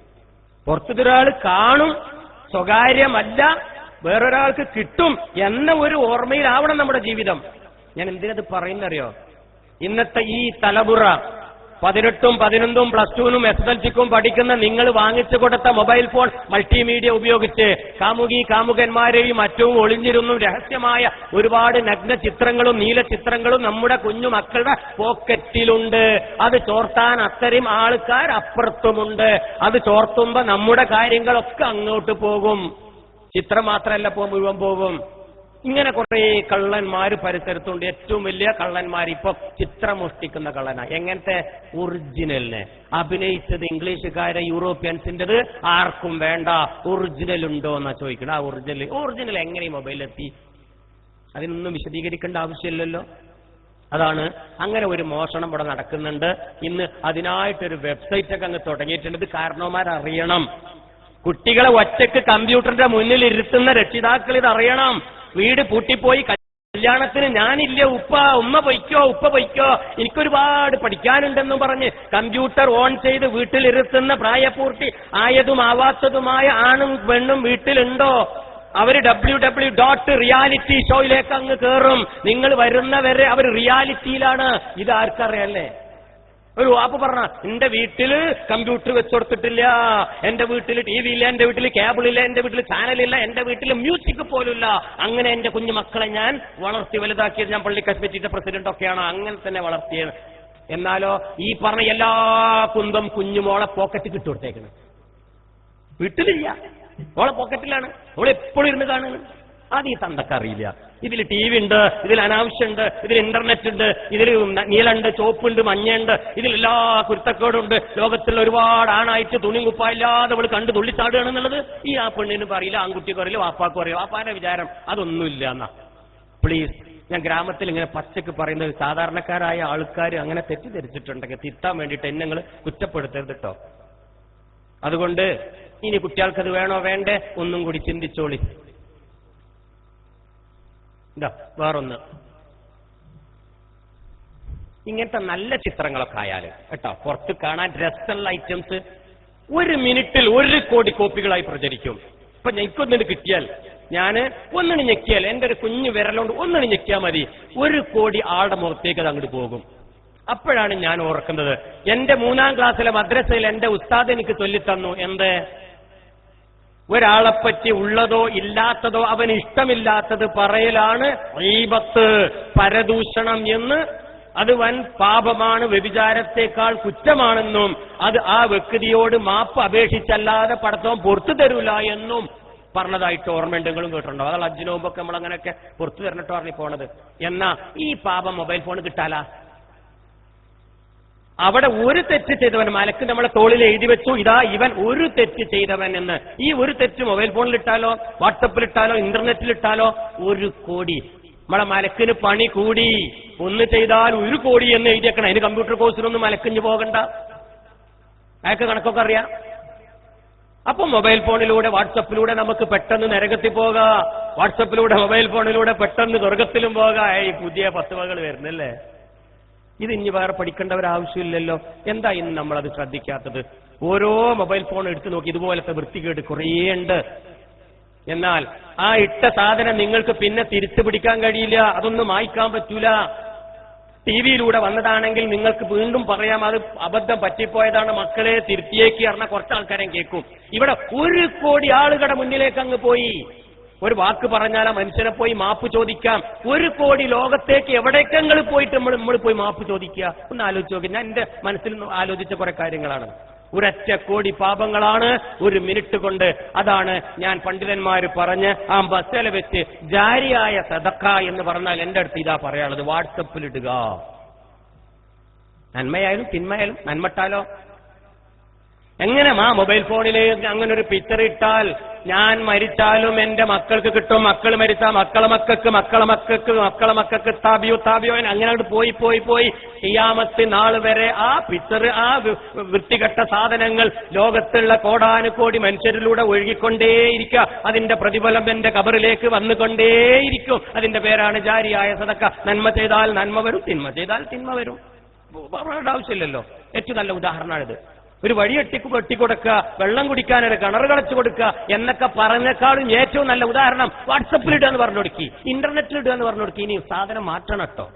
പുറത്തൊരാൾ കാണും, സ്വകാര്യമല്ല, വേറൊരാൾക്ക് കിട്ടും എന്ന ഒരു ഓർമ്മയിലാവണം നമ്മുടെ ജീവിതം. ഞാൻ എന്തിനത് പറയുന്നറിയോ? ഇന്നത്തെ ഈ തലമുറ 18ഉം 11ഉം +2നും SSLCക്കും പഠിക്കുന്ന നിങ്ങൾ വാങ്ങിച്ചു കൊടുത്ത മൊബൈൽ ഫോൺ മൾട്ടിമീഡിയ ഉപയോഗിച്ച് കാമുകന്മാരെയും മറ്റും ഒളിഞ്ഞിരുന്നും രഹസ്യമായ ഒരുപാട് നഗ്ന ചിത്രങ്ങളും നീല ചിത്രങ്ങളും നമ്മുടെ കുഞ്ഞു മക്കളുടെ പോക്കറ്റിലുണ്ട്. അത് ചോർത്താൻ അത്തരം ആൾക്കാർ അപ്പുറത്തുമുണ്ട്. അത് ചോർത്തുമ്പോ നമ്മുടെ കാര്യങ്ങളൊക്കെ അങ്ങോട്ട് പോകും. ചിത്രം മാത്രമല്ല മുഴുവൻ പോകും. ഇങ്ങനെ കുറെ കള്ളന്മാര് പരിസരത്തുണ്ട്. ഏറ്റവും വലിയ കള്ളന്മാർ ഇപ്പൊ ചിത്രം മോഷ്ടിക്കുന്ന കള്ളനാ. എങ്ങനത്തെ? ഒറിജിനലിനെ. അഭിനയിച്ചത് ഇംഗ്ലീഷുകാരെ യൂറോപ്യൻസിൻ്റെത് ആർക്കും വേണ്ട. ഒറിജിനൽ ഉണ്ടോ എന്നാ ചോദിക്കണം. ആ ഒറിജിനൽ എങ്ങനെ മൊബൈലിലെത്തി? അതിനൊന്നും വിശദീകരിക്കേണ്ട ആവശ്യമില്ലല്ലോ. അതാണ് അങ്ങനെ ഒരു മോഷണം ഇവിടെ നടക്കുന്നുണ്ട്. ഇന്ന് അതിനായിട്ടൊരു വെബ്സൈറ്റ് ഒക്കെ അങ്ങ് തുടങ്ങിയിട്ടുണ്ട്. ഇത് കാരണവന്മാരറിയണം. കുട്ടികളെ ഒറ്റയ്ക്ക് കമ്പ്യൂട്ടറിന്റെ മുന്നിൽ ഇരുത്തുന്ന രക്ഷിതാക്കൾ ഇതറിയണം. വീട് പൂട്ടിപ്പോയി കല്യാണത്തിന് ഞാനില്ല, ഉമ്മ പൊയ്ക്കോ, എനിക്കൊരുപാട് പഠിക്കാനുണ്ടെന്നും പറഞ്ഞ് കമ്പ്യൂട്ടർ ഓൺ ചെയ്ത് വീട്ടിലിരുത്തുന്ന പ്രായപൂർത്തി ആയതും ആവാത്തതുമായ ആണും പെണ്ണും വീട്ടിലുണ്ടോ? അവര് www.reality ഷോയിലേക്ക് അങ്ങ് കയറും. നിങ്ങൾ വരുന്നവരെ അവർ റിയാലിറ്റിയിലാണ്. ഇത് ആർക്കറിയല്ലേ? ഒരു വാപ്പ് പറഞ്ഞ, എന്റെ വീട്ടില് കമ്പ്യൂട്ടർ വെച്ചുകൊടുത്തിട്ടില്ല, എന്റെ വീട്ടിൽ TV ഇല്ല, എന്റെ വീട്ടിൽ കേബിൾ ഇല്ല, എന്റെ വീട്ടിൽ ചാനലില്ല, എന്റെ വീട്ടിൽ മ്യൂസിക് പോലുമില്ല. അങ്ങനെ എന്റെ കുഞ്ഞു മക്കളെ ഞാൻ വളർത്തി വലുതാക്കിയത് ഞാൻ പള്ളി കമ്മിറ്റിയുടെ പ്രസിഡന്റ് ഒക്കെയാണ്. അങ്ങനെ തന്നെ വളർത്തിയത്. എന്നാലോ ഈ പറഞ്ഞ എല്ലാ കുന്തം കുഞ്ഞുമോളെ പോക്കറ്റ് കിട്ടുകൊടുത്തേക്കണം. വീട്ടിലില്ല, ഓളെ പോക്കറ്റിലാണ്. ഓളെപ്പോഴും ഇരുന്ന് കാണുന്നു. അത് ഈ തന്തക്കറിയില്ല. ഇതിൽ TV ഉണ്ട്, ഇതിൽ അനാവശ്യമുണ്ട്, ഇതിൽ ഇന്റർനെറ്റ് ഉണ്ട്, ഇതിൽ നീലുണ്ട്, ചോപ്പുണ്ട്, മഞ്ഞയുണ്ട്, ഇതിലെല്ലാ കുരുത്തക്കേടുണ്ട്. ലോകത്തുള്ള ഒരുപാട് ആണായിട്ട് തുണിയും കുപ്പായില്ലാതെ അവൾ കണ്ട് തുള്ളിച്ചാടുകയാണെന്നുള്ളത് ഈ ആ പെണ്ണിന് പറയില്ല, ആൺകുട്ടിക്ക് അറിയില്ല, വാപ്പാക്കും അറിയില്ല. വാപ്പാന്റെ വിചാരം അതൊന്നുമില്ല എന്നാ. പ്ലീസ്, ഞാൻ ഗ്രാമത്തിൽ ഇങ്ങനെ പച്ചക്ക് പറയുന്നത്, സാധാരണക്കാരായ ആൾക്കാർ അങ്ങനെ തെറ്റിദ്ധരിച്ചിട്ടുണ്ടെങ്കിൽ തിരുത്താൻ വേണ്ടിയിട്ട് എന്നെ നിങ്ങൾ കുറ്റപ്പെടുത്തരുത് കേട്ടോ. അതുകൊണ്ട് ഇനി കുട്ടികൾക്കത് വേണോ വേണ്ടേ ഒന്നും കൂടി ചിന്തിച്ചോളി. വേറൊന്ന്, ഇങ്ങനത്തെ നല്ല ചിത്രങ്ങളൊക്കെ ആയാലും കേട്ടോ, പുറത്ത് കാണാൻ രസമുള്ള ഐറ്റംസ് 1 മിനിറ്റിൽ 1 കോടി കോപ്പികളായി പ്രചരിക്കും. ഇപ്പൊ എനിക്കൊന്നിന് കിട്ടിയാൽ, ഞാന് ഒന്നിന് ഞെക്കിയാൽ, എന്റെ ഒരു കുഞ്ഞു വിരലുകൊണ്ട് ഒന്നിന് ഞെക്കിയാൽ മതി, 1 കോടി ആളുടെ മുഖത്തേക്ക് അത് അങ്ങോട്ട് പോകും. അപ്പോഴാണ് ഞാൻ ഓർക്കുന്നത്, എന്റെ 3ാം ക്ലാസ്സിലെ മദ്രസയിൽ എന്റെ ഉസ്താദ് എനിക്ക് ചൊല്ലിത്തന്നു. എന്ത്? ഒരാളെപ്പറ്റി ഉള്ളതോ ഇല്ലാത്തതോ അവന് ഇഷ്ടമില്ലാത്തത് പറയലാണ് ഗീബത്ത്, പരദൂഷണം എന്ന്. അത് വൻ പാപമാണ്, വ്യഭിചാരത്തെക്കാൾ കുറ്റമാണെന്നും അത് ആ വ്യക്തിയോട് മാപ്പ് അപേക്ഷിച്ചല്ലാതെ പടത്തവും പുറത്തു തരൂല എന്നും പറഞ്ഞതായിട്ട് ഓർമ്മയുണ്ടെങ്കിലും കേട്ടിട്ടുണ്ടോ? അതാണ് ഹജ്ജിന് മുമ്പൊക്കെ നമ്മളങ്ങനെയൊക്കെ പുറത്തു തരണിട്ടോ പറഞ്ഞു പോണത്. എന്നാ ഈ പാപം മൊബൈൽ ഫോൺ കിട്ടാലാ? അവിടെ ഒരു തെറ്റ് ചെയ്തവൻ മലക്ക് നമ്മളെ തോളിൽ എഴുതി വെച്ചു, ഇതാ ഇവൻ ഒരു തെറ്റ് ചെയ്തവൻ എന്ന്. ഈ ഒരു തെറ്റ് മൊബൈൽ ഫോണിലിട്ടാലോ, വാട്സപ്പിലിട്ടാലോ, ഇന്റർനെറ്റിലിട്ടാലോ 1 കോടി. നമ്മളെ മലക്കിന് പണി കൂടി. 1 ചെയ്താൽ 1 കോടി എന്ന് എഴുതിയേക്കണം. അതിന് കമ്പ്യൂട്ടർ കോഴ്സിനൊന്നും മലക്കിഞ്ഞ് പോകണ്ട, അയാൾക്ക് കണക്കൊക്കെ അറിയാം. അപ്പൊ മൊബൈൽ ഫോണിലൂടെ വാട്സപ്പിലൂടെ നമുക്ക് പെട്ടെന്ന് നരകത്തിൽ പോകാം, വാട്സപ്പിലൂടെ മൊബൈൽ ഫോണിലൂടെ പെട്ടെന്ന് സ്വർഗത്തിലും പോകാം. ഈ പുതിയ പത്തുവകൾ വരുന്നല്ലേ. ഇത് ഇനി വേറെ പഠിക്കേണ്ടവരാവശ്യമില്ലല്ലോ. എന്താ ഇന്ന് നമ്മളത് ശ്രദ്ധിക്കാത്തത്? ഓരോ മൊബൈൽ ഫോൺ എടുത്തു നോക്കി ഇതുപോലത്തെ വൃത്തികേട് കുറേയുണ്ട്. എന്നാൽ ആ ഇട്ട സാധനം നിങ്ങൾക്ക് പിന്നെ തിരിച്ചു പിടിക്കാൻ കഴിയില്ല, അതൊന്നും മായ്ക്കാൻ പറ്റൂല. ടിവിയിലൂടെ വന്നതാണെങ്കിൽ നിങ്ങൾക്ക് വീണ്ടും പറയാം അത് അബദ്ധം പറ്റിപ്പോയതാണ്, മക്കളെ തിരുത്തിയേക്ക് പറഞ്ഞ കുറച്ച് ആൾക്കാരെ കേൾക്കും. ഇവിടെ 1 കോടി ആളുകളുടെ മുന്നിലേക്ക് അങ്ങ് പോയി. ഒരു വാക്ക് പറഞ്ഞാൽ ആ മനുഷ്യനെ പോയി മാപ്പ് ചോദിക്കാം. 1 കോടി ലോകത്തേക്ക് എവിടേക്കെങ്ങൾ പോയിട്ട് നമ്മൾ പോയി മാപ്പ് ചോദിക്കുക? ഒന്ന് ആലോചിച്ച് നോക്കി. ഞാൻ എന്റെ മനസ്സിൽ നിന്ന് ആലോചിച്ച കുറെ കാര്യങ്ങളാണ്. 1 കോടി പാപങ്ങളാണ് 1 മിനിറ്റ് കൊണ്ട്. അതാണ് ഞാൻ പണ്ഡിതന്മാർ പറഞ്ഞ് ആ ബസ്സിൽ വെച്ച് ജാരിയായ സദഖ എന്ന് പറഞ്ഞാൽ എന്റെ അടുത്ത് ഇതാ പറയാനുള്ളത്, വാട്സപ്പിൽ ഇടുക. നന്മയായാലും തിന്മയായാലും. നന്മട്ടാലോ എങ്ങനെ മൊബൈൽ ഫോണിലേക്ക് അങ്ങനെ ഒരു പിക്ചർ ഇട്ടാൽ ഞാൻ മരിച്ചാലും എന്റെ മക്കൾക്ക് കിട്ടും, മക്കൾ മരിച്ചാൽ മക്കളെ മക്കൾക്ക് താബിയോ അങ്ങനെ പോയി പോയി പോയി ഖിയാമത്ത് നാൾ വരെ ആ പിക്ചർ, ആ വൃത്തികെട്ട സാധനങ്ങൾ ലോകത്തുള്ള കോടാനുകോടി മനുഷ്യരിലൂടെ ഒഴുകിക്കൊണ്ടേയിരിക്കുക. അതിന്റെ പ്രതിഫലം എന്റെ ഖബറിലേക്ക് വന്നുകൊണ്ടേയിരിക്കും. അതിന്റെ പേരാണ് ജാരിയായ സദഖ. നന്മ ചെയ്താൽ നന്മ വരും, തിന്മ ചെയ്താൽ തിന്മ വരും. പറയേണ്ട ആവശ്യമില്ലല്ലോ. ഏറ്റവും നല്ല ഉദാഹരണമാണിത്. ഒരു വഴി വെട്ടിക്കൊടുക്കുക, വെള്ളം കുടിക്കാൻ ഒരു കിണർ കളച്ചു കൊടുക്കുക എന്നൊക്കെ പറഞ്ഞേക്കാളും ഏറ്റവും നല്ല ഉദാഹരണം വാട്സപ്പിൽ ഇടുക എന്ന് പറഞ്ഞു കൊടുക്കി, ഇന്റർനെറ്റിൽ ഇടുക എന്ന് പറഞ്ഞു കൊടുക്കി. ഇനി സാധനം മാറ്റണം കേട്ടോ.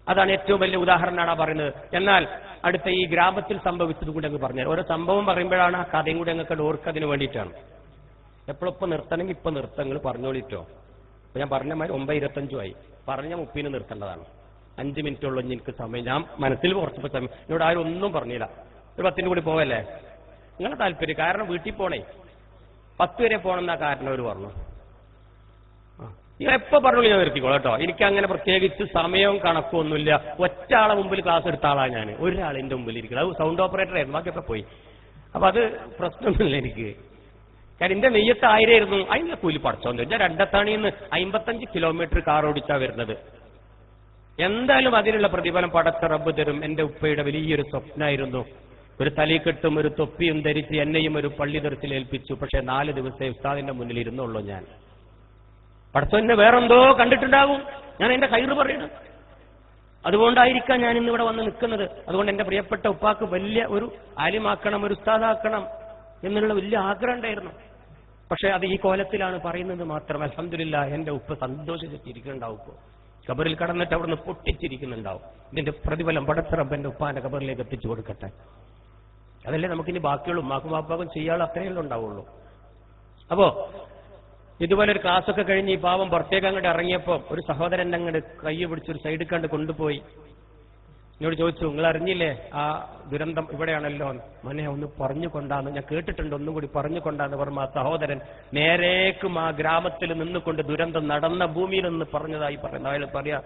അതാണ് ഏറ്റവും വലിയ ഉദാഹരണമാണ് പറയുന്നത്. എന്നാൽ അടുത്ത ഈ ഗ്രാമത്തിൽ സംഭവിച്ചത് കൂടി അങ്ങ് പറഞ്ഞാൽ, ഓരോ സംഭവം പറയുമ്പോഴാണ് ആ കഥയും കൂടി അങ്ങ് ഓർക്കതിന് വേണ്ടിയിട്ടാണ്. എപ്പോഴൊപ്പം നിർത്തണമെങ്കിൽ ഇപ്പൊ നിർത്തങ്ങൾ പറഞ്ഞോളിട്ടോ. അപ്പൊ ഞാൻ പറഞ്ഞ മാതിരി 9:25 ആയി. പറഞ്ഞ 30 നിർത്തേണ്ടതാണ്. 5 മിനിറ്റുള്ളൂ എനിക്ക് സമയം. ഞാൻ മനസ്സിൽ കുറച്ചപ്പോ സമയം. എന്നോട് ആരും ഒന്നും പറഞ്ഞില്ല. ഒരു 10 കൂടി പോവല്ലേ നിങ്ങളെ താല്പര്യം. കാരണം വീട്ടിൽ പോണേ 10 വരെ പോകണമെന്നാ കാരണം അവർ പറഞ്ഞു. എപ്പോ പറഞ്ഞു ഞാൻ നിർത്തിക്കോളാം കേട്ടോ. എനിക്ക് അങ്ങനെ പ്രത്യേകിച്ച് സമയവും കണക്കും ഒന്നുമില്ല. ഒറ്റ ആളെ മുമ്പിൽ ക്ലാസ് എടുത്ത ആളാണ് ഞാൻ. ഒരാളിന്റെ മുമ്പിൽ ഇരിക്കുന്നത്. അത് സൗണ്ട് ഓപ്പറേറ്റർ ആയിരുന്നു. ബാക്കിയൊക്കെ പോയി. അപ്പൊ അത് പ്രശ്നമൊന്നുമില്ല എനിക്ക്. കാരണം എന്റെ നെയ്യത്ത് 1000 ആയിരുന്നു. അതിന്റെ കൂലി പഠിച്ചോന്ന് വെച്ചാൽ രണ്ടത്താണിന്ന് 55 കിലോമീറ്റർ കാർ ഓടിച്ചാ വരുന്നത്. എന്തായാലും അതിനുള്ള പ്രതിഫലം പടച്ച റബ്ബ് തരും. എന്റെ ഉപ്പയുടെ വലിയൊരു സ്വപ്നമായിരുന്നു. ഒരു തലീക്കെട്ടും ഒരു തൊപ്പിയും ധരിച്ച് എന്നെയും ഒരു പള്ളി ദർസിൽ ഏൽപ്പിച്ചു. പക്ഷെ 4 ദിവസമേ ഉസ്താദിന്റെ മുന്നിൽ ഇരുന്നുള്ളൂ. ഞാൻ പടച്ചോന്നെ വേറെന്തോ കണ്ടിട്ടുണ്ടാകും. ഞാൻ എന്റെ കൈറ് പറയണം. അതുകൊണ്ടായിരിക്കാം ഞാൻ ഇന്നിവിടെ വന്ന് നിൽക്കുന്നത്. അതുകൊണ്ട് എന്റെ പ്രിയപ്പെട്ട ഉപ്പാക്ക് വലിയ ഒരു ആലിമാക്കണം, ഒരു ഉസ്താദാക്കണം എന്നുള്ള വലിയ ആഗ്രഹം ഉണ്ടായിരുന്നു. പക്ഷെ അത് ഈ കോലത്തിലാണ് പറയുന്നത് മാത്രം. അൽഹംദുലില്ലാഹ് എന്റെ ഉപ്പ സന്തോഷിച്ചിരിക്കുന്നുണ്ടാവും. ഇപ്പോ ഖബറിൽ കടന്നിട്ട് അവിടുന്ന് പൊട്ടിച്ചിരിക്കുന്നുണ്ടാവും. ഇതിന്റെ പ്രതിഫലം പടച്ച റബ്ബ് എന്റെ ഉപ്പാന്റെ ഖബറിലേക്ക് എത്തിച്ചു കൊടുക്കട്ടെ. അതല്ലേ നമുക്കിനി ബാക്കിയുള്ളൂ. ഉമ്മാക്കും ബാപ്പാക്കും ചെയ്യാൻ അത്രയല്ലേ ഉണ്ടാവുള്ളൂ. അപ്പോ ഇതുപോലെ ഒരു ക്ലാസ്സൊക്കെ കഴിഞ്ഞ് ഈ പാവം പുറത്തേക്ക് അങ്ങോട്ട് ഇറങ്ങിയപ്പോ ഒരു സഹോദരൻ അങ്ങോട്ട് കൈ പിടിച്ചൊരു സൈഡിൽ കണ്ട് കൊണ്ടുപോയി. എന്നോട് ചോദിച്ചു, നിങ്ങൾ അറിഞ്ഞില്ലേ ആ ദുരന്തം ഇവിടെയാണല്ലോ? മോനെ ഒന്ന് പറഞ്ഞു കൊണ്ടാന്ന് ഞാൻ കേട്ടിട്ടുണ്ട്, ഒന്നും കൂടി പറഞ്ഞു കൊണ്ടാന്ന് പറഞ്ഞ ആ സഹോദരൻ നേരേക്കും ആ ഗ്രാമത്തിൽ നിന്നുകൊണ്ട് ദുരന്തം നടന്ന ഭൂമിയിൽ നിന്ന് പറഞ്ഞതായി പറയുന്നു. അയാൾ പറയാ,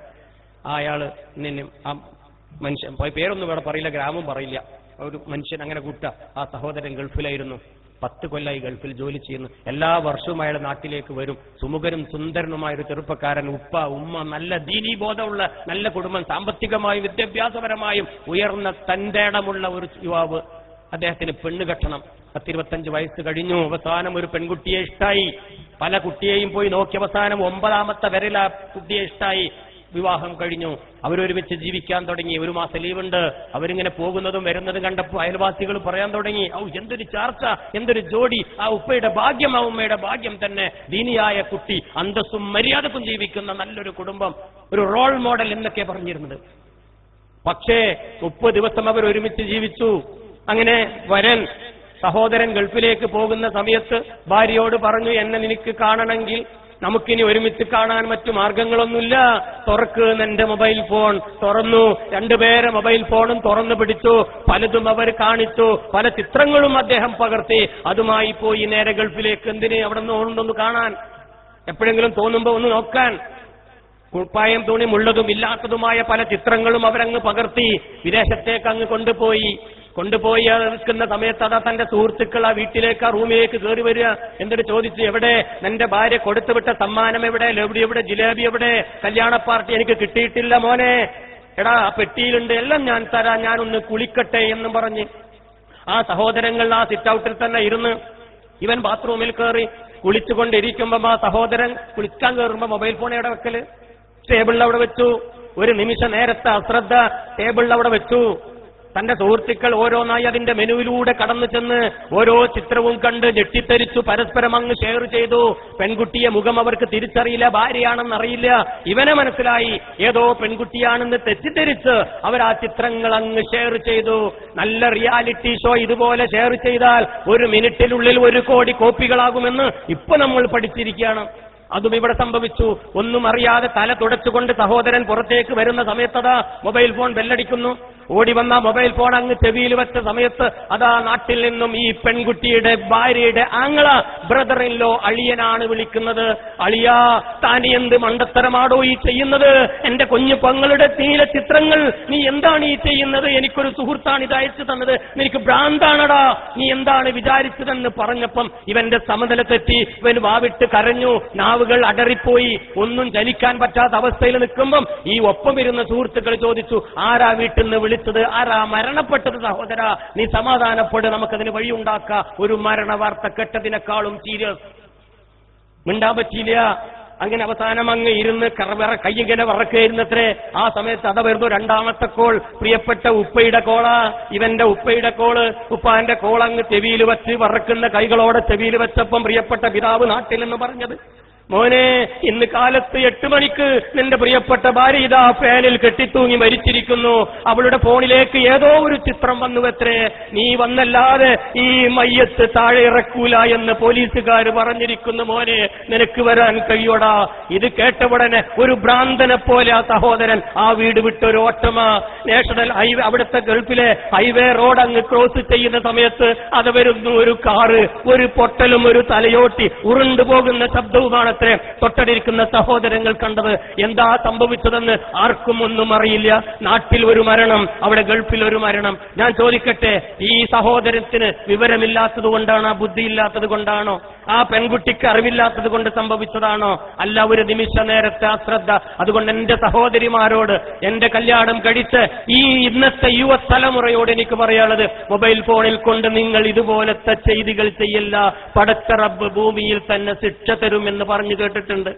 അയാള് ആ മനുഷ്യൻ പേരൊന്നും ഇവിടെ പറയില്ല, ഗ്രാമം പറയില്ല, ഒരു മനുഷ്യൻ അങ്ങനെ കൂട്ട. ആ സഹോദരൻ ഗൾഫിലായിരുന്നു. 10 കൊല്ലമായി ഗൾഫിൽ ജോലി ചെയ്യുന്നു. എല്ലാ വർഷവും അയാൾ നാട്ടിലേക്ക് വരും. സുമുഖനും സുന്ദരനുമായ ഒരു ചെറുപ്പക്കാരൻ, ഉപ്പ ഉമ്മ, നല്ല ദീനീ ബോധമുള്ള നല്ല കുടുംബം, സാമ്പത്തികമായും വിദ്യാഭ്യാസപരമായും ഉയർന്ന തന്റേടമുള്ള ഒരു യുവാവ്. അദ്ദേഹത്തിന് പെണ്ണ് കെട്ടണം. 10-25 വയസ്സ് കഴിഞ്ഞു. അവസാനം ഒരു പെൺകുട്ടിയെ ഇഷ്ടായി. പല കുട്ടിയെയും പോയി നോക്കി. അവസാനം 9ാമത്തെ വരയിൽ ആ കുട്ടിയെ ഇഷ്ടായി. വിവാഹം കഴിഞ്ഞു. അവരൊരുമിച്ച് ജീവിക്കാൻ തുടങ്ങി. 1 മാസം ലീവുണ്ട്. അവരിങ്ങനെ പോകുന്നതും വരുന്നതും കണ്ടപ്പോൾ അയൽവാസികൾ പറയാൻ തുടങ്ങി, എന്തൊരു ചാർച്ച, എന്തൊരു ജോഡി, ആ ഉപ്പയുടെ ഭാഗ്യം, ആ ഉമ്മയുടെ ഭാഗ്യം തന്നെ. ദീനിയായ കുട്ടി, അന്തസ്സും മര്യാദക്കും ജീവിക്കുന്ന നല്ലൊരു കുടുംബം, ഒരു റോൾ മോഡൽ എന്നൊക്കെ പറഞ്ഞിരുന്നത്. പക്ഷേ 30 ദിവസം അവർ ഒരുമിച്ച് ജീവിച്ചു. അങ്ങനെ വരൻ സഹോദരൻ ഗൾഫിലേക്ക് പോകുന്ന സമയത്ത് ഭാര്യയോട് പറഞ്ഞു, എന്നെ നിനക്ക് കാണണമെങ്കിൽ നമുക്കിനി ഒരുമിച്ച് കാണാൻ മറ്റു മാർഗങ്ങളൊന്നുമില്ല. തുറക്ക് എന്റെ മൊബൈൽ ഫോൺ. തുറന്നു. 2 പേരെ മൊബൈൽ ഫോണും തുറന്നു പിടിച്ചു. പലതും അവർ കാണിച്ചു. പല ചിത്രങ്ങളും അദ്ദേഹം പകർത്തി. അതുമായി പോയി നേരെ ഗൾഫിലേക്ക്. എന്തിന്? അവിടെ നിന്ന് കാണാൻ, എപ്പോഴെങ്കിലും തോന്നുമ്പോ ഒന്ന് നോക്കാൻ. കുപ്പായം തുണിമുള്ളതും ഇല്ലാത്തതുമായ പല ചിത്രങ്ങളും അവരങ്ങ് പകർത്തി വിദേശത്തേക്ക് അങ്ങ് കൊണ്ടുപോയി നിൽക്കുന്ന സമയത്ത് അതാ തന്റെ സുഹൃത്തുക്കൾ ആ വീട്ടിലേക്ക്, ആ റൂമിലേക്ക് കയറി വരിക. എന്നിട്ട് ചോദിച്ചു, എവിടെ നിന്റെ ഭാര്യ കൊടുത്തുവിട്ട സമ്മാനം? എവിടെ ലൗഡി, എവിടെ ജിലേബി, എവിടെ കല്യാണ പാർട്ടി? എനിക്ക് കിട്ടിയിട്ടില്ല മോനെ. എടാ ആ പെട്ടിയിലുണ്ട്, എല്ലാം ഞാൻ തരാം, ഞാനൊന്ന് കുളിക്കട്ടെ എന്നും പറഞ്ഞ് ആ സഹോദരങ്ങൾ ആ സിറ്റ് ഔട്ടിൽ തന്നെ ഇരുന്ന്. ഇവൻ ബാത്റൂമിൽ കയറി കുളിച്ചുകൊണ്ടിരിക്കുമ്പോ ആ സഹോദരൻ കുളിക്കാൻ കയറുമ്പോ മൊബൈൽ ഫോൺ എവിടെ വെക്കല്? ടേബിളിൽ അവിടെ വെച്ചു. ഒരു നിമിഷ നേരത്തെ അശ്രദ്ധ ടേബിളിൽ അവിടെ വെച്ചു. തന്റെ സുഹൃത്തുക്കൾ ഓരോന്നായി അതിന്റെ മെനുവിലൂടെ കടന്നു ചെന്ന് ഓരോ ചിത്രവും കണ്ട് ഞെട്ടിത്തെരിച്ചു, പരസ്പരം അങ്ങ് ഷെയർ ചെയ്തു. പെൺകുട്ടിയെ മുഖം അവർക്ക് തിരിച്ചറിയില്ല, ഭാര്യയാണെന്നറിയില്ല. ഇവനെ മനസ്സിലായി ഏതോ പെൺകുട്ടിയാണെന്ന് തെറ്റിദ്ധരിച്ച് അവർ ആ ചിത്രങ്ങൾ അങ്ങ് ഷെയർ ചെയ്തു. നല്ല റിയാലിറ്റി ഷോ ഇതുപോലെ ഷെയർ ചെയ്താൽ 1 മിനിറ്റിനുള്ളിൽ 1 കോടി കോപ്പികളാകുമെന്ന് ഇപ്പൊ നമ്മൾ പഠിച്ചിരിക്കുകയാണ്. അതും ഇവിടെ സംഭവിച്ചു. ഒന്നും അറിയാതെ തല തുടച്ചുകൊണ്ട് സഹോദരൻ പുറത്തേക്ക് വരുന്ന സമയത്തതാ മൊബൈൽ ഫോൺ ബെല്ലടിക്കുന്നു. ഓടി വന്ന മൊബൈൽ ഫോൺ അങ്ങ് ചെവിയിൽ വെച്ച സമയത്ത് അതാ നാട്ടിൽ നിന്നും ഈ പെൺകുട്ടിയുടെ ഭാര്യയുടെ ആങ്ങള, ബ്രദർ ഇൻ ലോ, അളിയനാണ് വിളിക്കുന്നത്. അളിയാ, താൻ എന്ത് മണ്ടത്തരമാടോ ഈ ചെയ്യുന്നത്? എന്റെ കുഞ്ഞു പങ്ങളുടെ നീല ചിത്രങ്ങൾ നീ എന്താണ് ഈ ചെയ്യുന്നത്? എനിക്കൊരു സുഹൃത്താണ് ഇത് അയച്ചു തന്നത്, നിനക്ക് ഭ്രാന്താണടാ, നീ എന്താണ് വിചാരിച്ചതെന്ന് പറഞ്ഞപ്പം ഇവന്റെ സമനില തെറ്റി. ഇവൻ വാവിട്ട് കരഞ്ഞു, നാവുകൾ അടറിപ്പോയി. ഒന്നും ചലിക്കാൻ പറ്റാത്ത അവസ്ഥയിൽ നിൽക്കുമ്പം ഈ ഒപ്പമിരുന്ന സുഹൃത്തുക്കൾ ചോദിച്ചു, ആരാ വീട്ടിൽ നിന്ന് വിളിച്ചത്? ആരാ മരണപ്പെട്ടത്? സഹോദര, നീ സമാധാനപ്പെട്, നമുക്കതിന് വഴിയുണ്ടാക്കാം. ഒരു മരണ വാർത്ത കേട്ടതിനേക്കാളും സീരിയസ്. മിണ്ടാൻ പറ്റിയില്ല. അങ്ങനെ അവസാനം അങ്ങ് ഇരുന്ന് കയ്യിങ്ങനെ വറക്കായിരുന്നത്രേ. ആ സമയത്ത് അത വരുന്നു രണ്ടാമത്തെ കോൾ. പ്രിയപ്പെട്ട ഉപ്പയുടെ കോളാ, ഇവന്റെ ഉപ്പയുടെ കോള്. ഉപ്പാന്റെ കോൾ അങ്ങ് ചെവിയിൽ വെച്ച് വറക്കുന്ന കൈകളോടെ ചെവിയിൽ വെച്ചപ്പം പ്രിയപ്പെട്ട പിതാവ് നാട്ടിൽ എന്ന് പറഞ്ഞത്, മോനെ, ഇന്ന് കാലത്ത് 8 മണിക്ക് നിന്റെ പ്രിയപ്പെട്ട ഭാര്യ ഇതാ ഫാനിൽ കെട്ടിത്തൂങ്ങി മരിച്ചിരിക്കുന്നു. അവളുടെ ഫോണിലേക്ക് ഏതോ ഒരു ചിത്രം വന്നുവത്രേ. നീ വന്നല്ലാതെ ഈ മയ്യത്ത് താഴെ ഇറക്കൂല എന്ന് പോലീസുകാർ പറഞ്ഞിരിക്കുന്നു. മോനെ, നിനക്ക് വരാൻ കഴിയോടാ? ഇത് കേട്ടവുടനെ ഒരു ഭ്രാന്തനെ പോലെ ആ സഹോദരൻ ആ വീട് വിട്ടൊരു ഓട്ടമാ. നാഷണൽ ഹൈവേ, അവിടുത്തെ ഗൾഫിലെ ഹൈവേ റോഡ് അങ്ങ് ക്രോസ് ചെയ്യുന്ന സമയത്ത് അത് വരുന്നു ഒരു കാറ്. ഒരു പൊട്ടലും ഒരു തലയോട്ടി ഉരുണ്ടുപോകുന്ന ശബ്ദവുമാണ് തൊട്ടടിയിരിക്കുന്ന സഹോദരങ്ങൾ കണ്ടത്. എന്താ സംഭവിച്ചതെന്ന് ആർക്കും ഒന്നും അറിയില്ല. നാട്ടിൽ ഒരു മരണം, അവിടെ ഗൾഫിൽ ഒരു മരണം. ഞാൻ ചോദിക്കട്ടെ, ഈ സഹോദരത്തിന് വിവരമില്ലാത്തത് കൊണ്ടാണോ, ബുദ്ധിയില്ലാത്തത് കൊണ്ടാണോ, ആ പെൺകുട്ടിക്ക് അറിവില്ലാത്തത് കൊണ്ട് സംഭവിച്ചതാണോ? അല്ല, ഒരു നിമിഷ നേരത്തെ അശ്രദ്ധ. അതുകൊണ്ട് എന്റെ സഹോദരിമാരോട്, എന്റെ കല്യാണം കഴിച്ച് ഈ ഇന്നത്തെ യുവതലമുറയോട് എനിക്ക് പറയാനുള്ളത്, മൊബൈൽ ഫോണിൽ കൊണ്ട് നിങ്ങൾ ഇതുപോലത്തെ ചെയ്തികൾ ചെയ്യില്ല. പടച്ച റബ്ബ് ഭൂമിയിൽ തന്നെ ശിക്ഷ തരുമെന്ന് പറഞ്ഞു കേട്ടിട്ടുണ്ട്.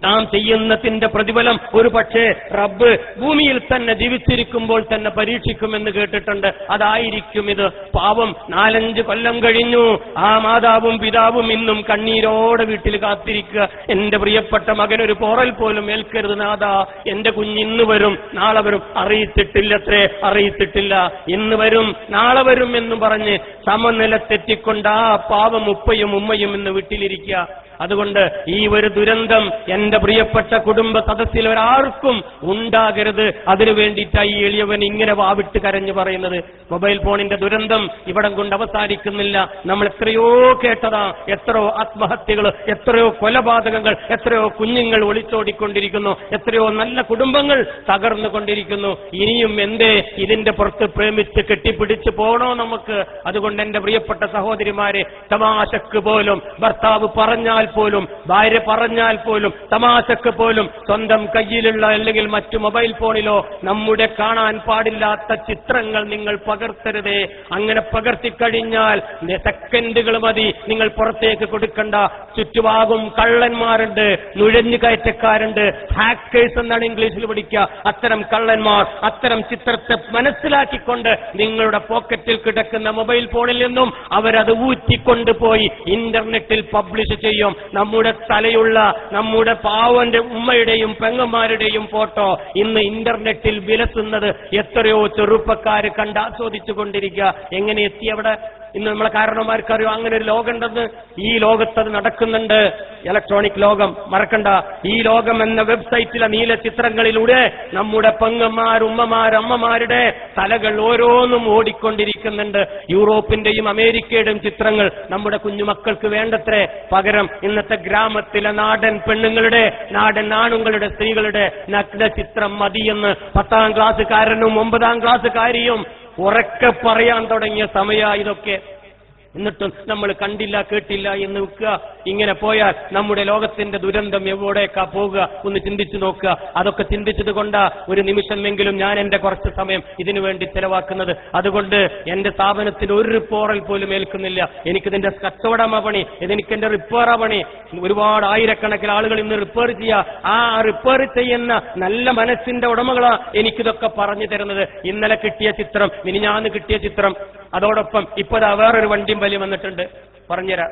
നാം ചെയ്യുന്നതിന്റെ പ്രതിഫലം ഒരു പക്ഷേ റബ്ബ് ഭൂമിയിൽ തന്നെ ജീവിച്ചിരിക്കുമ്പോൾ തന്നെ പരീക്ഷിക്കുമെന്ന് കേട്ടിട്ടുണ്ട്. അതായിരിക്കും ഇത്. പാവം 4-5 കൊല്ലം കഴിഞ്ഞു. ആ മാതാവും പിതാവും ഇന്നും കണ്ണീരോടെ വീട്ടിൽ കാത്തിരിക്കുക. എന്റെ പ്രിയപ്പെട്ട മകനൊരു പോറൽ പോലും ഏൽക്കരുത് നാഥാ, എന്റെ കുഞ്ഞിന്ന് വരും, നാളെ വരും. അറിയിച്ചിട്ടില്ലത്രേ, അറിയിച്ചിട്ടില്ല. ഇന്ന് വരും, നാളെ വരും എന്നും പറഞ്ഞ് സമനില തെറ്റിക്കൊണ്ട് ആ പാവം ഉപ്പയും ഉമ്മയും ഇന്ന് വീട്ടിലിരിക്കുക. അതുകൊണ്ട് ഈ ഒരു ദുരന്തം എന്റെ പ്രിയപ്പെട്ട കുടുംബ സദസ്സിൽ ഒരാൾക്കും ഉണ്ടാകരുത്. അതിനു വേണ്ടിയിട്ടായി എളിയവൻ ഇങ്ങനെ വാവിട്ട് കരഞ്ഞു പറയുന്നത്. മൊബൈൽ ഫോണിന്റെ ദുരന്തം ഇവിടം കൊണ്ട് അവസാനിക്കുന്നില്ല. നമ്മൾ എത്രയോ കേട്ടതാ, എത്രയോ ആത്മഹത്യകൾ, എത്രയോ കൊലപാതകങ്ങൾ, എത്രയോ കുഞ്ഞുങ്ങൾ ഒളിച്ചോടിക്കൊണ്ടിരിക്കുന്നു, എത്രയോ നല്ല കുടുംബങ്ങൾ തകർന്നുകൊണ്ടിരിക്കുന്നു. ഇനിയും എന്തേ ഇതിന്റെ പുറത്ത് പ്രേമിച്ച് കെട്ടിപ്പിടിച്ച് പോണോ നമുക്ക്? അതുകൊണ്ട് എന്റെ പ്രിയപ്പെട്ട സഹോദരിമാരെ, തമാശക്ക് പോലും ഭർത്താവ് പറഞ്ഞാൽ പോലും, ഭാര്യ പറഞ്ഞാൽ പോലും, തമാശക്ക് പോലും സ്വന്തം കയ്യിലുള്ള അല്ലെങ്കിൽ മറ്റു മൊബൈൽ ഫോണിലോ നമ്മുടെ കാണാൻ പാടില്ലാത്ത ചിത്രങ്ങൾ നിങ്ങൾ പകർത്തരുതേ. അങ്ങനെ പകർത്തിക്കഴിഞ്ഞാൽ സെക്കൻഡുകൾ മതി, നിങ്ങൾ പുറത്തേക്ക് കൊടുക്കണ്ട. ചുറ്റുഭാഗം കള്ളന്മാരുണ്ട്, നുഴഞ്ഞുകയറ്റക്കാരുണ്ട്, ഹാക്കേഴ്സ് എന്നാണ് ഇംഗ്ലീഷിൽ പഠിക്കുക. അത്തരം കള്ളന്മാർ അത്തരം ചിത്രത്തെ മനസ്സിലാക്കിക്കൊണ്ട് നിങ്ങളുടെ പോക്കറ്റിൽ കിടക്കുന്ന മൊബൈൽ ഫോണിൽ നിന്നും അവരത് ഊറ്റിക്കൊണ്ടുപോയി ഇന്റർനെറ്റിൽ പബ്ലിഷ് ചെയ്യും. നമ്മുടെ തലയുള്ള നമ്മുടെ പാവന്റെ ഉമ്മയുടെയും പെങ്ങന്മാരുടെയും ഫോട്ടോ ഇന്ന് ഇന്റർനെറ്റിൽ വിലസുന്നത് എത്രയോ ചെറുപ്പക്കാര് കണ്ട് ആസ്വദിച്ചു കൊണ്ടിരിക്കുക. എങ്ങനെ എത്തി അവിടെ? ഇന്ന് നമ്മളെ കാരണന്മാർക്കറിയോ അങ്ങനെ ഒരു ലോകമുണ്ടെന്ന്? ഈ ലോകത്തത് നടക്കുന്നുണ്ട്. ഇലക്ട്രോണിക് ലോകം മറക്കണ്ട. ഈ ലോകം എന്ന വെബ്സൈറ്റിലെ നീല ചിത്രങ്ങളിലൂടെ നമ്മുടെ പെങ്ങന്മാർ, ഉമ്മമാർ, അമ്മമാരുടെ തലകൾ ഓരോന്നും ഓടിക്കൊണ്ടിരിക്കുന്നുണ്ട്. യൂറോപ്പിന്റെയും അമേരിക്കയുടെയും ചിത്രങ്ങൾ നമ്മുടെ കുഞ്ഞുമക്കൾക്ക് വേണ്ടത്രേ. പകരം ഇന്നത്തെ ഗ്രാമത്തിലെ നാടൻ പെണ്ണുങ്ങളുടെ, നാടൻ ആണുങ്ങളുടെ, സ്ത്രീകളുടെ നഗ്ന ചിത്രം മതിയെന്ന് 10ാം ക്ലാസ്സുകാരനും 9ാം ക്ലാസ്സുകാരിയും ഉറക്കെ പറയാൻ തുടങ്ങിയ സമയ ഇതൊക്കെ. എന്നിട്ടും നമ്മൾ കണ്ടില്ല കേട്ടില്ല എന്ന് വെക്കുക. ഇങ്ങനെ പോയാൽ നമ്മുടെ ലോകത്തിന്റെ ദുരന്തം എവിടേക്കാ പോകുക ഒന്ന് ചിന്തിച്ചു നോക്കുക. അതൊക്കെ ചിന്തിച്ചത് കൊണ്ടാ ഒരു നിമിഷമെങ്കിലും ഞാൻ എന്റെ കുറച്ച് സമയം ഇതിനു വേണ്ടി ചെലവാക്കുന്നത്. അതുകൊണ്ട് എന്റെ സ്ഥാപനത്തിന് ഒരു റിപ്പയർ പോലും ഏൽക്കുന്നില്ല. എനിക്കിതിന്റെ കച്ചവടമാ പണി, ഇതെനിക്ക് എന്റെ റിപ്പയറാ പണി. ഒരുപാട് ആയിരക്കണക്കിന് ആളുകൾ ഇന്ന് റിപ്പയർ ചെയ്യുക. ആ റിപ്പയർ ചെയ്യുന്ന നല്ല മനസ്സിന്റെ ഉടമകളാ എനിക്കിതൊക്കെ പറഞ്ഞു തരുന്നത്. ഇന്നലെ കിട്ടിയ ചിത്രം, മിനിഞ്ഞാന്ന് കിട്ടിയ ചിത്രം, അതോടൊപ്പം ഇപ്പോഴാ വേറൊരു വണ്ടിയും വലിയ വന്നിട്ടുണ്ട്, പറഞ്ഞുതരാം.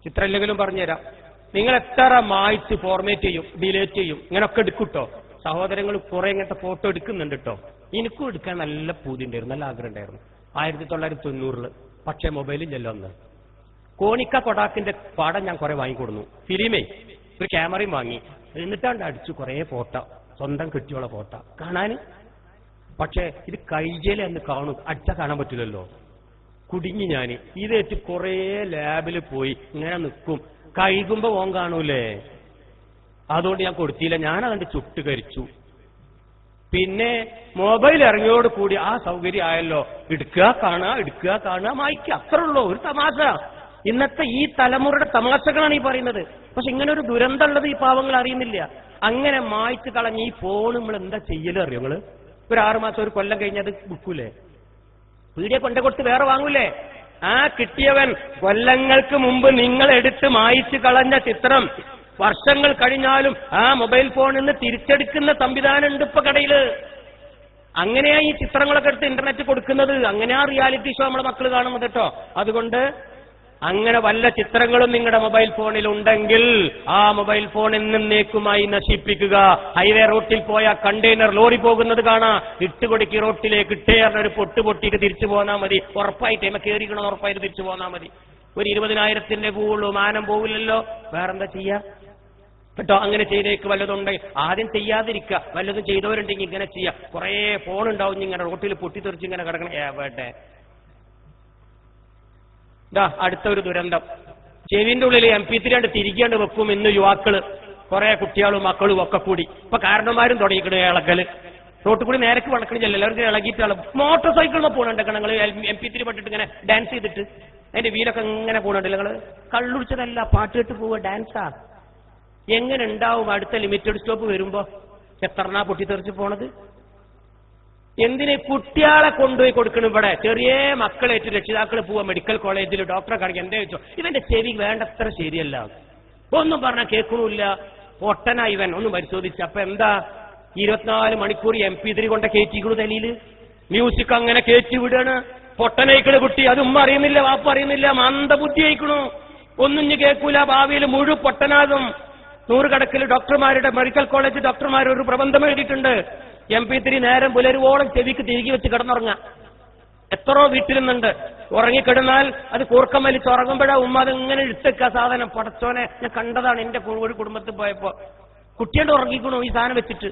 ചിത്രം ഇല്ലെങ്കിലും പറഞ്ഞുതരാം. നിങ്ങൾ എത്ര മായ്ച്ച് ഫോർമേറ്റ് ചെയ്യും, ഡിലേറ്റ് ചെയ്യും, ഇങ്ങനൊക്കെ എടുക്കൂട്ടോ. സഹോദരങ്ങൾ കുറെ ഇങ്ങനത്തെ ഫോട്ടോ എടുക്കുന്നുണ്ട് കേട്ടോ. എനിക്കും എടുക്കാൻ നല്ല പൂതി ഉണ്ടായിരുന്നു, നല്ല ആഗ്രഹം ഉണ്ടായിരുന്നു 1990. പക്ഷേ മൊബൈലിൽ ചെല്ലുന്ന കോണിക്ക കൊടാക്കിന്റെ പാടം ഞാൻ കുറെ വാങ്ങിക്കൊടുന്നു. ഫിലിമേ ഒരു ക്യാമറയും വാങ്ങി, എന്നിട്ടാണ്ട് അടിച്ചു കുറെ ഫോട്ടോ, സ്വന്തം കിട്ടിയുള്ള ഫോട്ടോ കാണാൻ. പക്ഷേ ഇത് കൈജയിലെ എന്ന് കാണും, അടിച്ചാൽ കാണാൻ പറ്റില്ലല്ലോ. കുടുങ്ങി ഞാൻ ഇതേറ്റ് കുറെ ലാബിൽ പോയി ഇങ്ങനെ നിൽക്കും, കഴുകുമ്പോ ഓൻ കാണൂലേ. അതുകൊണ്ട് ഞാൻ കൊടുത്തില്ല, ഞാൻ അതുകൊണ്ട് ചുട്ട് കരിച്ചു. പിന്നെ മൊബൈൽ ഇറങ്ങിയോട് കൂടി ആ സൗകര്യം ആയല്ലോ, എടുക്കുക കാണുക, എടുക്കുക കാണുക, മായ്ക്കുക, അത്രേ ഉള്ളൂ. ഒരു തമാശ. ഇന്നത്തെ ഈ തലമുറയുടെ തമാശകളാണ് ഈ പറയുന്നത്. പക്ഷെ ഇങ്ങനെ ഒരു ദുരന്തമുള്ളത് ഈ പാവങ്ങൾ അറിയുന്നില്ല. അങ്ങനെ മായ്ച്ച് കളഞ്ഞ് ഈ ഫോൺ നമ്മൾ എന്താ ചെയ്യല് അറിയോ? നിങ്ങള് ഒരു 6 മാസം ഒരു കൊല്ലം കഴിഞ്ഞത് വിൽക്കൂലേ? പീടിയെ കൊണ്ടേ കൊടുത്ത് വേറെ വാങ്ങൂലേ? ആ കിട്ടിയവൻ കൊല്ലങ്ങൾക്ക് മുമ്പ് നിങ്ങൾ എടുത്ത് മായ്ച്ച് കളഞ്ഞ ചിത്രം വർഷങ്ങൾ കഴിഞ്ഞാലും ആ മൊബൈൽ ഫോണിൽ നിന്ന് തിരിച്ചെടുക്കുന്ന സംവിധാനം ഉണ്ട് ഇപ്പൊ കടയില്. അങ്ങനെയാ ഈ ചിത്രങ്ങളൊക്കെ എടുത്ത് ഇന്റർനെറ്റ് കൊടുക്കുന്നത്. അങ്ങനെയാ റിയാലിറ്റി ഷോ നമ്മളെ മക്കൾ കാണുന്നത് കേട്ടോ. അതുകൊണ്ട് അങ്ങനെ വല്ല ചിത്രങ്ങളും നിങ്ങളുടെ മൊബൈൽ ഫോണിൽ ഉണ്ടെങ്കിൽ ആ മൊബൈൽ ഫോൺ എന്നേക്കുമായി നശിപ്പിക്കുക. ഹൈവേ റോട്ടിൽ പോയ കണ്ടെയ്നർ ലോറി പോകുന്നത് കാണാ, ഇട്ടുകൊടുക്കി റോട്ടിലേക്ക് ഇട്ടേറിനൊരു പൊട്ട് പൊട്ടിയിട്ട് തിരിച്ചു പോന്നാ മതി. ഉറപ്പായിട്ട് എമ്മ കയറിക്കണമെന്ന് ഉറപ്പായിട്ട് തിരിച്ചു പോന്നാ മതി. ഒരു 20,000 പോവുള്ളൂ, മാനം പോവില്ലല്ലോ. വേറെന്താ ചെയ്യാ കേട്ടോ? അങ്ങനെ ചെയ്തേക്ക് വല്ലതുണ്ടെങ്കിൽ ആദ്യം ചെയ്യാതിരിക്കുക. വല്ലതും ചെയ്തവരുണ്ടെങ്കിൽ ഇങ്ങനെ ചെയ്യാം. കുറെ ഫോൺ ഉണ്ടാവും ഇങ്ങനെ റോട്ടിൽ പൊട്ടിത്തെറിച്ച് ഇങ്ങനെ കിടക്കണം. എവിടെ ഇതാ അടുത്ത ഒരു ദുരന്തം. ചെവിന്റെ ഉള്ളിൽ MP3 തിരികെയാണ്ട് വെക്കും ഇന്ന് യുവാക്കള്, കുറെ കുട്ടികളും മക്കളും ഒക്കെ കൂടി. ഇപ്പൊ കാരണന്മാരും തുടങ്ങിക്കണ ഇളകല്. റോട്ടിൽ കൂടി നേരക്ക് വളക്കണില്ല, എല്ലാവർക്കും ഇളകിയിട്ട് മോട്ടോർ സൈക്കിളിൽ പോകണുണ്ട്. നിങ്ങൾ MP3 പട്ടിട്ട് ഇങ്ങനെ ഡാൻസ് ചെയ്തിട്ട് അതിന്റെ വീലൊക്കെ ഇങ്ങനെ പോകണുണ്ട്. നിങ്ങള് കള്ളുടിച്ചതല്ല, പാട്ട് കേട്ട് പോവുക, ഡാൻസാ. എങ്ങനെ ഉണ്ടാവും അടുത്ത ലിമിറ്റഡ് സ്റ്റോപ്പ് വരുമ്പോ? എത്രണ്ണാ പൊട്ടിത്തെറിച്ച് പോണത്? എന്തിന് കുട്ടികളെ കൊണ്ടുപോയി കൊടുക്കണം? ഇവിടെ ചെറിയ മക്കളേറ്റ് രക്ഷിതാക്കൾ പോവാ മെഡിക്കൽ കോളേജിൽ ഡോക്ടറെ കാണിക്കാൻ. എന്താ വെച്ചോ, ഇവന്റെ ചെവി വേണ്ടത്ര ശരിയല്ല, ഒന്നും പറഞ്ഞാൽ കേൾക്കണില്ല, പൊട്ടനാ ഇവൻ. ഒന്നും പരിശോധിച്ച അപ്പൊ എന്താ 24 മണിക്കൂർ MP3 കൊണ്ട് കയറ്റിക്കണു തലയില്. മ്യൂസിക് അങ്ങനെ കയറ്റി വിടാണ്. പൊട്ടനയിക്കണ കുട്ടി, അത് ഉമ്മ അറിയുന്നില്ല, വാപ്പ അറിയുന്നില്ല, മന്ദബുദ്ധി അയക്കണു. ഒന്നും ഇഞ്ഞ് കേൾക്കൂല, ഭാവിയിൽ മുഴുവൻ പൊട്ടനാകും. 100 കണക്കിൽ ഡോക്ടർമാരുടെ മെഡിക്കൽ കോളേജ് ഡോക്ടർമാർ ഒരു പ്രബന്ധം എഴുതിയിട്ടുണ്ട്. MP3 നേരം പുലരുവോളം ചെവിക്ക് തിരികെ വെച്ച് കിടന്നുറങ്ങാം. എത്രയോ വീട്ടിൽ നിന്നുണ്ട്. ഉറങ്ങിക്കിടന്നാൽ അത് കൂർക്കം വലിച്ച് ഉറങ്ങുമ്പോഴാ ഉമ്മ അത് ഇങ്ങനെ ഇഴുത്തേക്ക സാധനം. പടച്ചോനെ, ഞാൻ കണ്ടതാണ് എന്റെ ഒരു കുടുംബത്തിൽ പോയപ്പോ. കുട്ടിയോട് ഉറങ്ങിക്കണു ഈ സാധനം വെച്ചിട്ട്.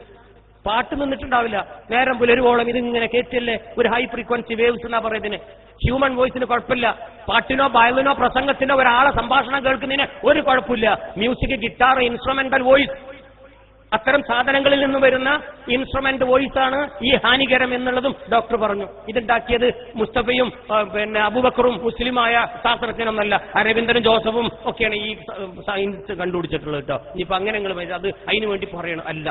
പാട്ട് നിന്നിട്ടുണ്ടാവില്ല, നേരം പുലരുവോളം ഇതിങ്ങനെ കേറ്റല്ലേ. ഒരു ഹൈ ഫ്രീക്വൻസി വേവ്സ് എന്നാ പറയുന്നതിന്. ഹ്യൂമൻ വോയിസിന് കുഴപ്പമില്ല. പാട്ടിനോ വയലിനോ പ്രസംഗത്തിനോ ഒരാളെ സംഭാഷണം കേൾക്കുന്നതിന് ഒരു കുഴപ്പമില്ല. മ്യൂസിക്, ഗിറ്റാർ, ഇൻസ്ട്രുമെന്റൽ വോയിസ്, അത്തരം സാധനങ്ങളിൽ നിന്ന് വരുന്ന ഇൻസ്ട്രുമെന്റ് വോയിസ് ആണ് ഈ ഹാനികരം എന്നുള്ളതും ഡോക്ടർ പറഞ്ഞു. ഇതുണ്ടാക്കിയത് മുസ്തഫയും പിന്നെ അബൂബക്കറും മുസ്ലിമായ ശാസ്ത്രജ്ഞനൊന്നല്ല, അരവിന്ദനും ജോസഫും ഒക്കെയാണ് ഈ സയൻസ് കണ്ടുപിടിച്ചിട്ടുള്ളത് കേട്ടോ. ഇനിയിപ്പോ അങ്ങനെ നിങ്ങൾ അത് അതിനു വേണ്ടി പറയണം അല്ല.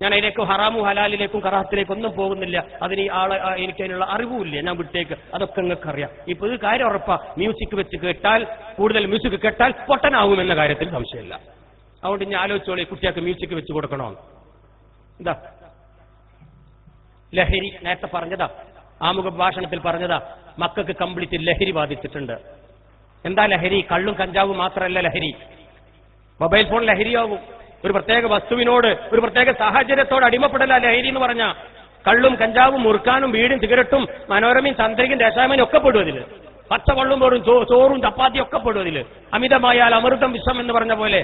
ഞാൻ അതിലേക്കും ഹറാമും ഹലാലിലേക്കും കറാഹത്തിലേക്കും ഒന്നും പോകുന്നില്ല. അതിന് ഈ ആളെ എനിക്ക് അതിനുള്ള അറിവുമില്ല, ഞാൻ വിട്ടേക്ക്. അതൊക്കെ നിങ്ങൾക്ക് അറിയാം. ഇപ്പൊ ഇത് കാര്യം ഉറപ്പാ, മ്യൂസിക് വെച്ച് കേട്ടാൽ, കൂടുതൽ മ്യൂസിക് കേട്ടാൽ പൊട്ടനാവുമെന്ന കാര്യത്തിൽ സംശയമില്ല. അതുകൊണ്ട് ഞാൻ ആലോചിച്ചോളി, കുട്ടികൾക്ക് മ്യൂസിക് വെച്ച് കൊടുക്കണോ? എന്താ ലഹരി, നേരത്തെ പറഞ്ഞതാ, ആമുഖ ഭാഷണത്തിൽ പറഞ്ഞതാ, മക്കൾക്ക് കംപ്ലീറ്റ് ലഹരി ബാധിച്ചിട്ടുണ്ട്. എന്താ ലഹരി? കള്ളും കഞ്ചാവും മാത്രമല്ല ലഹരി. മൊബൈൽ ഫോൺ ലഹരിയാവും. ഒരു പ്രത്യേക വസ്തുവിനോട്, ഒരു പ്രത്യേക സാഹചര്യത്തോട് അടിമപ്പെടല ലഹരി എന്ന് പറഞ്ഞ. കള്ളും കഞ്ചാവും മുറുക്കാനും വീടും സിഗരറ്റും മനോരമയും ചന്ദ്രികയും ദേശാമനും ഒക്കെ പെടും അതില്. പച്ചവെള്ളം പോറും ചോറും ചപ്പാത്തിയും ഒക്കെ പെടും അതില്. അമിതമായാൽ അമൃതം വിഷം എന്ന് പറഞ്ഞ പോലെ.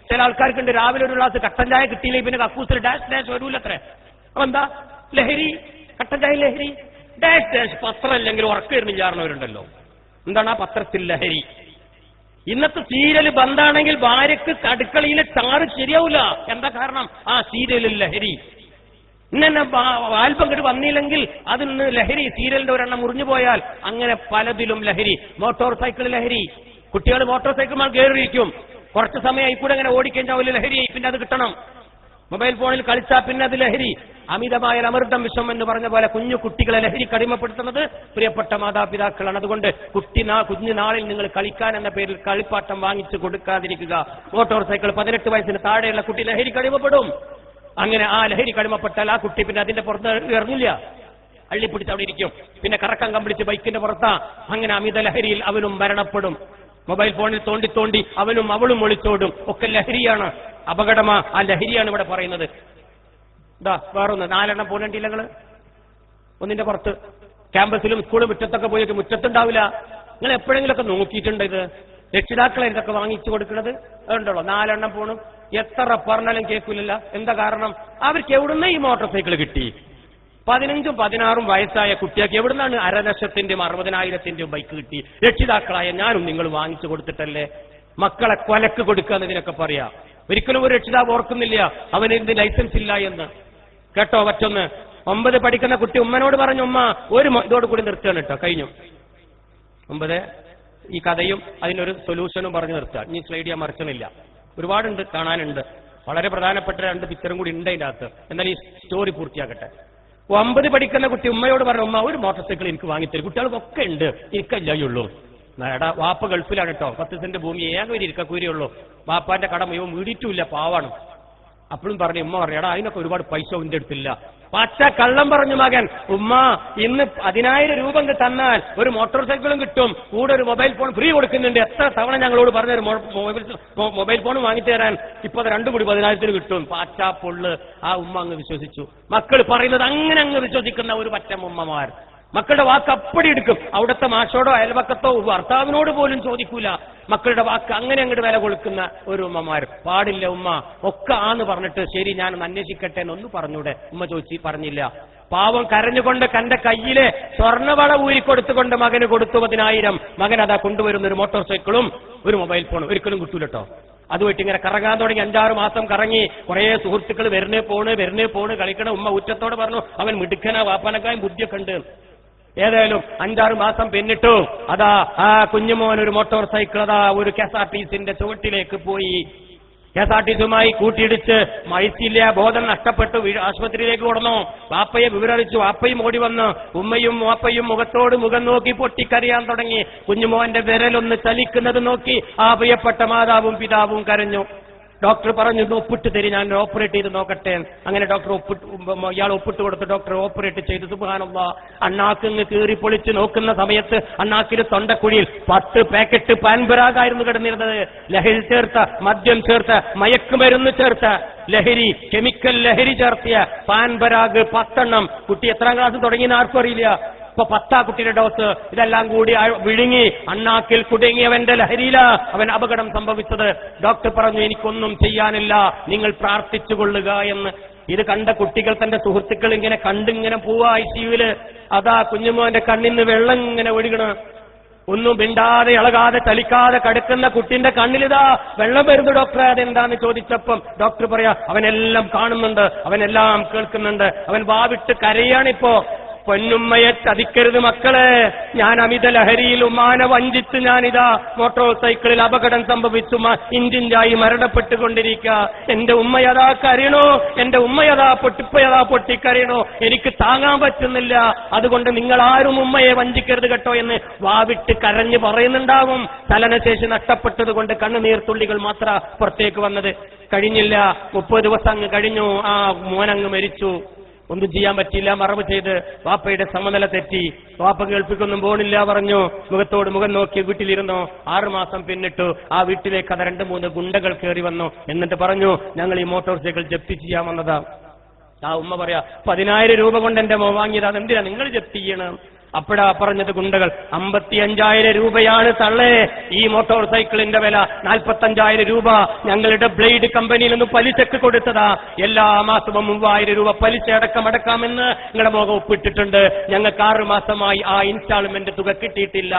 ചില ആൾക്കാർക്കുണ്ട് രാവിലെ ഒരു ഗ്ലാസ് കട്ടൻ ചായ കിട്ടിയില്ലെങ്കിൽ പിന്നെ കക്കൂസിൽ ഡാഷ് ഡാഷ് വരൂലത്രേ. അപ്പൊ എന്താ ലഹരി? കട്ടൻ ചായ ലഹരി, ഡാഷ് ഡാഷ്. പത്രം അല്ലെങ്കിൽ ഉറക്കമിരുന്ന് ചാർന്നവരുണ്ടല്ലോ. എന്താണ് ആ പത്രത്തിൽ ലഹരി? ഇന്നത്തെ സീരിയൽ ബന്ധാണെങ്കിൽ ഭാര്യക്ക് അടുക്കളയിലെ ചാറ് ശരിയാവില്ല. എന്താ കാരണം? ആ സീരിയലിൽ ലഹരി. ഇന്നെ ആൽബം കണ്ട് വന്നില്ലെങ്കിൽ അതിൽ നിന്ന് ലഹരി, സീരിയലിന്റെ ഒരെണ്ണം മുറിഞ്ഞു പോയാൽ അങ്ങനെ പലതിലും ലഹരി. മോട്ടോർ സൈക്കിൾ ലഹരി, കുട്ടികൾ മോട്ടോർ സൈക്കിൾ കയറിയിരിക്കും, കുറച്ച് സമയം കൂടെ അങ്ങനെ ഓടിക്കഴിഞ്ഞാൽ ഒരു ലഹരിയായി, പിന്നെ അത് കിട്ടണം. മൊബൈൽ ഫോണിൽ കളിച്ചാൽ പിന്നെ അത് ലഹരി. അമിതമായ അമൃതം വിഷം എന്ന് പറഞ്ഞ പോലെ കുഞ്ഞു കുട്ടികളെ ലഹരി കടിമപ്പെടുത്തുന്നത് പ്രിയപ്പെട്ട മാതാപിതാക്കളാണ്. അതുകൊണ്ട് കുഞ്ഞു നാളിൽ നിങ്ങൾ കളിക്കാൻ എന്ന പേരിൽ കളിപ്പാട്ടം വാങ്ങിച്ചു കൊടുക്കാതിരിക്കുക. മോട്ടോർ സൈക്കിൾ 18 വയസ്സിന് താഴെയുള്ള കുട്ടി ലഹരി കടിമപ്പെടും. അങ്ങനെ ആ ലഹരി കടിമപ്പെട്ടാൽ ആ കുട്ടി പിന്നെ അതിന്റെ പുറത്ത് ഇറങ്ങില്ല, അള്ളിപ്പിടിച്ച് അവിടെ ഇരിക്കും. പിന്നെ കറക്കം കമ്പിടിച്ച് ബൈക്കിന്റെ പുറത്താ. അങ്ങനെ അമിത ലഹരിയിൽ അവനും മരണപ്പെടും. മൊബൈൽ ഫോണിൽ തോണ്ടി തോണ്ടി അവനും അവളും ഒളിച്ചോടും. ഒക്കെ ലഹരിയാണ്, അപകടമാ. ആ ലഹരിയാണ് ഇവിടെ പറയുന്നത്. ഇതാ വേറൊന്ന് 4 എണ്ണം പോകണ്ടില്ല നിങ്ങള്. ഒന്നിന്റെ പുറത്ത് ക്യാമ്പസിലും സ്കൂളും മുറ്റത്തൊക്കെ പോയിട്ട് മുറ്റത്തുണ്ടാവില്ല. നിങ്ങൾ എപ്പോഴെങ്കിലുമൊക്കെ നോക്കിയിട്ടുണ്ട് ഇത്? രക്ഷിതാക്കളെ ഇതൊക്കെ വാങ്ങിച്ചു കൊടുക്കുന്നത് അതുണ്ടല്ലോ. 4 എണ്ണം പോണു, എത്ര പറഞ്ഞാലും കേൾക്കില്ല. എന്താ കാരണം? അവർക്ക് എവിടുന്ന് ഈ മോട്ടോർ സൈക്കിൾ കിട്ടി? 15ഉം 16ഉം വയസ്സായ കുട്ടികൾക്ക് എവിടുന്നാണ് 1,00,000-ന്റെയും 60,000-ന്റെയും ബൈക്ക് കിട്ടി? രക്ഷിതാക്കളായ ഞാനും നിങ്ങൾ വാങ്ങിച്ചു കൊടുത്തിട്ടല്ലേ? മക്കളെ കൊലക്ക് കൊടുക്കുക എന്നതിനൊക്കെ പറയാ. ഒരിക്കലും ഒരു രക്ഷിതാവ് ഓർക്കുന്നില്ല അവന് ഇതിന് ലൈസൻസ് ഇല്ല എന്ന്. കേട്ടോ പറ്റൊന്ന്. 9 പഠിക്കുന്ന കുട്ടി ഉമ്മനോട് പറഞ്ഞു, ഉമ്മ ഒരു ഇതോട് കൂടി നിർത്തുകയാണ് കേട്ടോ, കഴിഞ്ഞു. 9 ഈ കഥയും അതിനൊരു സൊല്യൂഷനും പറഞ്ഞു നിർത്തുക. ഇനി സ്ലൈഡ് ചെയ്യാൻ മറക്കണില്ല, ഒരുപാടുണ്ട്, കാണാനുണ്ട്. വളരെ പ്രധാനപ്പെട്ട 2 പിക്ചറും കൂടി ഉണ്ട് അതിൻ്റെ അകത്ത്. എന്നാൽ ഈ സ്റ്റോറി പൂർത്തിയാക്കട്ടെ. 9 പഠിക്കുന്ന കുട്ടി ഉമ്മയോട് പറഞ്ഞു, ഉമ്മ ഒരു മോട്ടോർ സൈക്കിൾ എനിക്ക് വാങ്ങിത്തരും, കുട്ടികൾക്കൊക്കെ ഉണ്ട്, എനിക്കല്ലുള്ളൂ. എടാ വാപ്പ ഗൾഫിലാണ് കേട്ടോ, 10 സെന്റ് ഭൂമി ഏകം ഒരു ഇരിക്കൂരിയുള്ളൂ, വാപ്പാന്റെ കട മുഴുവൻ വീടിയിട്ടില്ല, പാവാണ്. അപ്പോഴും പറഞ്ഞു, ഉമ്മ പറഞ്ഞു, എടാ അതിനൊക്കെ ഒരുപാട് പൈസ ഉന്റെ അടുത്തില്ല. പച്ച കള്ളം പറഞ്ഞു മകൻ. ഉമ്മ ഇന്ന് 10,000 രൂപ തന്നാൽ ഒരു മോട്ടോർ സൈക്കിളും കിട്ടും, കൂടെ ഒരു മൊബൈൽ ഫോൺ ഫ്രീ കൊടുക്കുന്നുണ്ട്. എത്ര തവണ ഞങ്ങളോട് പറഞ്ഞൊരു മൊബൈൽ ഫോൺ വാങ്ങിച്ചു തരാൻ, ഇപ്പൊ അത് 2 കൂടി 10,000-ന് കിട്ടും. പാച്ചാ പൊള്ള്. ആ ഉമ്മ അങ്ങ് വിശ്വസിച്ചു. മക്കൾ പറയുന്നത് അങ്ങനെ അങ്ങ് വിശ്വസിക്കുന്ന ഒരു പറ്റം ഉമ്മമാർ. മക്കളുടെ വാക്ക് അപ്പടി എടുക്കും. അവിടുത്തെ മാഷോടോ അയൽവക്കത്തോ ഭർത്താവിനോട് പോലും ചോദിക്കൂല. മക്കളുടെ വാക്ക് അങ്ങനെ അങ്ങോട്ട് വില കൊടുക്കുന്ന ഒരു ഉമ്മമാർ. പാടില്ല ഉമ്മ, ഒക്കെ ആന്ന് പറഞ്ഞിട്ട് ശരി ഞാനൊന്ന് അന്വേഷിക്കട്ടെ എന്നൊന്ന് പറഞ്ഞൂടെ? ഉമ്മ ചോദിച്ചു, പറഞ്ഞില്ല. പാവം കരഞ്ഞുകൊണ്ട് തന്റെ കയ്യിലെ സ്വർണ്ണവള ഊരിക്കൊടുത്തുകൊണ്ട് മകന് കൊടുത്തു 10,000. മകൻ അതാ കൊണ്ടുവരുന്ന ഒരു മോട്ടോർ സൈക്കിളും ഒരു മൊബൈൽ ഫോണും. ഒരിക്കലും കിട്ടൂലട്ടോ. അതുമായിട്ട് ഇങ്ങനെ കറങ്ങാൻ തുടങ്ങി. 5-6 മാസം കറങ്ങി. കുറെ സുഹൃത്തുക്കൾ വരുന്നേ പോണ് കളിക്കണ. ഉമ്മ ഉച്ചത്തോടെ പറഞ്ഞു, അവൻ മിടുക്കനാ, വാപ്പാനക്കായും ബുദ്ധിയൊക്കെ ഉണ്ട്. ഏതായാലും 5-6 മാസം പിന്നിട്ടു. അതാ ആ കുഞ്ഞുമോൻ ഒരു മോട്ടോർ സൈക്കിൾ അതാ ഒരു KSRTCന്റെ ചുവട്ടിലേക്ക് പോയി. KSRTCയുമായി കൂട്ടിയിടിച്ച് മയത്തില്ല, ബോധം നഷ്ടപ്പെട്ടു, ആശുപത്രിയിലേക്ക് കൊടുന്നു. വാപ്പയെ വിവരറിയിച്ചു. വാപ്പയും ഓടി വന്ന് ഉമ്മയും വാപ്പയും മുഖത്തോട് മുഖം നോക്കി പൊട്ടിക്കരയാൻ തുടങ്ങി. കുഞ്ഞുമോന്റെ വിരലൊന്ന് ചലിക്കുന്നത് നോക്കി ആ പ്രിയപ്പെട്ട മാതാവും പിതാവും കരഞ്ഞു. ഡോക്ടർ പറഞ്ഞു, ഒപ്പിട്ട് തരി, ഞാൻ ഓപ്പറേറ്റ് ചെയ്ത് നോക്കട്ടെ. അങ്ങനെ ഡോക്ടർ ഇയാൾ ഒപ്പിട്ട് കൊടുത്ത് ഡോക്ടർ ഓപ്പറേറ്റ് ചെയ്തു. സുബ്ഹാനല്ലാഹ്. അണ്ണാക്കിന്ന് കീറി പൊളിച്ച് നോക്കുന്ന സമയത്ത് അണ്ണാക്കിന് തൊണ്ടക്കുഴിയിൽ 10 പാക്കറ്റ് പാൻപരാഗായിരുന്നു കിടന്നിരുന്നത്. ലഹരി ചേർത്ത, മദ്യം ചേർത്ത, മയക്കുമരുന്ന് ചേർത്ത ലഹരി, കെമിക്കൽ ലഹരി ചേർത്തിയ പാൻപരാഗ് 10 എണ്ണം. കുട്ടി എത്രാം ക്ലാസ് തുടങ്ങിയെന്ന് ആർക്കും അറിയില്ല. ഇപ്പൊ 10 കുട്ടിയുടെ ഡോസ്. ഇതെല്ലാം കൂടി വിഴുങ്ങി അണ്ണാക്കിൽ കുടുങ്ങിയവന്റെ ലഹരിയില അവൻ അപകടം സംഭവിച്ചത്. ഡോക്ടർ പറഞ്ഞു, എനിക്കൊന്നും ചെയ്യാനില്ല, നിങ്ങൾ പ്രാർത്ഥിച്ചുകൊള്ളുക എന്ന്. ഇത് കണ്ട കുട്ടികൾ തന്റെ സുഹൃത്തുക്കൾ ഇങ്ങനെ കണ്ടിങ്ങനെ പോവാ ICUവില്. അതാ കുഞ്ഞുമോന്റെ കണ്ണിന്ന് വെള്ളം ഇങ്ങനെ ഒഴുകണ. ഒന്നും മിണ്ടാതെ ഇളകാതെ ചലിക്കാതെ കിടക്കുന്ന കുട്ടിന്റെ കണ്ണിലിതാ വെള്ളം വരുന്നു. ഡോക്ടറെ അതെന്താന്ന് ചോദിച്ചപ്പം ഡോക്ടർ പറയാ, അവനെല്ലാം കാണുന്നുണ്ട്, അവനെല്ലാം കേൾക്കുന്നുണ്ട്, അവൻ വാവിട്ട് കരയാണിപ്പോ. പൊന്നുമ്മയെ ചതിക്കരുത് മക്കളെ, ഞാൻ അമിത ലഹരിയിൽ ഉമ്മാനെ വഞ്ചിച്ച് ഞാനിതാ മോട്ടോർ സൈക്കിളിൽ അപകടം സംഭവിച്ചു ഇഞ്ചിഞ്ചായി മരണപ്പെട്ടുകൊണ്ടിരിക്കുക. എന്റെ ഉമ്മയതാ കരയണോ, എന്റെ ഉമ്മയതാ പൊട്ടിക്കരയണോ, എനിക്ക് താങ്ങാൻ പറ്റുന്നില്ല. അതുകൊണ്ട് നിങ്ങൾ ആരും ഉമ്മയെ വഞ്ചിക്കരുത് കേട്ടോ എന്ന് വാവിട്ട് കരഞ്ഞ് പറയുന്നുണ്ടാവും. ചലനശേഷി നഷ്ടപ്പെട്ടത് കൊണ്ട് കണ്ണുനീർത്തുള്ളികൾ മാത്രം പുറത്തേക്ക് വന്നത്. കഴിഞ്ഞില്ല, 30 ദിവസം അങ്ങ് കഴിഞ്ഞു. ആ മോനങ്ങ് മരിച്ചു. ഒന്നും ചെയ്യാൻ പറ്റിയില്ല, മറവ് ചെയ്ത്. വാപ്പയുടെ സമനില തെറ്റി. വാപ്പ കേൾപ്പിക്കൊന്നും പോണില്ല പറഞ്ഞു. മുഖത്തോട് മുഖം നോക്കി വീട്ടിലിരുന്നു. 6 മാസം പിന്നിട്ടു. ആ വീട്ടിലേക്ക് അത് 2-3 ഗുണ്ടകൾ കയറി വന്നു. എന്നിട്ട് പറഞ്ഞു, ഞങ്ങൾ ഈ മോട്ടോർ സൈക്കിൾ ജപ്തി ചെയ്യാൻ വന്നതാ. ആ ഉമ്മ പറയാ, 10,000 രൂപ കൊണ്ട് എന്റെ മോ വാങ്ങിയത്, അതെന്തിനാ നിങ്ങൾ ജപ്തി ചെയ്യണം? അപ്പോഴാ പറഞ്ഞത് ഗുണ്ടകൾ, 55,000 രൂപയാണ് തള്ളേ ഈ മോട്ടോർ സൈക്കിളിന്റെ വില, 45,000 രൂപ ഞങ്ങളുടെ ബ്ലേഡ് കമ്പനിയിൽ നിന്ന് പലിശക്ക് കൊടുത്തതാ, എല്ലാ മാസവും 3,000 രൂപ പലിശ അടക്കാമെന്ന് നിങ്ങളുടെ മുഖം ഒപ്പിട്ടിട്ടുണ്ട്, ഞങ്ങൾക്ക് 6 മാസമായി ആ ഇൻസ്റ്റാൾമെന്റ് തുക കിട്ടിയിട്ടില്ല,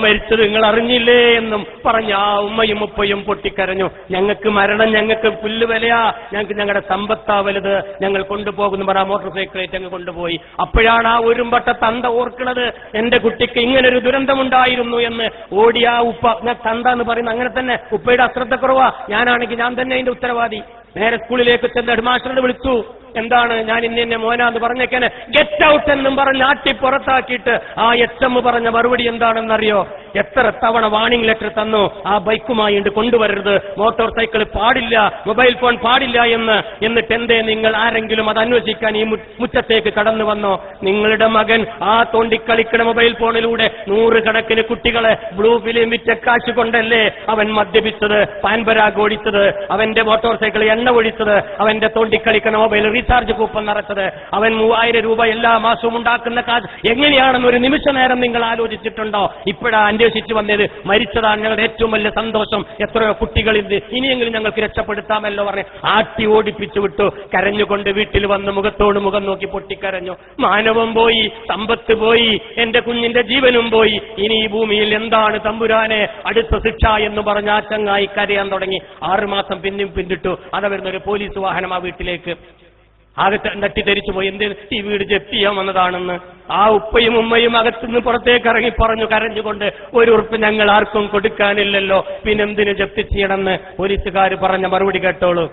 മരിച്ചത് നിങ്ങൾ അറിഞ്ഞില്ലേ എന്നും പറഞ്ഞ ആ ഉമ്മയും ഉപ്പയും പൊട്ടിക്കരഞ്ഞു. ഞങ്ങൾക്ക് മരണം ഞങ്ങൾക്ക് പുല്ലുവിലയാ, ഞങ്ങൾക്ക് ഞങ്ങളുടെ സമ്പത്താ വലുത്, ഞങ്ങൾ കൊണ്ടുപോകുന്നു പറ മോട്ടോർ സൈക്കിളേറ്റ് അങ്ങ് കൊണ്ടുപോയി. അപ്പോഴാണ് ആ ഒരുമ്പട്ട തന്ത ഓർക്കുന്നത്, എന്റെ കുട്ടിക്ക് ഇങ്ങനൊരു ദുരന്തമുണ്ടായിരുന്നു എന്ന്. ഓടിയ ഉപ്പ, ഞാൻ തന്ത എന്ന് പറയുന്നത് അങ്ങനെ തന്നെ, ഉപ്പയുടെ അശ്രദ്ധക്കുറവാ, ഞാനാണെങ്കിൽ ഞാൻ തന്നെ അതിന്റെ ഉത്തരവാദി. നേരെ സ്കൂളിലേക്ക് ചെന്ന് ഹെഡ്മാസ്റ്ററിനെ വിളിച്ചു, എന്താണ് ഞാൻ ഇന്നെ മോനാന്ന് പറഞ്ഞേക്കാന്, ഗെറ്റ് ഔട്ട് എന്നും പറഞ്ഞ് ആട്ടി പുറത്താക്കിയിട്ട് ആ എച്ച് പറഞ്ഞ മറുപടി എന്താണെന്നറിയോ? എത്ര തവണ വാണിംഗ് ലെറ്റർ തന്നു, ആ ബൈക്കുമായി കൊണ്ടുവരരുത്, മോട്ടോർ സൈക്കിൾ പാടില്ല, മൊബൈൽ ഫോൺ പാടില്ല എന്ന്. എന്നിട്ട് എന്തേ നിങ്ങൾ ആരെങ്കിലും അത് അന്വേഷിക്കാൻ ഈ മുറ്റത്തേക്ക് കടന്നു വന്നോ? നിങ്ങളുടെ മകൻ ആ തോണ്ടിക്കളിക്കണ മൊബൈൽ ഫോണിലൂടെ 100 കണക്കിന് കുട്ടികളെ ബ്ലൂ ഫിലിം വിറ്റ കാശ് കൊണ്ടല്ലേ അവൻ മദ്യപിച്ചത്, പാൻപരാഗ് ഓടിച്ചത്, അവന്റെ മോട്ടോർ സൈക്കിൾ എണ്ണ ഒഴിച്ചത്, അവന്റെ തോണ്ടിക്കളിക്കണ മൊബൈൽ റീചാർജ് കൂപ്പൺ നിറച്ചത്, അവൻ 3,000 രൂപ എല്ലാ മാസവും ഉണ്ടാക്കുന്ന കാശ് എങ്ങനെയാണെന്ന് ഒരു നിമിഷ നേരം നിങ്ങൾ ആലോചിച്ചിട്ടുണ്ടോ? ഇപ്പോഴാ അന്വേഷിച്ചു വന്നത്, മരിച്ചതാണ് ഞങ്ങളുടെ ഏറ്റവും വലിയ സന്തോഷം, എത്രയോ കുട്ടികളിൽ ഇനിയെങ്കിലും ഞങ്ങൾക്ക് രക്ഷപ്പെടുത്താമല്ലോ പറഞ്ഞ് ആട്ടി ഓടിപ്പിച്ചു വിട്ടു. കരഞ്ഞുകൊണ്ട് വീട്ടിൽ വന്ന് മുഖത്തോട് മുഖം നോക്കി പൊട്ടിക്കരഞ്ഞു. മാനവം പോയി, സമ്പത്ത് പോയി, എന്റെ കുഞ്ഞിന്റെ ജീവനും പോയി, ഇനി ഈ ഭൂമിയിൽ എന്താണ് തമ്പുരാനെ അടുത്ത ശിക്ഷ എന്ന് പറഞ്ഞ ആ ചങ്ങായി കരയാൻ തുടങ്ങി. 6 മാസം പിന്നിട്ടു. അത് വരുന്നൊരു പോലീസ് വാഹനം ആ വീട്ടിലേക്ക് ആകെ തട്ടിത്തെരിച്ചു പോയി. എന്ത്, ഈ വീട് ജപ്തി ചെയ്യാൻ വന്നതാണെന്ന്. ആ ഉപ്പയും ഉമ്മയും അകത്തുനിന്ന് പുറത്തേക്ക് ഇറങ്ങി പറഞ്ഞു കരഞ്ഞുകൊണ്ട്, 1 ഉറുപ്പ് ഞങ്ങൾ ആർക്കും കൊടുക്കാനില്ലല്ലോ, പിന്നെന്തിന് ജപ്തി ചെയ്യണമെന്ന്. പോലീസുകാർ പറഞ്ഞ മറുപടി കേട്ടോളൂ.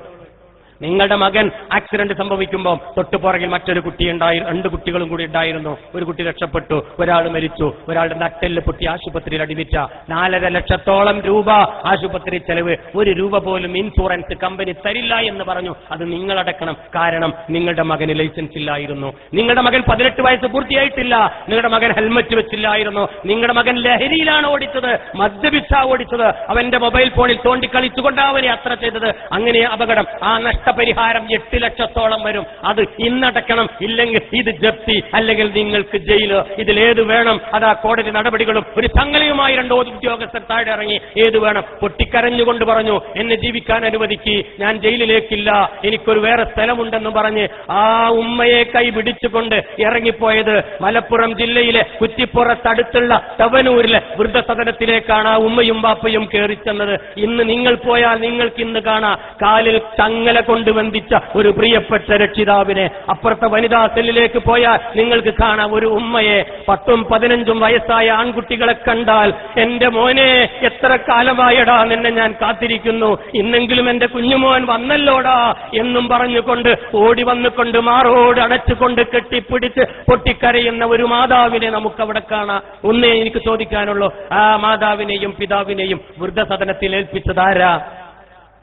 നിങ്ങളുടെ മകൻ ആക്സിഡന്റ് സംഭവിക്കുമ്പോൾ തൊട്ടുപുറകിൽ മറ്റൊരു കുട്ടി ഉണ്ടായി, 2 കുട്ടികളും കൂടി ഉണ്ടായിരുന്നു. ഒരു കുട്ടി രക്ഷപ്പെട്ടു, ഒരാൾ മരിച്ചു, ഒരാളുടെ നട്ടെല്ല് പൊട്ടി ആശുപത്രിയിൽ അടിവിറ്റ 4.5 ലക്ഷത്തോളം രൂപ ആശുപത്രി ചെലവ്. 1 രൂപ പോലും ഇൻഷുറൻസ് കമ്പനി തരില്ല എന്ന് പറഞ്ഞു. അത് നിങ്ങളടക്കണം, കാരണം നിങ്ങളുടെ മകന് ലൈസൻസ് ഇല്ലായിരുന്നു, നിങ്ങളുടെ മകൻ 18 വയസ്സ് പൂർത്തിയായിട്ടില്ല, നിങ്ങളുടെ മകൻ ഹെൽമറ്റ് വെച്ചില്ലായിരുന്നു, നിങ്ങളുടെ മകൻ ലഹരിയിലാണ് ഓടിച്ചത്, മദ്യപിച്ച ഓടിച്ചത്, അവന്റെ മൊബൈൽ ഫോണിൽ തോണ്ടിക്കളിച്ചുകൊണ്ട് അവനെ യാത്ര ചെയ്തത്. അങ്ങനെ അപകടം. ആ നഷ്ടപരിഹാരം 8 ലക്ഷത്തോളം വരും. അത് ഇന്നടക്കണം, ഇല്ലെങ്കിൽ ഇത് ജപ്തി, അല്ലെങ്കിൽ നിങ്ങൾക്ക് ജയില്. ഇതിലേത് വേണം? അതാ കോടതി നടപടികളും. ഒരു സംഘടനയുമായി 2 ഉദ്യോഗസ്ഥർ താഴെ ഇറങ്ങി, ഏത് വേണം? പൊട്ടിക്കരഞ്ഞുകൊണ്ട് പറഞ്ഞു, എന്നെ ജീവിക്കാൻ അനുവദിക്ക്, ഞാൻ ജയിലിലേക്കില്ല, എനിക്കൊരു വേറെ സ്ഥലമുണ്ടെന്ന് പറഞ്ഞ് ആ ഉമ്മയെ കൈ പിടിച്ചുകൊണ്ട് ഇറങ്ങിപ്പോയത് മലപ്പുറം ജില്ലയിലെ കുറ്റിപ്പുറത്തടുത്തുള്ള തവനൂരിലെ വൃദ്ധസദനത്തിലേക്കാണ് ആ ഉമ്മയും ബാപ്പയും കയറിച്ചെന്നത്. ഇന്ന് നിങ്ങൾ പോയാൽ നിങ്ങൾക്ക് ഇന്ന് കാണാം കാലിൽ ചങ്ങല കൊണ്ട് ബന്ധിച്ച ഒരു പ്രിയപ്പെട്ട രക്ഷിതാവിനെ. അപ്പുറത്തെ വനിതാ സെല്ലിലേക്ക് പോയാൽ നിങ്ങൾക്ക് കാണാം ഒരു ഉമ്മയെ. 10ഉം 15ഉം വയസ്സായ ആൺകുട്ടികളെ കണ്ടാൽ, എന്റെ മോനെ എത്ര കാലമായടാ നിന്നെ ഞാൻ കാത്തിരിക്കുന്നു, ഇന്നെങ്കിലും എന്റെ കുഞ്ഞുമോൻ വന്നല്ലോടാ എന്നും പറഞ്ഞുകൊണ്ട് ഓടി വന്നുകൊണ്ട് മാറോട് അടച്ചുകൊണ്ട് കെട്ടിപ്പിടിച്ച് പൊട്ടിക്കരയുന്ന ഒരു മാതാവിനെ നമുക്കവിടെ കാണാം. ഒന്നേ എനിക്ക് ചോദിക്കാനുള്ളൂ, ആ മാതാവിനെയും പിതാവിനെയും വൃദ്ധസദനത്തിൽ ഏൽപ്പിച്ചതാരാ?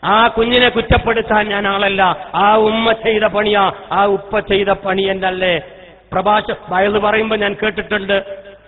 ആ കുഞ്ഞിനെ കുറ്റപ്പെടുത്താൻ ഞാൻ ആളല്ല. ആ ഉമ്മ ചെയ്ത പണിയാ, ആ ഉപ്പ ചെയ്ത പണി എന്നല്ലേ? വയല് പറയുമ്പോ ഞാൻ കേട്ടിട്ടുണ്ട്,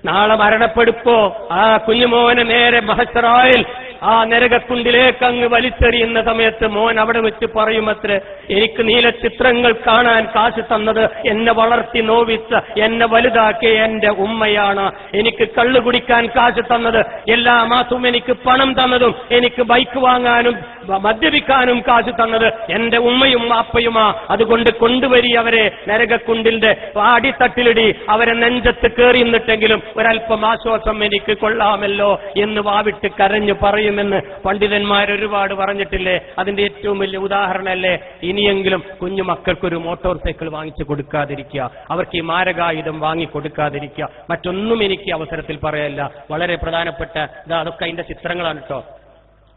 നാളെ മരണപ്പെടുപ്പോ ആ കുഞ്ഞുമോനെ നേരെ മഹശറായിൽ ആ നരകക്കുണ്ടിലേക്ക് അങ്ങ് വലിച്ചെറിയുന്ന സമയത്ത് മോൻ അവിടെ വെച്ച് പറയുമത്രേ, എനിക്ക് നീലചിത്രങ്ങൾ കാണാൻ കാശ് തന്നത്, എന്നെ വളർത്തി നോവിച്ച, എന്നെ വലുതാക്കിയ എന്റെ ഉമ്മയാണ്. എനിക്ക് കള്ളു കുടിക്കാൻ കാശ് തന്നത്, എല്ലാ മാസവും എനിക്ക് പണം തന്നതും, എനിക്ക് ബൈക്ക് വാങ്ങാനും മദ്യപിക്കാനും കാശ് തന്നത് എന്റെ ഉമ്മയും അപ്പയുമാ. അതുകൊണ്ട് കൊണ്ടുവരി അവരെ നരകക്കുണ്ടിന്റെ അടിത്തട്ടിലിടി, അവരെ നെഞ്ചത്ത് കയറി നിന്നിട്ടെങ്കിലും ഒരല്പം ആശ്വാസം എനിക്ക് കൊള്ളാമല്ലോ എന്ന് വാവിട്ട് കരഞ്ഞു പറയുമെന്ന് പണ്ഡിതന്മാർ ഒരുപാട് പറഞ്ഞിട്ടില്ലേ? അതിന്റെ ഏറ്റവും വലിയ ഉദാഹരണമല്ലേ? ഇനിയെങ്കിലും കുഞ്ഞു മക്കൾക്കൊരു മോട്ടോർ സൈക്കിൾ വാങ്ങിച്ചു കൊടുക്കാതിരിക്കുക, അവർക്ക് ഈ മാരകായുധം വാങ്ങിക്കൊടുക്കാതിരിക്കുക. മറ്റൊന്നും എനിക്ക് അവസരത്തിൽ പറയല്ല. വളരെ പ്രധാനപ്പെട്ട അതൊക്കെ അതിന്റെ ചിത്രങ്ങളാണ് കേട്ടോ.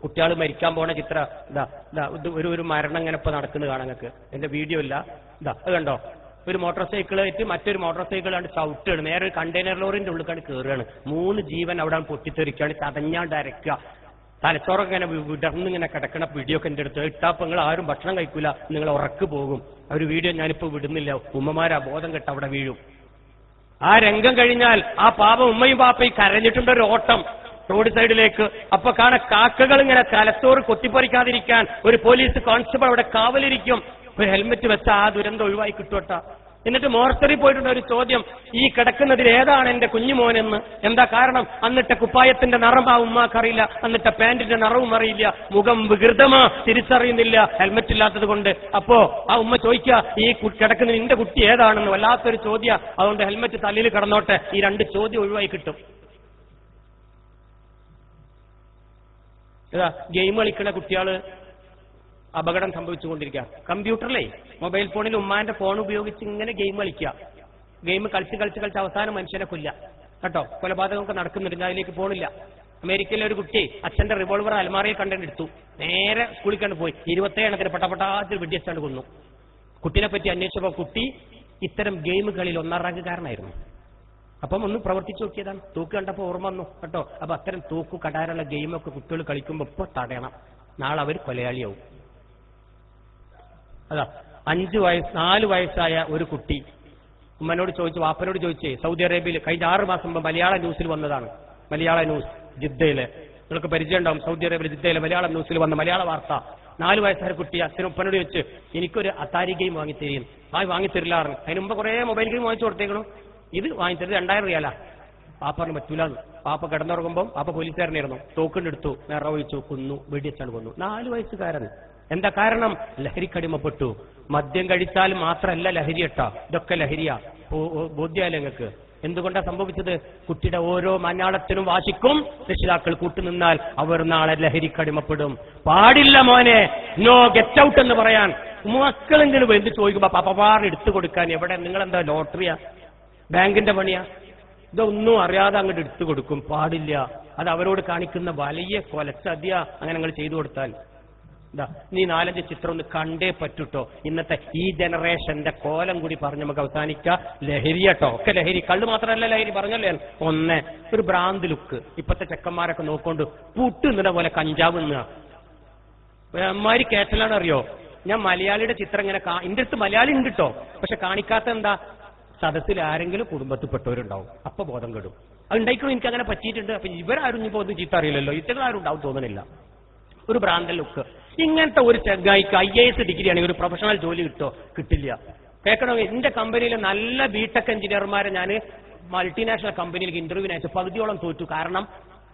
കുട്ടികൾ മരിക്കാൻ പോണ ചിത്രം ഒരു മരണം ഇങ്ങനെ ഇപ്പൊ നടക്കുന്നത് കാണാൻ നിങ്ങൾക്ക്. എന്റെ വീഡിയോ ഇല്ല, അത് കണ്ടോ? ഒരു മോട്ടോർ സൈക്കിളായിട്ട് മറ്റൊരു മോട്ടോർ സൈക്കിളാണ് ചവിട്ടുകയാണ്, നേരെ ഒരു കണ്ടെയ്നർ ലോറിന്റെ ഉള്ളിലാണ് കയറുകയാണ്. 3 ജീവൻ അവിടെ പൊട്ടിത്തെറിക്കുകയാണ്, തടഞ്ഞാണ്ട് അരക്കുക, തലച്ചോറൊക്കെ ഇങ്ങനെ വിടർന്നിങ്ങനെ കിടക്കണ വീഡിയോ ഒക്കെ എന്റെ അടുത്ത് ഇട്ടാപ്പോ നിങ്ങൾ ആരും ഭക്ഷണം കഴിക്കൂല, നിങ്ങൾ ഉറക്ക് പോകും. ആ ഒരു വീഡിയോ ഞാനിപ്പോ വിടുന്നില്ല, ഉമ്മമാരെ ബോധം കെട്ട് അവിടെ വീഴും. ആ രംഗം കഴിഞ്ഞാൽ ആ പാപം ഉമ്മയും പാപ്പയും കരഞ്ഞിട്ടുണ്ട് ഒരു ഓട്ടം റോഡ് സൈഡിലേക്ക്. അപ്പൊ കാക്കകൾ ഇങ്ങനെ തലച്ചോറ് കൊത്തിപ്പറിക്കാതിരിക്കാൻ ഒരു പോലീസ് കോൺസ്റ്റബിൾ അവിടെ കാവലിരിക്കും. ഒരു ഹെൽമെറ്റ് വെച്ച ആ ദുരന്തം ഒഴിവായി കിട്ടുവട്ട. എന്നിട്ട് മോർച്ചറി പോയിട്ടുണ്ട് ഒരു ചോദ്യം, ഈ കിടക്കുന്നതിൽ ഏതാണ് എന്റെ കുഞ്ഞുമോനെന്ന്. എന്താ കാരണം? അന്നിട്ട കുപ്പായത്തിന്റെ നിറം ആ ഉമ്മാക്കറിയില്ല, അന്നിട്ട പാന്റിന്റെ നിറവും അറിയില്ല, മുഖം വികൃതമാ, തിരിച്ചറിയുന്നില്ല, ഹെൽമെറ്റ് ഇല്ലാത്തത് കൊണ്ട്. അപ്പോ ആ ഉമ്മ ചോദിക്കുക, ഈ കിടക്കുന്ന നിന്റെ കുട്ടി ഏതാണെന്ന്. വല്ലാത്തൊരു ചോദ്യം. അതുകൊണ്ട് ഹെൽമെറ്റ് തലയിൽ കിടന്നോട്ടെ, ഈ 2 ചോദ്യം ഒഴിവായി കിട്ടും. ഗെയിം കളിക്കുന്ന കുട്ടികള് അപകടം സംഭവിച്ചുകൊണ്ടിരിക്കുക. കമ്പ്യൂട്ടറിലെ മൊബൈൽ ഫോണിൽ ഉമ്മാന്റെ ഫോൺ ഉപയോഗിച്ച് ഇങ്ങനെ ഗെയിം കളിക്കുക. ഗെയിം കളിച്ച് അവസാനം മനുഷ്യനെ കൊല്ലുക കേട്ടോ. കൊലപാതകമൊക്കെ നടക്കുന്നുണ്ട്, അതിലേക്ക് പോണില്ല. അമേരിക്കയിലെ ഒരു കുട്ടി അച്ഛന്റെ റിവോൾവർ അലമാറയിൽ കണ്ടെടുത്തു, നേരെ സ്കൂളിൽ കണ്ട് പോയി 27 പട്ടപട്ടാത്തിൽ വെടിയച്ചാണ്ട് കൊന്നു. കുട്ടീനെ പറ്റി അന്വേഷിച്ചപ്പോൾ കുട്ടി ഇത്തരം ഗെയിമുകളിൽ 1-ാം റാങ്കുകാരനായിരുന്നു. അപ്പം ഒന്ന് പ്രവർത്തിച്ചു നോക്കിയതാണ്. തൂക്ക് കണ്ടപ്പോൾ ഓർമ്മ വന്നു കേട്ടോ. അപ്പൊ അത്തരം തൂക്കു കടാരുള്ള ഗെയിമൊക്കെ കുട്ടികൾ കളിക്കുമ്പോൾ ഇപ്പൊ തടയണം, നാളെ അവർ കൊലയാളിയാവും. അതാ 4 വയസ്സായ ഒരു കുട്ടി ഉമ്മനോട് ചോദിച്ചു, വാപ്പനോട് ചോദിച്ചേ, സൗദി അറേബ്യയിൽ കഴിഞ്ഞ 6 മാസം മുമ്പ് മലയാള ന്യൂസിൽ വന്നതാണ്. മലയാള ന്യൂസ് ജിദ്ദയില്, നിങ്ങൾക്ക് പരിചയം ഉണ്ടാവും, സൗദി അറേബ്യയിൽ ജിദ്ദയിലെ മലയാള ന്യൂസിൽ വന്ന മലയാള വാർത്ത. 4 വയസ്സായ കുട്ടി അച്ഛനൊപ്പനോട് വെച്ച് എനിക്കൊരു അത്താരി ഗെയിം വാങ്ങിത്തരും. വാങ്ങിത്തരില്ലാറുണ്ട്. അതിന് മുമ്പ് കുറെ മൊബൈൽ ഗെയിം വാങ്ങിച്ചു കൊടുത്തേക്കണം. ഇത് വാങ്ങിത്തരുത് 2000 റിയാലാ. പാപ്പറിന് പറ്റൂലാന്ന്. പാപ്പ കിടന്നുറങ്ങുമ്പോൾ പാപ്പ പോലീസുകാരനായിരുന്നു, തോക്കിണ്ടെടുത്തു, നിറവൊഴിച്ചു, കൊന്നു, വെടിവെച്ചാണ് കൊന്നു. 4 വയസ്സുകാരൻ. എന്താ കാരണം? ലഹരിക്കടിമപ്പെട്ടു. മദ്യം കഴിച്ചാൽ മാത്രമല്ല ലഹരി കേട്ടോ, ഇതൊക്കെ ലഹരിയാ. ബോധ്യാലേ നിങ്ങൾക്ക്? എന്തുകൊണ്ടാണ് സംഭവിച്ചത്? കുട്ടിയുടെ ഓരോ മഞ്ഞാളത്തിനും വാശിക്കും രക്ഷിതാക്കൾ കൂട്ടുനിന്നാൽ അവർ നാളെ ലഹരിക്കടിമപ്പെടും. പാടില്ല മോനെ, നോ, ഗെറ്റ് ഔട്ട് എന്ന് പറയാൻ മക്കളെങ്കിലും എന്ത് ചോദിക്കുമ്പോ പപ്പപാർ എടുത്തു കൊടുക്കാൻ. എവിടെ? നിങ്ങളെന്താ ലോട്ടറിയാ, ബാങ്കിന്റെ പണിയാ? ഇതൊന്നും അറിയാതെ അങ്ങോട്ട് എടുത്തു കൊടുക്കും. പാടില്ല. അത് അവരോട് കാണിക്കുന്ന വലിയ കൊലച്ചതിയ. അങ്ങനെ നിങ്ങൾ ചെയ്തു കൊടുത്താൽ നീ 4-5 ചിത്രം ഒന്ന് കണ്ടേ പറ്റൂട്ടോ. ഇന്നത്തെ ഈ ജനറേഷന്റെ കോലം കൂടി പറഞ്ഞ് നമുക്ക് അവസാനിക്കുക. ലഹരിയട്ടോ, ഒക്കെ ലഹരി. കള്ളു മാത്രമല്ല ലഹരി, പറഞ്ഞല്ലേ. ഒന്ന്, ഒരു ഭ്രാന്ത് ലുക്ക്. ഇപ്പത്തെ ചെക്കന്മാരൊക്കെ നോക്കൊണ്ട് പുട്ടുന്നിട പോലെ കഞ്ചാവ് നിന്നുക. അമ്മാരി കേട്ടലാണ്. അറിയോ, ഞാൻ മലയാളിയുടെ ചിത്രം ഇങ്ങനെ എന്റെ അടുത്ത് മലയാളി ഉണ്ട് കേട്ടോ, പക്ഷെ കാണിക്കാത്ത എന്താ? സദസ്സിൽ ആരെങ്കിലും കുടുംബത്തിൽപ്പെട്ടവരുണ്ടാവും, അപ്പൊ ബോധം കെടും. അത് ഉണ്ടായിക്കോളും, എനിക്ക് അങ്ങനെ പറ്റിയിട്ടുണ്ട്. അപ്പൊ ഇവരാരും ഇപ്പൊ ഒന്നും ചീത്ത അറിയില്ലല്ലോ, ഇത്തരം ഉണ്ടാവും തോന്നുന്നില്ല. ഒരു ഭ്രാന്തൻ ലുക്ക്. ഇങ്ങനത്തെ ഒരു ചെങ്ങായിക്ക് IAS ഡിഗ്രി ആണെങ്കിൽ ഒരു പ്രൊഫഷണൽ ജോലി കിട്ടില്ല. കേൾക്കണമെങ്കിൽ എന്റെ കമ്പനിയിലെ നല്ല ബിടെക് എഞ്ചിനീയർമാരെ ഞാൻ മൾട്ടിനാഷണൽ കമ്പനിയിലേക്ക് ഇന്റർവ്യൂവിന് അയച്ചു, പകുതിയോളം തോറ്റു. കാരണം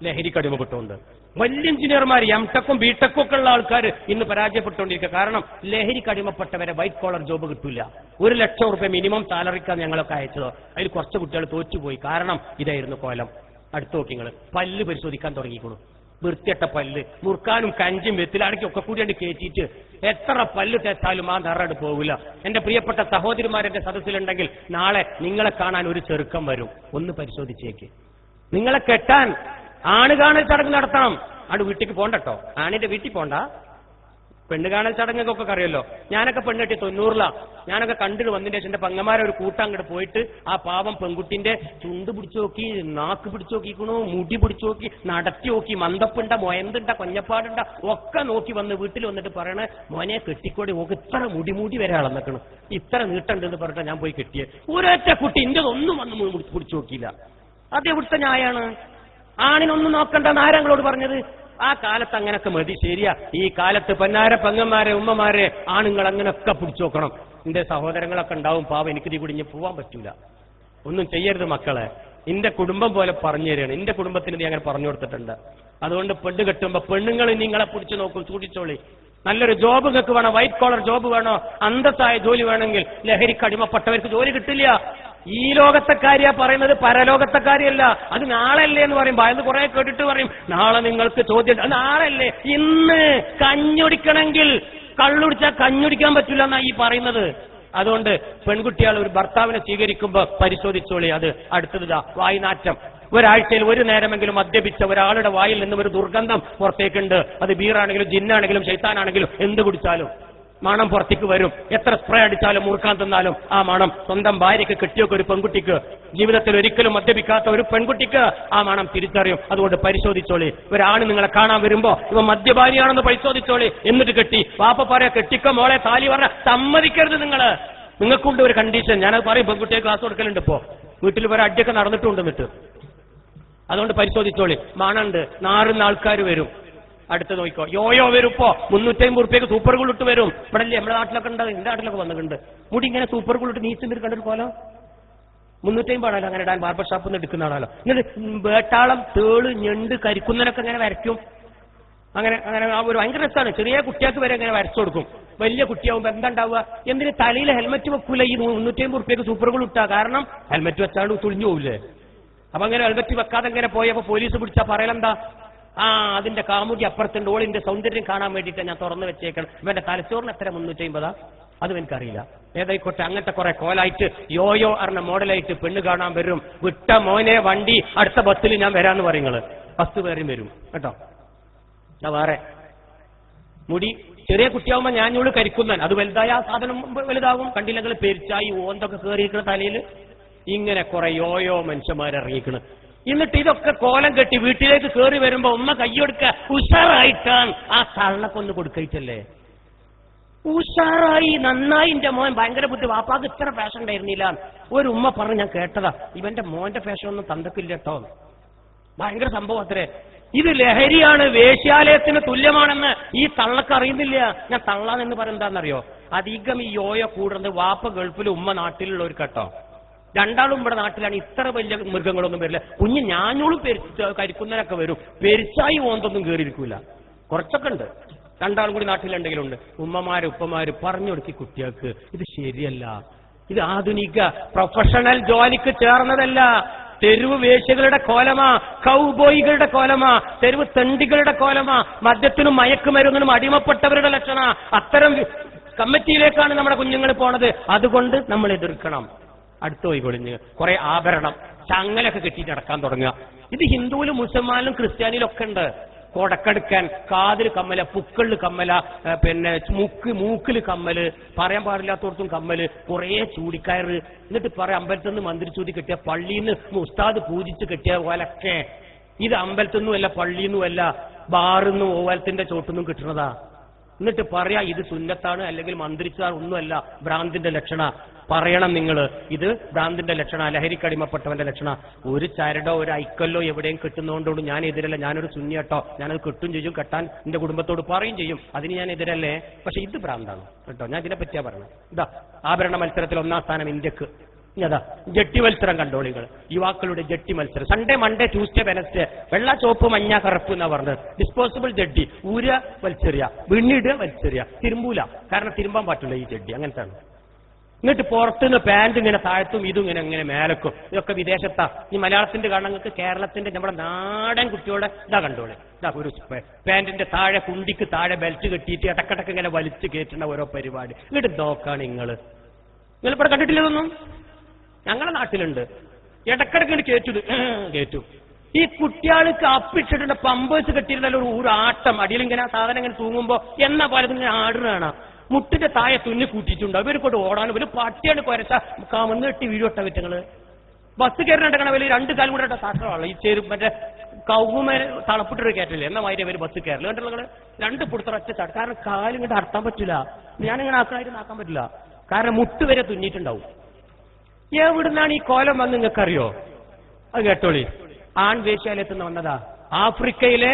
ലഹരിക്ക് അടിമപ്പെട്ടുകൊണ്ട്. വലിയ എഞ്ചിനീയർമാർ M.Tech-ഉം B.Tech-ഉം ഒക്കെ ഉള്ള ആൾക്കാർ ഇന്ന് പരാജയപ്പെട്ടുകൊണ്ടിരിക്കുക. കാരണം ലഹരിക്ക് അടിമപ്പെട്ടവരെ വൈറ്റ് കോളർ ജോബ് കിട്ടില്ല. 1 ലക്ഷം റുപ്യ മിനിമം സാലറിക്കാണ് ഞങ്ങളൊക്കെ അയച്ചത്. അതിൽ കുറച്ച് കുട്ടികൾ തോറ്റുപോയി. കാരണം ഇതായിരുന്നു കോലം. അടുത്ത് നോക്കി നിങ്ങൾ പല്ല് പരിശോധിക്കാൻ തുടങ്ങിക്കോളൂ. വൃത്തിയട്ട പല്ല്, മുറുക്കാനും കഞ്ചും വെത്തിലാണെങ്കിൽ ഒക്കെ കൂടി കയറ്റിയിട്ട് എത്ര പല്ല് തേച്ചാലും ആ നിറട് പോകില്ല. എന്റെ പ്രിയപ്പെട്ട സഹോദരിമാരെന്റെ സദസ്സിലുണ്ടെങ്കിൽ നാളെ നിങ്ങളെ കാണാൻ ഒരു ചെറുക്കം വരും. ഒന്ന് പരിശോധിച്ചേക്ക്. നിങ്ങളെ കെട്ടാൻ ആണ് കാണൽ ചടങ്ങ് നടത്തണം. ആണ് വീട്ടിലേക്ക് പോണ്ടട്ടോ, ആണിന്റെ വീട്ടിൽ പോണ്ട. പെണ്ണ് കാണൽ ചടങ്ങൊക്കെ അറിയല്ലോ. ഞാനൊക്കെ പെണ്ണെട്ടി 90-ലാ. ഞാനൊക്കെ കണ്ടിട്ട് വന്നതിന് ശേഷം എന്റെ പങ്ങന്മാരെ ഒരു കൂട്ടം അങ്ങോട്ട് പോയിട്ട് ആ പാവം പെൺകുട്ടിന്റെ ചുണ്ട് പിടിച്ചു നോക്കി, നാക്ക് പിടിച്ചു നോക്കിക്കണു, മുടി പിടിച്ചു നോക്കി, നടത്തി നോക്കി, മന്ദപ്പുണ്ട, മൊയന്തുണ്ട, കൊഞ്ഞപ്പാടുണ്ട ഒക്കെ നോക്കി വന്ന് വീട്ടിൽ വന്നിട്ട് പറയണേ, മോനെ കെട്ടിക്കോടി നോക്ക്, ഇത്ര മുടി വരെ അളന്നേക്കണം, ഇത്ര നീട്ടുണ്ടെന്ന് പറഞ്ഞിട്ട് ഞാൻ പോയി കെട്ടിയത്. ഒരൊറ്റ കുട്ടി ഇന്റെതൊന്നും വന്ന് പിടിച്ചു നോക്കിയില്ല. അത് എവിടുത്തെ ന്യായാണ്? ആണിനൊന്നും നോക്കണ്ടെന്ന് ആരങ്ങളോട് പറഞ്ഞത്? ആ കാലത്ത് അങ്ങനൊക്കെ മതി. ശരിയാ, ഈ കാലത്ത് പൊന്നാര പെങ്ങന്മാരെ ഉമ്മമാരെ ആണുങ്ങൾ അങ്ങനെയൊക്കെ പിടിച്ചു നോക്കണം. എന്റെ സഹോദരങ്ങളൊക്കെ ഉണ്ടാവും, പാവം എനിക്കിത് കൂടി ഇനി പോവാൻ പറ്റൂല. ഒന്നും ചെയ്യരുത് മക്കളെ. എന്റെ കുടുംബം പോലെ പറഞ്ഞു തരികയാണ്. എന്റെ കുടുംബത്തിന് നീ അങ്ങനെ പറഞ്ഞു കൊടുത്തിട്ടുണ്ട്. അതുകൊണ്ട് പെണ്ണ് കെട്ടുമ്പോ പെണ്ണുങ്ങൾ നിങ്ങളെ പിടിച്ചു നോക്കും, സൂക്ഷിച്ചോളി. നല്ലൊരു ജോബ് നിങ്ങൾക്ക് വേണം, വൈറ്റ് കോളർ ജോബ് വേണോ, അന്തസ്സായ ജോലി വേണമെങ്കിൽ ലഹരിക്ക് അടിമപ്പെട്ടവർക്ക് ജോലി കിട്ടില്ല. ഈ ലോകത്തെ കാര്യ പറയുന്നത്, പരലോകത്തെ കാര്യമല്ല. അത് നാളെയല്ലേ എന്ന് പറയും. ഭയന്ന് കുറെ കേട്ടിട്ട് പറയും നാളെ നിങ്ങൾക്ക് ചോദ്യം. നാളെയല്ലേ? ഇന്ന് കഞ്ഞുടിക്കണമെങ്കിൽ കള്ളുടിച്ചാൽ കഞ്ഞുടിക്കാൻ പറ്റില്ല എന്നാ ഈ പറയുന്നത്. അതുകൊണ്ട് പെൺകുട്ടികൾ ഒരു ഭർത്താവിനെ സ്വീകരിക്കുമ്പോ പരിശോധിച്ചോളി. അത് അടുത്തതാ വായുനാറ്റം. ഒരാഴ്ചയിൽ 1 നേരമെങ്കിലും മദ്യപിച്ച ഒരാളുടെ വായിൽ നിന്നും ഒരു ദുർഗന്ധം പുറത്തേക്കുണ്ട്. അത് ബീറാണെങ്കിലും ജിന്നാണെങ്കിലും ശൈത്താനാണെങ്കിലും എന്ത് കുടിച്ചാലും മണം പുറത്തേക്ക് വരും. എത്ര സ്പ്രേ അടിച്ചാലും മുറുക്കാൻ തന്നാലും ആ മണം സ്വന്തം ഭാര്യയ്ക്ക് കിട്ടിയൊക്കെ ഒരു പെൺകുട്ടിക്ക്, ജീവിതത്തിൽ ഒരിക്കലും മദ്യപിക്കാത്ത ഒരു പെൺകുട്ടിക്ക് ആ മണം തിരിച്ചറിയും. അതുകൊണ്ട് പരിശോധിച്ചോളി. ഒരാണ് നിങ്ങളെ കാണാൻ വരുമ്പോ ഇവ മദ്യപാനിയാണെന്ന് പരിശോധിച്ചോളി. എന്നിട്ട് കെട്ടി. വാപ്പ പറയാ കെട്ടിക്കോ മോളെ, താലി പറഞ്ഞ സമ്മതിക്കരുത്. നിങ്ങൾക്കുണ്ട് ഒരു കണ്ടീഷൻ. ഞാനത് പറയും, പെൺകുട്ടിയെ ക്ലാസ് കൊടുക്കലുണ്ട്. ഇപ്പോ വീട്ടിൽ ഒരു അടിയൊക്കെ നടന്നിട്ടുണ്ടെന്നിട്ട്. അതുകൊണ്ട് പരിശോധിച്ചോളി. മണുണ്ട്, നാറുന്ന ആൾക്കാർ വരും. അടുത്ത് നോക്കിക്കോ, യോയോ വരും ഇപ്പോ 350 റുപ്യക്ക് സൂപ്പർ ഗുളിട്ട് വരും. ഇവിടെ അല്ലേ നമ്മുടെ നാട്ടിലൊക്കെ ഉണ്ട്, എന്റെ നാട്ടിലൊക്കെ വന്നിട്ടുണ്ട്. മുടി ഇങ്ങനെ സൂപ്പർ ഗുളിട്ട് നീച്ചിട്ട് കണ്ടൊരു കോലം 350 ആണല്ലോ അങ്ങനെ ഇടാൻ, ബാർബർ ഷാപ്പിൽ നിന്ന് എടുക്കുന്നതാണല്ലോ. ഇങ്ങനെ വേട്ടാളം, തേള്, ഞണ്ട്, കരിക്കുന്നനൊക്കെ ഇങ്ങനെ വരയ്ക്കും. അങ്ങനെ അങ്ങനെ ഒരു ഭയങ്കര രസമാണ്. ചെറിയ കുട്ടികൾക്ക് വരെ അങ്ങനെ വരച്ചു കൊടുക്കും. വലിയ കുട്ടിയാവുമ്പോൾ എന്താ ഉണ്ടാവുക, എന്തിന് തലയിൽ ഹെൽമെറ്റ് വെക്കൂല ഈ 350 റുപ്യക്ക് സൂപ്പർ ഗുളിട്ടാ? കാരണം ഹെൽമെറ്റ് വെച്ചാൽ തുളിഞ്ഞു പോവില്ലേ. അപ്പൊ അങ്ങനെ ഹെൽമെറ്റ് വെക്കാതെ അങ്ങനെ പോയപ്പോ പോലീസ് പിടിച്ചാ പറയലെന്താ, അതിന്റെ കാമുകി അപ്പുറത്തുണ്ട്, ഓളിന്റെ സൗന്ദര്യം കാണാൻ വേണ്ടിയിട്ട് ഞാൻ തുറന്നു വെച്ചേക്കണം. ഇവന്റെ തലച്ചോറിന് എത്ര 350? അതും എനിക്കറിയില്ല. ഏതായിക്കോട്ടെ, അങ്ങനത്തെ കുറെ കോലായിട്ട് യോയോ അറിഞ്ഞ മോഡലായിട്ട് പെണ്ണ് കാണാൻ വരും. വിട്ട മോനെ വണ്ടി, അടുത്ത ബസ്സിൽ ഞാൻ വരാന്ന് പറയുന്നത്. ബസ് വേറെയും വരും കേട്ടോ. വേറെ മുടി ചെറിയ കുട്ടിയാവുമ്പോ ഞാഞ്ഞോള് കരിക്കുന്നൻ, അത് വലുതായ ആ സാധനം വലുതാകും. കണ്ടില്ലെങ്കിൽ പെരിച്ചായി ഓന്തൊക്കെ കയറിയിരിക്കുന്ന തലയിൽ ഇങ്ങനെ കുറെ യോയോ മനുഷ്യന്മാരിറങ്ങിക്കണം. എന്നിട്ട് ഇതൊക്കെ കോലം കെട്ടി വീട്ടിലേക്ക് കയറി വരുമ്പോ ഉമ്മ കയ്യൊടുക്ക ഉഷാറായിട്ടാണ് ആ തള്ളക്കൊന്ന് കൊടുക്കയിട്ടല്ലേ. ഉഷാറായി, നന്നായി, എന്റെ മോൻ ഭയങ്കര ബുദ്ധി, വാപ്പാക്ക് ഇത്ര ഫാഷൻ ഉണ്ടായിരുന്നില്ല. ഒരു ഉമ്മ പറഞ്ഞ് ഞാൻ കേട്ടതാ, ഇവന്റെ മോന്റെ ഫാഷൻ ഒന്നും തന്തക്കില്ല കേട്ടോ, ഭയങ്കര സംഭവം അത്രേ. ഇത് ലഹരിയാണ്, വേശ്യാലയത്തിന് തുല്യമാണെന്ന് ഈ തള്ളക്ക് അറിയുന്നില്ല. ഞാൻ തള്ളാന്നെന്ന് പറയുന്നതാണെന്നറിയോ, അധികം ഈ യോയോ കൂടുന്നത് വാപ്പ ഗൾഫിൽ, ഉമ്മ നാട്ടിലുള്ള ഒരു കേട്ടോ. രണ്ടാളും ഇവിടെ നാട്ടിലാണ്. ഇത്ര വലിയ മൃഗങ്ങളൊന്നും വരില്ല. കുഞ്ഞ് ഞാഞ്ഞോളും കരിക്കുന്നതിനൊക്കെ വരും. പെരിച്ചായി ഓന്തൊന്നും കയറിയിരിക്കൂല. കുറച്ചൊക്കെ ഉണ്ട്, രണ്ടാളും കൂടി നാട്ടിലുണ്ടെങ്കിലുണ്ട്. ഉമ്മമാര് ഉപ്പമാര് പറഞ്ഞു കൊടുക്കി കുട്ടികൾക്ക് ഇത് ശരിയല്ല, ഇത് ആധുനിക പ്രൊഫഷണൽ ജോലിക്ക് ചേർന്നതല്ല. തെരുവ് വേശ്യകളുടെ കോലമാ, കൗബോയികളുടെ കോലമാ, തെരുവ് തെണ്ടികളുടെ കോലമാ, മദ്യത്തിനും മയക്കുമരുന്നിനും അടിമപ്പെട്ടവരുടെ ലക്ഷണ. അത്തരം കമ്മിറ്റിയിലേക്കാണ് നമ്മുടെ കുഞ്ഞുങ്ങൾ പോണത്. അതുകൊണ്ട് നമ്മൾ എതിർക്കണം. അടുത്ത് പോയി കൊളിഞ്ഞ് കുറെ ആഭരണം, ചങ്ങലൊക്കെ കെട്ടിയിട്ട് നടക്കാൻ തുടങ്ങുക. ഇത് ഹിന്ദുവിലും മുസൽമാനിലും ക്രിസ്ത്യാനിയിലും ഒക്കെ ഉണ്ട്. കൊടക്കെടുക്കാൻ, കാതിൽ കമ്മല, പുക്കളിൽ കമ്മല, പിന്നെ മൂക്കിൽ കമ്മല്, പറയാൻ പാടില്ലാത്തടത്തും കമ്മല്, കുറെ ചൂടിക്കയറ്. എന്നിട്ട് പറയാം അമ്പലത്തിൽ നിന്ന് മന്ത്രിച്ചൂതി കെട്ടിയ, പള്ളിയിൽ നിന്ന് ഉസ്താദ് പൂജിച്ച് കെട്ടിയ പോലൊക്കെ. ഇത് അമ്പലത്തിൽ നിന്നുമല്ല, പള്ളിയിൽ നിന്നുമല്ല, ബാറിന്നും ഓവലത്തിന്റെ ചോട്ടുനിന്നും കിട്ടുന്നതാ. എന്നിട്ട് പറയാ ഇത് സുന്നത്താണ്, അല്ലെങ്കിൽ മന്ത്രിച്ചാൽ ഒന്നുമല്ല, ഭ്രാന്തിന്റെ ലക്ഷണ. പറയണം നിങ്ങൾ, ഇത് ഭ്രാന്തിന്റെ ലക്ഷണ, ലഹരിക്കടിമപ്പെട്ടവന്റെ ലക്ഷണ. ഒരു ചരടോ ഒരു ഐക്കല്ലോ എവിടെയും കിട്ടുന്നതുകൊണ്ടോട് ഞാൻ എതിരല്ല. ഞാനൊരു സുന്നിയട്ടോ, ഞാനത് കിട്ടും ചെയ്യും, കെട്ടാൻ എന്റെ കുടുംബത്തോട് പറയും ചെയ്യും, അതിന് ഞാൻ എതിരല്ലേ. പക്ഷെ ഇത് ഭ്രാന്താണ് കേട്ടോ. ഞാൻ ഇതിനെ പറ്റിയാ പറഞ്ഞത്. ഇതാ ആഭരണ മത്സരത്തിൽ 1ാം സ്ഥാനം ഇന്ത്യക്ക്. ഇതാ ജട്ടി മത്സരം കണ്ടോളികൾ, യുവാക്കളുടെ ജട്ടി മത്സരം. സൺഡേ, മൺഡേ, ട്യൂസ്ഡേ, വെനസ്ഡേ, വെള്ള, ചോപ്പ്, മഞ്ഞ, കറുപ്പ് എന്നാ പറഞ്ഞത്. ഡിസ്പോസിബിൾ ജഡ്ഡി, ഊര വലിച്ചെറിയ, പിന്നീട് വലിച്ചെറിയ, തിരുമ്പൂല, കാരണം തിരുമ്പാൻ പറ്റില്ല ഈ ജഡ്ഡി, അങ്ങനത്താണ്. എന്നിട്ട് പുറത്തുനിന്ന് പാന്റ് ഇങ്ങനെ താഴ്ത്തും, ഇതും ഇങ്ങനെ ഇങ്ങനെ മേലക്കും. ഇതൊക്കെ വിദേശത്താ. ഈ മലയാളത്തിന്റെ കാണങ്ങൾക്ക് കേരളത്തിന്റെ നമ്മുടെ നാടൻ കുട്ടിയോടെ ഇതാ കണ്ടോളെ. ഇതാ ഒരു പാന്റിന്റെ താഴെ, കുണ്ടിക്ക് താഴെ ബെൽറ്റ് കെട്ടിയിട്ട് ഇടക്കിടക്ക് ഇങ്ങനെ വലിച്ചു കയറ്റുന്ന ഓരോ പരിപാടി. എന്നിട്ട് നോക്കാണ് നിങ്ങളിവിടെ കണ്ടിട്ടില്ലതൊന്നും. ഞങ്ങളുടെ നാട്ടിലുണ്ട്, ഇടക്കിടക്ക് കയറ്റും. ഈ കുട്ടികൾക്ക് അപ്പിച്ചിട്ടുണ്ട്, പമ്പേഴ്സ് കെട്ടിയിരുന്നല്ലോ ഒരു ആട്ടം, അടിയിലിങ്ങനെ സാധനം ഇങ്ങനെ തൂങ്ങുമ്പോ എന്നാ പലതും ഇങ്ങനെ ആടുന്നതാണ്. മുട്ടിന്റെ താഴെ തുന്നി കൂട്ടിയിട്ടുണ്ട്. ഇവർക്കൊണ്ട് ഓടാൻ ഒരു പട്ടിയാണ് കുരച്ച കമന്ന് കെട്ടി വീഴോട്ട വിറ്റങ്ങള്. ബസ് കയറിനുണ്ടെങ്കിൽ വലിയ 2 കാലം കൂടെ സാക്ഷരമാണ്. ഈ ചേരും മറ്റേ കൗമ തളപ്പിട്ടൊരു കയറ്റില്ലേ എന്നാ മാതിരി അവർ ബസ് കയറില്ല. കണ്ടുള്ള 2 പുറത്തൊരൊറ്റ ചാട്. കാരണം കാലിങ്ങോട്ട് അടത്താൻ പറ്റില്ല. ഞാനിങ്ങനെ ആക്കാൻ പറ്റില്ല, കാരണം മുട്ട് വരെ തുന്നിയിട്ടുണ്ടാവും. എവിടുന്നാണ് ഈ കോലം വന്ന് നിങ്ങൾക്കറിയോ? അത് കേട്ടോളി. ആൺവേശ്യാലയത്തിൽ നിന്ന് വന്നതാ. ആഫ്രിക്കയിലെ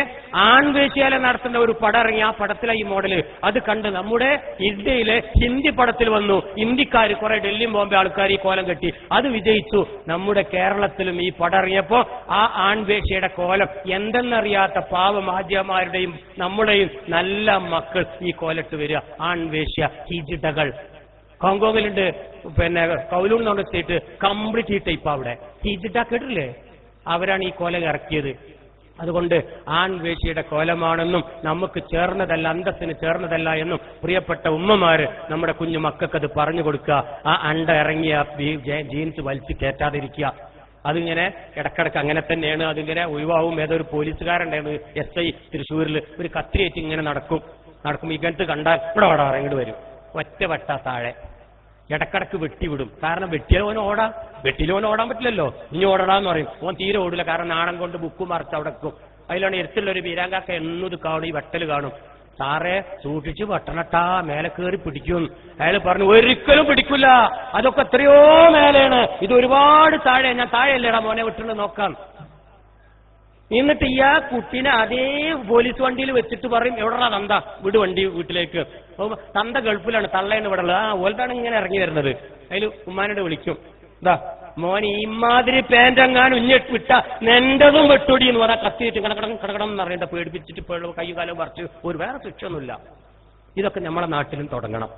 ആൺവേശ്യാലയം നടത്തുന്ന ഒരു പടം ഇറങ്ങി. ആ പടത്തിലെ ഈ മോഡല് അത് കണ്ട് നമ്മുടെ ഇന്ത്യയിലെ ഹിന്ദി പടത്തിൽ വന്നു. ഹിന്ദിക്കാർ കുറെ ഡൽഹി ബോംബെ ആൾക്കാർ ഈ കോലം കെട്ടി, അത് വിജയിച്ചു. നമ്മുടെ കേരളത്തിലും ഈ പടം ഇറങ്ങിയപ്പോ ആ ആൺവേശ്യയുടെ കോലം എന്തെന്നറിയാത്ത പാവമാധ്യമാരുടെയും നമ്മുടെയും നല്ല മക്കൾ ഈ കോലത്ത് വരിക. ആൺവേശ്യ ഹിജിടകൾ ഹോങ്കോങ്ങിലുണ്ട്. പിന്നെ കൗലൂൺ എന്ന് പറഞ്ഞ സ്റ്റേറ്റ് കംപ്ലീറ്റ് ഈ ടൈപ്പ്. അവിടെ ഹിജിഡ കേട്ടില്ലേ? അവരാണ് ഈ കോലം ഇറക്കിയത്. അതുകൊണ്ട് ആൺവേശ്യയുടെ കോലമാണെന്നും നമുക്ക് ചേർന്നതല്ല, അന്തസ്സിന് ചേർന്നതല്ല എന്നും പ്രിയപ്പെട്ട ഉമ്മമാര് നമ്മുടെ കുഞ്ഞു മക്കൾക്കത് പറഞ്ഞു കൊടുക്കുക. ആ അണ്ട ഇറങ്ങിയ ജീൻസ് വലിച്ചു കയറ്റാതിരിക്കുക. അതിങ്ങനെ ഇടക്കിടക്ക് അങ്ങനെ തന്നെയാണ്. അതിങ്ങനെ ഒഴിവാവും. ഏതൊരു പോലീസുകാരുണ്ടായിരുന്നു SI തൃശ്ശൂരിൽ, ഒരു കത്തിയേറ്റ് ഇങ്ങനെ നടക്കും. ഇങ്ങനത്തെ കണ്ടാൽ ഇവിടെ ഓടാ ഇങ്ങോട്ട് വരും. ഒറ്റ വട്ട താഴെ ഇടക്കിടക്ക് വെട്ടിവിടും. കാരണം വെട്ടിയാൽ ഓൻ ഓടാൻ പറ്റില്ലല്ലോ. ഇനി ഓടടാന്ന് പറയും. ഓൻ തീരെ ഓടില്ല, കാരണം നാണം കൊണ്ട് ബുക്ക് മറിച്ച് അവിടെ വെക്കും. അതിലാണ് എരുത്തുള്ളൊരു വീരാങ്കാക്ക എന്നത് കാണും, ഈ വെട്ടൽ കാണും. സാറേ സൂക്ഷിച്ച് വെട്ടണട്ടാ, മേലെ കയറി പിടിക്കും. അയാൾ പറഞ്ഞു ഒരിക്കലും പിടിക്കില്ല, അതൊക്കെ എത്രയോ മേലെയാണ്, ഇത് ഒരുപാട് താഴെ. ഞാൻ താഴെയല്ലേടാ മോനെ വിട്ടുള്ള നോക്കാം. എന്നിട്ട് ഈ ആ കുട്ടീനെ അതേ പോലീസ് വണ്ടിയിൽ വെച്ചിട്ട് പറയും എവിടെടാ തന്ത വിട് വണ്ടി വീട്ടിലേക്ക്. തന്ത ഗൾഫിലാണ്, തള്ളേന്ന് ഇവിടെ ഉള്ളത്. ഓൽതാണ് ഇങ്ങനെ ഇറങ്ങി വരുന്നത്. അതിൽ ഉമ്മാനോട് വിളിക്കും, ഇതാ മോൻ ഇമാതിരി പാൻറ്റെങ്ങാനും വിട്ട നെണ്ടതും വെട്ടൊടി എന്ന് പറയാൻ കത്തിയിട്ട് കടകടം എന്ന് അറിയണ്ട പേടിപ്പിച്ചിട്ട് കയ്യും കാലം പറിച്ച് ഒരു വേറെ ശിക്ഷയൊന്നുമില്ല. ഇതൊക്കെ നമ്മുടെ നാട്ടിലും തുടങ്ങണം.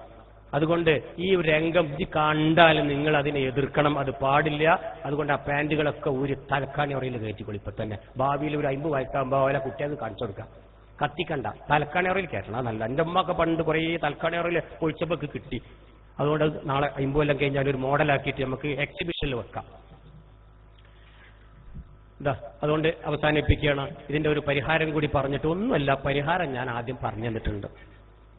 അതുകൊണ്ട് ഈ രംഗം ഇത് കണ്ടാൽ നിങ്ങൾ അതിനെ എതിർക്കണം, അത് പാടില്ല. അതുകൊണ്ട് ആ പാൻറ്റുകളൊക്കെ ഒരു തലക്കാണി ഉറയിൽ കയറ്റിക്കൊള്ളി. ഇപ്പൊ തന്നെ ഭാവിയിൽ ഒരു 50 വയസ്സാകുമ്പോൾ അവരെ കുട്ടികൾക്ക് കാണിച്ചു കൊടുക്കാം. കത്തിക്കണ്ട, തലക്കാണി ഉറയിൽ കയറ്റണം. നല്ല എൻ്റെ അമ്മ ഒക്കെ പണ്ട് കുറേ തലക്കാണി ഉറയിൽ ഒഴിച്ചപ്പോൾ കിട്ടി. അതുകൊണ്ട് നാളെ 50 കൊല്ലം കഴിഞ്ഞാൽ ഒരു മോഡലാക്കിയിട്ട് നമുക്ക് എക്സിബിഷനിൽ വെക്കാം. അതുകൊണ്ട് അവസാനിപ്പിക്കുകയാണ്. ഇതിന്റെ ഒരു പരിഹാരം കൂടി പറഞ്ഞിട്ട് ഒന്നുമല്ല, പരിഹാരം ഞാൻ ആദ്യം പറഞ്ഞു തന്നിട്ടുണ്ട്.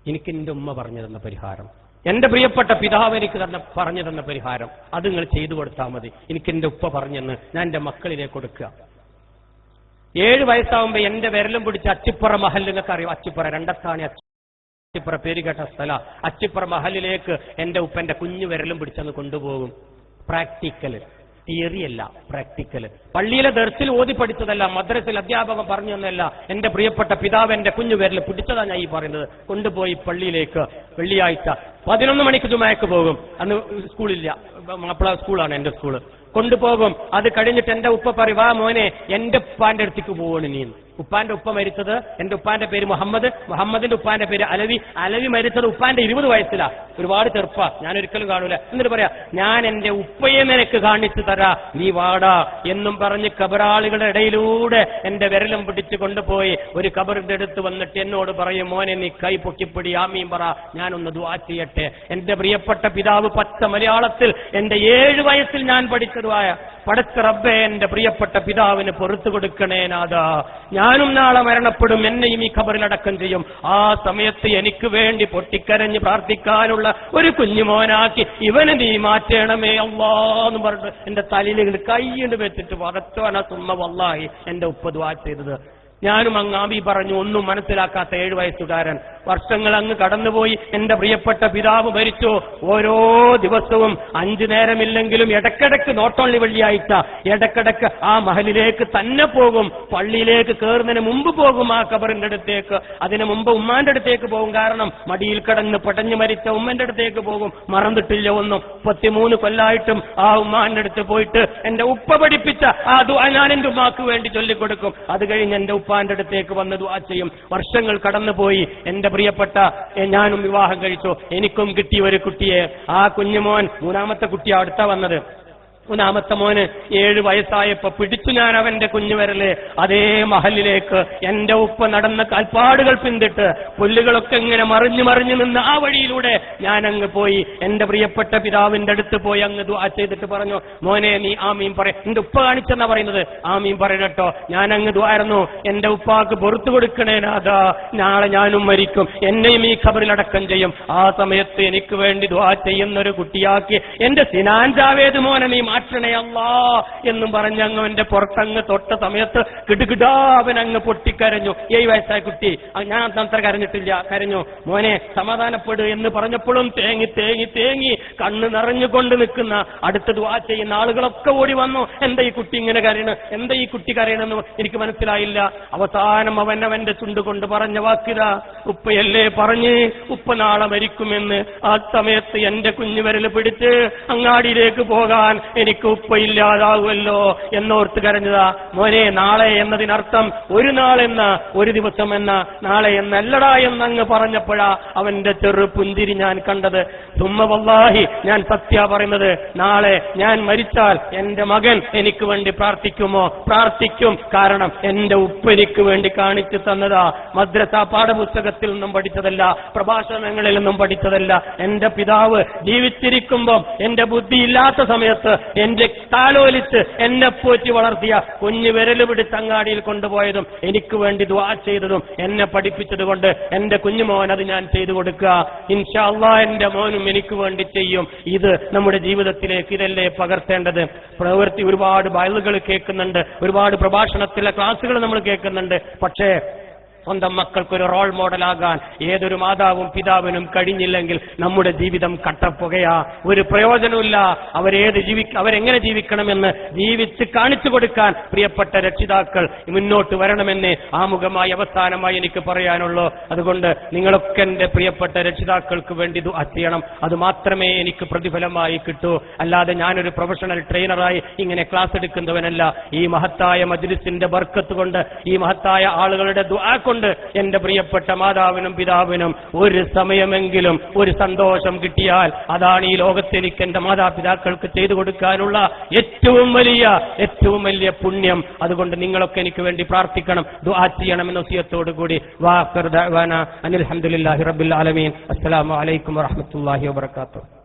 എനിക്ക് എൻ്റെ ഉമ്മ പറഞ്ഞു തന്ന പരിഹാരം, എന്റെ പ്രിയപ്പെട്ട പിതാവ് എനിക്ക് പറഞ്ഞു തന്ന പരിഹാരം, അത് നിങ്ങൾ ചെയ്തു കൊടുത്താൽ മതി. എനിക്ക് എന്റെ ഉപ്പ പറഞ്ഞെന്ന് ഞാൻ എന്റെ മക്കളിലേക്ക് കൊടുക്കുക. 7 വയസ്സാവുമ്പോ എന്റെ വിരലും പിടിച്ച് അച്ചിപ്പുറ മഹൽ, നിങ്ങൾക്ക് അറിയാം, അച്ചിപ്പുറ രണ്ടത്താണി അച്ചിപ്പുറ പേര് കേട്ട സ്ഥല. അച്ചിപ്പുറ മഹലിലേക്ക് എന്റെ ഉപ്പന്റെ കുഞ്ഞു വിരലും പിടിച്ചെന്ന് കൊണ്ടുപോകും. പ്രാക്ടിക്കല്, തിയറിയല്ല, പ്രാക്ടിക്കല്. പള്ളിയിലെ ദർസിൽ ഓതി പഠിച്ചതല്ല, മദ്രസിൽ അധ്യാപകൻ പറഞ്ഞു തന്നല്ല. എന്റെ പ്രിയപ്പെട്ട പിതാവ് എന്റെ കുഞ്ഞു വിരൽ പിടിച്ചതാ ഞാൻ ഈ പറയുന്നത്. കൊണ്ടുപോയി പള്ളിയിലേക്ക് വെള്ളിയാഴ്ച 11 മണിക്ക് ജുമാക്ക് പോകും. അന്ന് സ്കൂളില്ല, മാപ്പിള സ്കൂളാണ് എന്റെ സ്കൂള്. കൊണ്ടുപോകും. അത് കഴിഞ്ഞിട്ട് എന്റെ ഉപ്പ പറയും, വാ മോനെ എന്റെ ഉപ്പാന്റെ അടുത്തേക്ക് പോവാണ് നീ. ഉപ്പാന്റെ ഉപ്പ മരിച്ചത്, എന്റെ ഉപ്പാന്റെ പേര് മുഹമ്മദ്, മുഹമ്മദിന്റെ ഉപ്പാന്റെ പേര് അലവി, അലവി മരിച്ചത് ഉപ്പാന്റെ 20 വയസ്സിലാ. ഒരുപാട് ചെറുപ്പാ, ഞാൻ ഒരിക്കലും കാണൂല. എന്നിട്ട് പറയാ, ഞാൻ എന്റെ ഉപ്പയെ നിനക്ക് കാണിച്ചു തരാ, നീ വാടാ എന്നും പറഞ്ഞ് കബറാളുകളുടെ ഇടയിലൂടെ എന്റെ വിരലും പിടിച്ചു കൊണ്ടുപോയി ഒരു കബറിന്റെ അടുത്ത് വന്നിട്ട് എന്നോട് പറയും, മോനെ നീ കൈ പൊക്കിപ്പിടി, ആമീൻ പറ, ഞാനൊന്ന് ദുആ ചെയ്യട്ടെ. എന്റെ പ്രിയപ്പെട്ട പിതാവ് പച്ച മലയാളത്തിൽ എന്റെ 7 വയസ്സിൽ ഞാൻ പഠിച്ചതുമായ പടച്ച റബ്ബേ എന്റെ പ്രിയപ്പെട്ട പിതാവിന് പൊറത്തു കൊടുക്കണേ നാഥാ, ഞാനും നാളെ മരണപ്പെടും, എന്നെയും ഈ ഖബറിലടക്കം ചെയ്യും. ആ സമയത്ത് എനിക്ക് വേണ്ടി പൊട്ടിക്കരഞ്ഞ് പ്രാർത്ഥിക്കാനുള്ള ഒരു കുഞ്ഞുമോനാക്കി ഇവന് നീ മാറ്റണമേ അല്ലാഹ് പറഞ്ഞിട്ട് എന്റെ തലയിൽ കൈയ്യുണ്ട് വെച്ചിട്ട് വറച്ചോന സുമ്മ വല്ലാഹി എന്റെ ഉപ്പ ദുആ ചെയ്തത്. ഞാനും അങ്ങ് ആമി പറഞ്ഞു. ഒന്നും മനസ്സിലാക്കാത്ത 7 വയസ്സുകാരൻ. വർഷങ്ങൾ അങ്ങ് കടന്നുപോയി. എന്റെ പ്രിയപ്പെട്ട പിതാവ് മരിച്ചു. ഓരോ ദിവസവും 5 നേരമില്ലെങ്കിലും ഇടക്കിടക്ക് നോട്ടോൺലി വെള്ളിയാഴ്ച ഇടക്കിടക്ക് ആ മഹലിലേക്ക് തന്നെ പോകും. പള്ളിയിലേക്ക് കയറുന്നതിന് മുമ്പ് പോകും ആ കബറിന്റെ അടുത്തേക്ക്. അതിനു മുമ്പ് ഉമ്മാന്റെ അടുത്തേക്ക് പോകും. കാരണം മടിയിൽ കിടന്ന് പടഞ്ഞു മരിച്ച ഉമ്മന്റെ അടുത്തേക്ക് പോകും. മറന്നിട്ടില്ല ഒന്നും. 33 കൊല്ലായിട്ടും ആ ഉമ്മാന്റെ അടുത്ത് പോയിട്ട് എന്റെ ഉപ്പ പഠിപ്പിച്ച ആ ദുആ ഞാൻ എന്റെ ഉമ്മാക്ക് വേണ്ടി ചൊല്ലിക്കൊടുക്കും. അത് കഴിഞ്ഞ് എന്റെ ഉപ്പാന്റെ അടുത്തേക്ക് വന്ന് ദുആ ചെയ്യും. വർഷങ്ങൾ കടന്നുപോയി. എന്റെ പ്രിയപ്പെട്ട ഞാനും വിവാഹം കഴിച്ചു. എനിക്കും കിട്ടിയ ഒരു കുട്ടിയെ, ആ കുഞ്ഞുമോൻ 3ാമത്തെ കുട്ടിയാണ് അടുത്ത വന്നത്. 3ാമത്തെ മോന് 7 വയസ്സായപ്പോ പിടിച്ചു ഞാൻ അവന്റെ കുഞ്ഞുവിരല് അതേ മഹലിലേക്ക്. എന്റെ ഉപ്പ നടന്ന കാൽപ്പാടുകൾ പിന്തിട്ട് പുല്ലുകളൊക്കെ ഇങ്ങനെ മറിഞ്ഞു മറിഞ്ഞു നിന്ന് ആ വഴിയിലൂടെ ഞാൻ അങ്ങ് പോയി. എന്റെ പ്രിയപ്പെട്ട പിതാവിന്റെ അടുത്ത് പോയി അങ്ങ് ദുആ ചെയ്തിട്ട് പറഞ്ഞു, മോനെ നീ ആമീൻ പറ. എന്റെ ഉപ്പ കാണിച്ചെന്നാ പറയുന്നത്. ആമീൻ പറയട്ടോ. ഞാൻ അങ്ങ് ദുആയിരുന്നു, എന്റെ ഉപ്പാക്ക് പുറത്തു കൊടുക്കണേ നാഥാ, നാളെ ഞാനും മരിക്കും, എന്നെയും ഈ ഖബറിലടക്കം ചെയ്യും. ആ സമയത്ത് എനിക്ക് വേണ്ടി ദുആ ചെയ്യുന്നൊരു കുട്ടിയാക്കി എന്റെ സിനാൻ ജാവേദ് മോനെ നീ മാറ്റണേ അല്ലാ എന്നും പറഞ്ഞ് അങ്ങ് എന്റെ പുറത്തങ്ങ് തൊട്ട സമയത്ത് കിടുകിടാ അവൻ അങ്ങ് പൊട്ടിക്കരഞ്ഞു. 7 വയസ്സായ കുട്ടി. ഞാൻ അത്ര കരഞ്ഞിട്ടില്ല. കരഞ്ഞു. മോനെ സമാധാനപ്പെട് എന്ന് പറഞ്ഞപ്പോഴും തേങ്ങി തേങ്ങി തേങ്ങി കണ്ണ് നിറഞ്ഞുകൊണ്ട് നിൽക്കുന്ന അടുത്ത ദുആ ചെയ്യുന്ന ആളുകളൊക്കെ ഓടി വന്നു. എന്താ ഈ കുട്ടി ഇങ്ങനെ കരയണ്, എന്താ ഈ കുട്ടി കരയണെന്ന് എനിക്ക് മനസ്സിലായില്ല. അവസാനം അവന്റെ ചുണ്ടുകൊണ്ട് പറഞ്ഞ വാക്കിതാ, ഉപ്പയല്ലേ പറഞ്ഞ് ഉപ്പ നാളെ മരിക്കുമെന്ന്. ആ സമയത്ത് എന്റെ കുഞ്ഞുവിരൽ പിടിച്ച് അങ്ങാടിയിലേക്ക് പോകാൻ എനിക്ക് ഉപ്പയില്ലാതാവുമല്ലോ എന്നോർത്ത് കരഞ്ഞതാ. മോനെ നാളെ എന്നതിനർത്ഥം ഒരു നാളെന്ന, ഒരു ദിവസം എന്ന, നാളെ എന്നല്ലടാ എന്നങ്ങ് പറഞ്ഞപ്പോഴാ അവന്റെ ചെറു പുഞ്ചിരി ഞാൻ കണ്ടത്. സുമ്മ വല്ലാഹി ഞാൻ സത്യ പറയുന്നത്, നാളെ ഞാൻ മരിച്ചാൽ എന്റെ മകൻ എനിക്ക് വേണ്ടി പ്രാർത്ഥിക്കുമോ? പ്രാർത്ഥിക്കും. കാരണം എന്റെ ഉപ്പ എനിക്ക് വേണ്ടി കാണിച്ചു തന്നതാ. മദ്രസ പാഠപുസ്തകത്തിൽ നിന്നും പഠിച്ചതല്ല, പ്രഭാഷണങ്ങളിൽ നിന്നും പഠിച്ചതല്ല. എന്റെ പിതാവ് ജീവിച്ചിരിക്കുമ്പം എന്റെ ബുദ്ധിയില്ലാത്ത സമയത്ത് എന്റെ താലോലിച്ച് എന്നെ പോറ്റി വളർത്തിയ കുഞ്ഞു വിരല് പിടിച്ച് അങ്ങാടിയിൽ കൊണ്ടുപോയതും എനിക്ക് വേണ്ടി ദുആ ചെയ്തതും എന്നെ പഠിപ്പിച്ചത് കൊണ്ട് എന്റെ കുഞ്ഞുമോൻ അത് ഞാൻ ചെയ്തു കൊടുക്കുക. ഇൻഷാ അല്ലാഹ് എന്റെ മോനും എനിക്ക് വേണ്ടി ചെയ്യും. ഇത് നമ്മുടെ ജീവിതത്തിലേക്ക് ഇതല്ലേ പകർത്തേണ്ടത്. പ്രവൃത്തി ഒരുപാട് ബൈബിളുകൾ കേൾക്കുന്നുണ്ട്, ഒരുപാട് പ്രഭാഷണത്തിലെ ക്ലാസുകൾ നമ്മൾ കേൾക്കുന്നുണ്ട്. പക്ഷേ സ്വന്തം മക്കൾക്കൊരു റോൾ മോഡലാകാൻ ഏതൊരു മാതാവും പിതാവിനും കഴിഞ്ഞില്ലെങ്കിൽ നമ്മുടെ ജീവിതം കട്ടപ്പുകയാ, ഒരു പ്രയോജനമില്ല. അവരെങ്ങനെ ജീവിക്കണമെന്ന് ജീവിച്ച് കാണിച്ചു കൊടുക്കാൻ പ്രിയപ്പെട്ട രക്ഷിതാക്കൾ മുന്നോട്ട് വരണമെന്ന് ആമുഖമായി അവസാനമായി എനിക്ക് പറയാനുള്ളൂ. അതുകൊണ്ട് നിങ്ങളൊക്കെ എന്റെ പ്രിയപ്പെട്ട രക്ഷിതാക്കൾക്ക് വേണ്ടി ദുആ ചെയ്യണം. അത് മാത്രമേ എനിക്ക് പ്രതിഫലമായി കിട്ടൂ. അല്ലാതെ ഞാനൊരു പ്രൊഫഷണൽ ട്രെയിനറായി ഇങ്ങനെ ക്ലാസ് എടുക്കുന്നവനല്ല. ഈ മഹത്തായ മജ്ലിസിന്റെ ബർക്കത്ത് കൊണ്ട്, ഈ മഹത്തായ ആളുകളുടെ ദുആ കൊണ്ട് എന്റെ പ്രിയപ്പെട്ട മാതാവിനും പിതാവിനും ഒരു സമയമെങ്കിലും ഒരു സന്തോഷം കിട്ടിയാൽ അതാണ് ഈ ലോകത്ത് എനിക്ക് എന്റെ മാതാപിതാക്കൾക്ക് ചെയ്തു കൊടുക്കാനുള്ള ഏറ്റവും വലിയ പുണ്യം. അതുകൊണ്ട് നിങ്ങളൊക്കെ എനിക്ക് വേണ്ടി പ്രാർത്ഥിക്കണം, ദുആ ചെയ്യണം എന്ന വസിയത്തോടു കൂടി വാഖിറു ദഅവാന അനിൽ ഹംദുലില്ലാഹി റബ്ബിൽ ആലമീൻ. അസ്സലാമു അലൈക്കും വറഹ്മത്തുള്ളാഹി വബറകാതുഹു.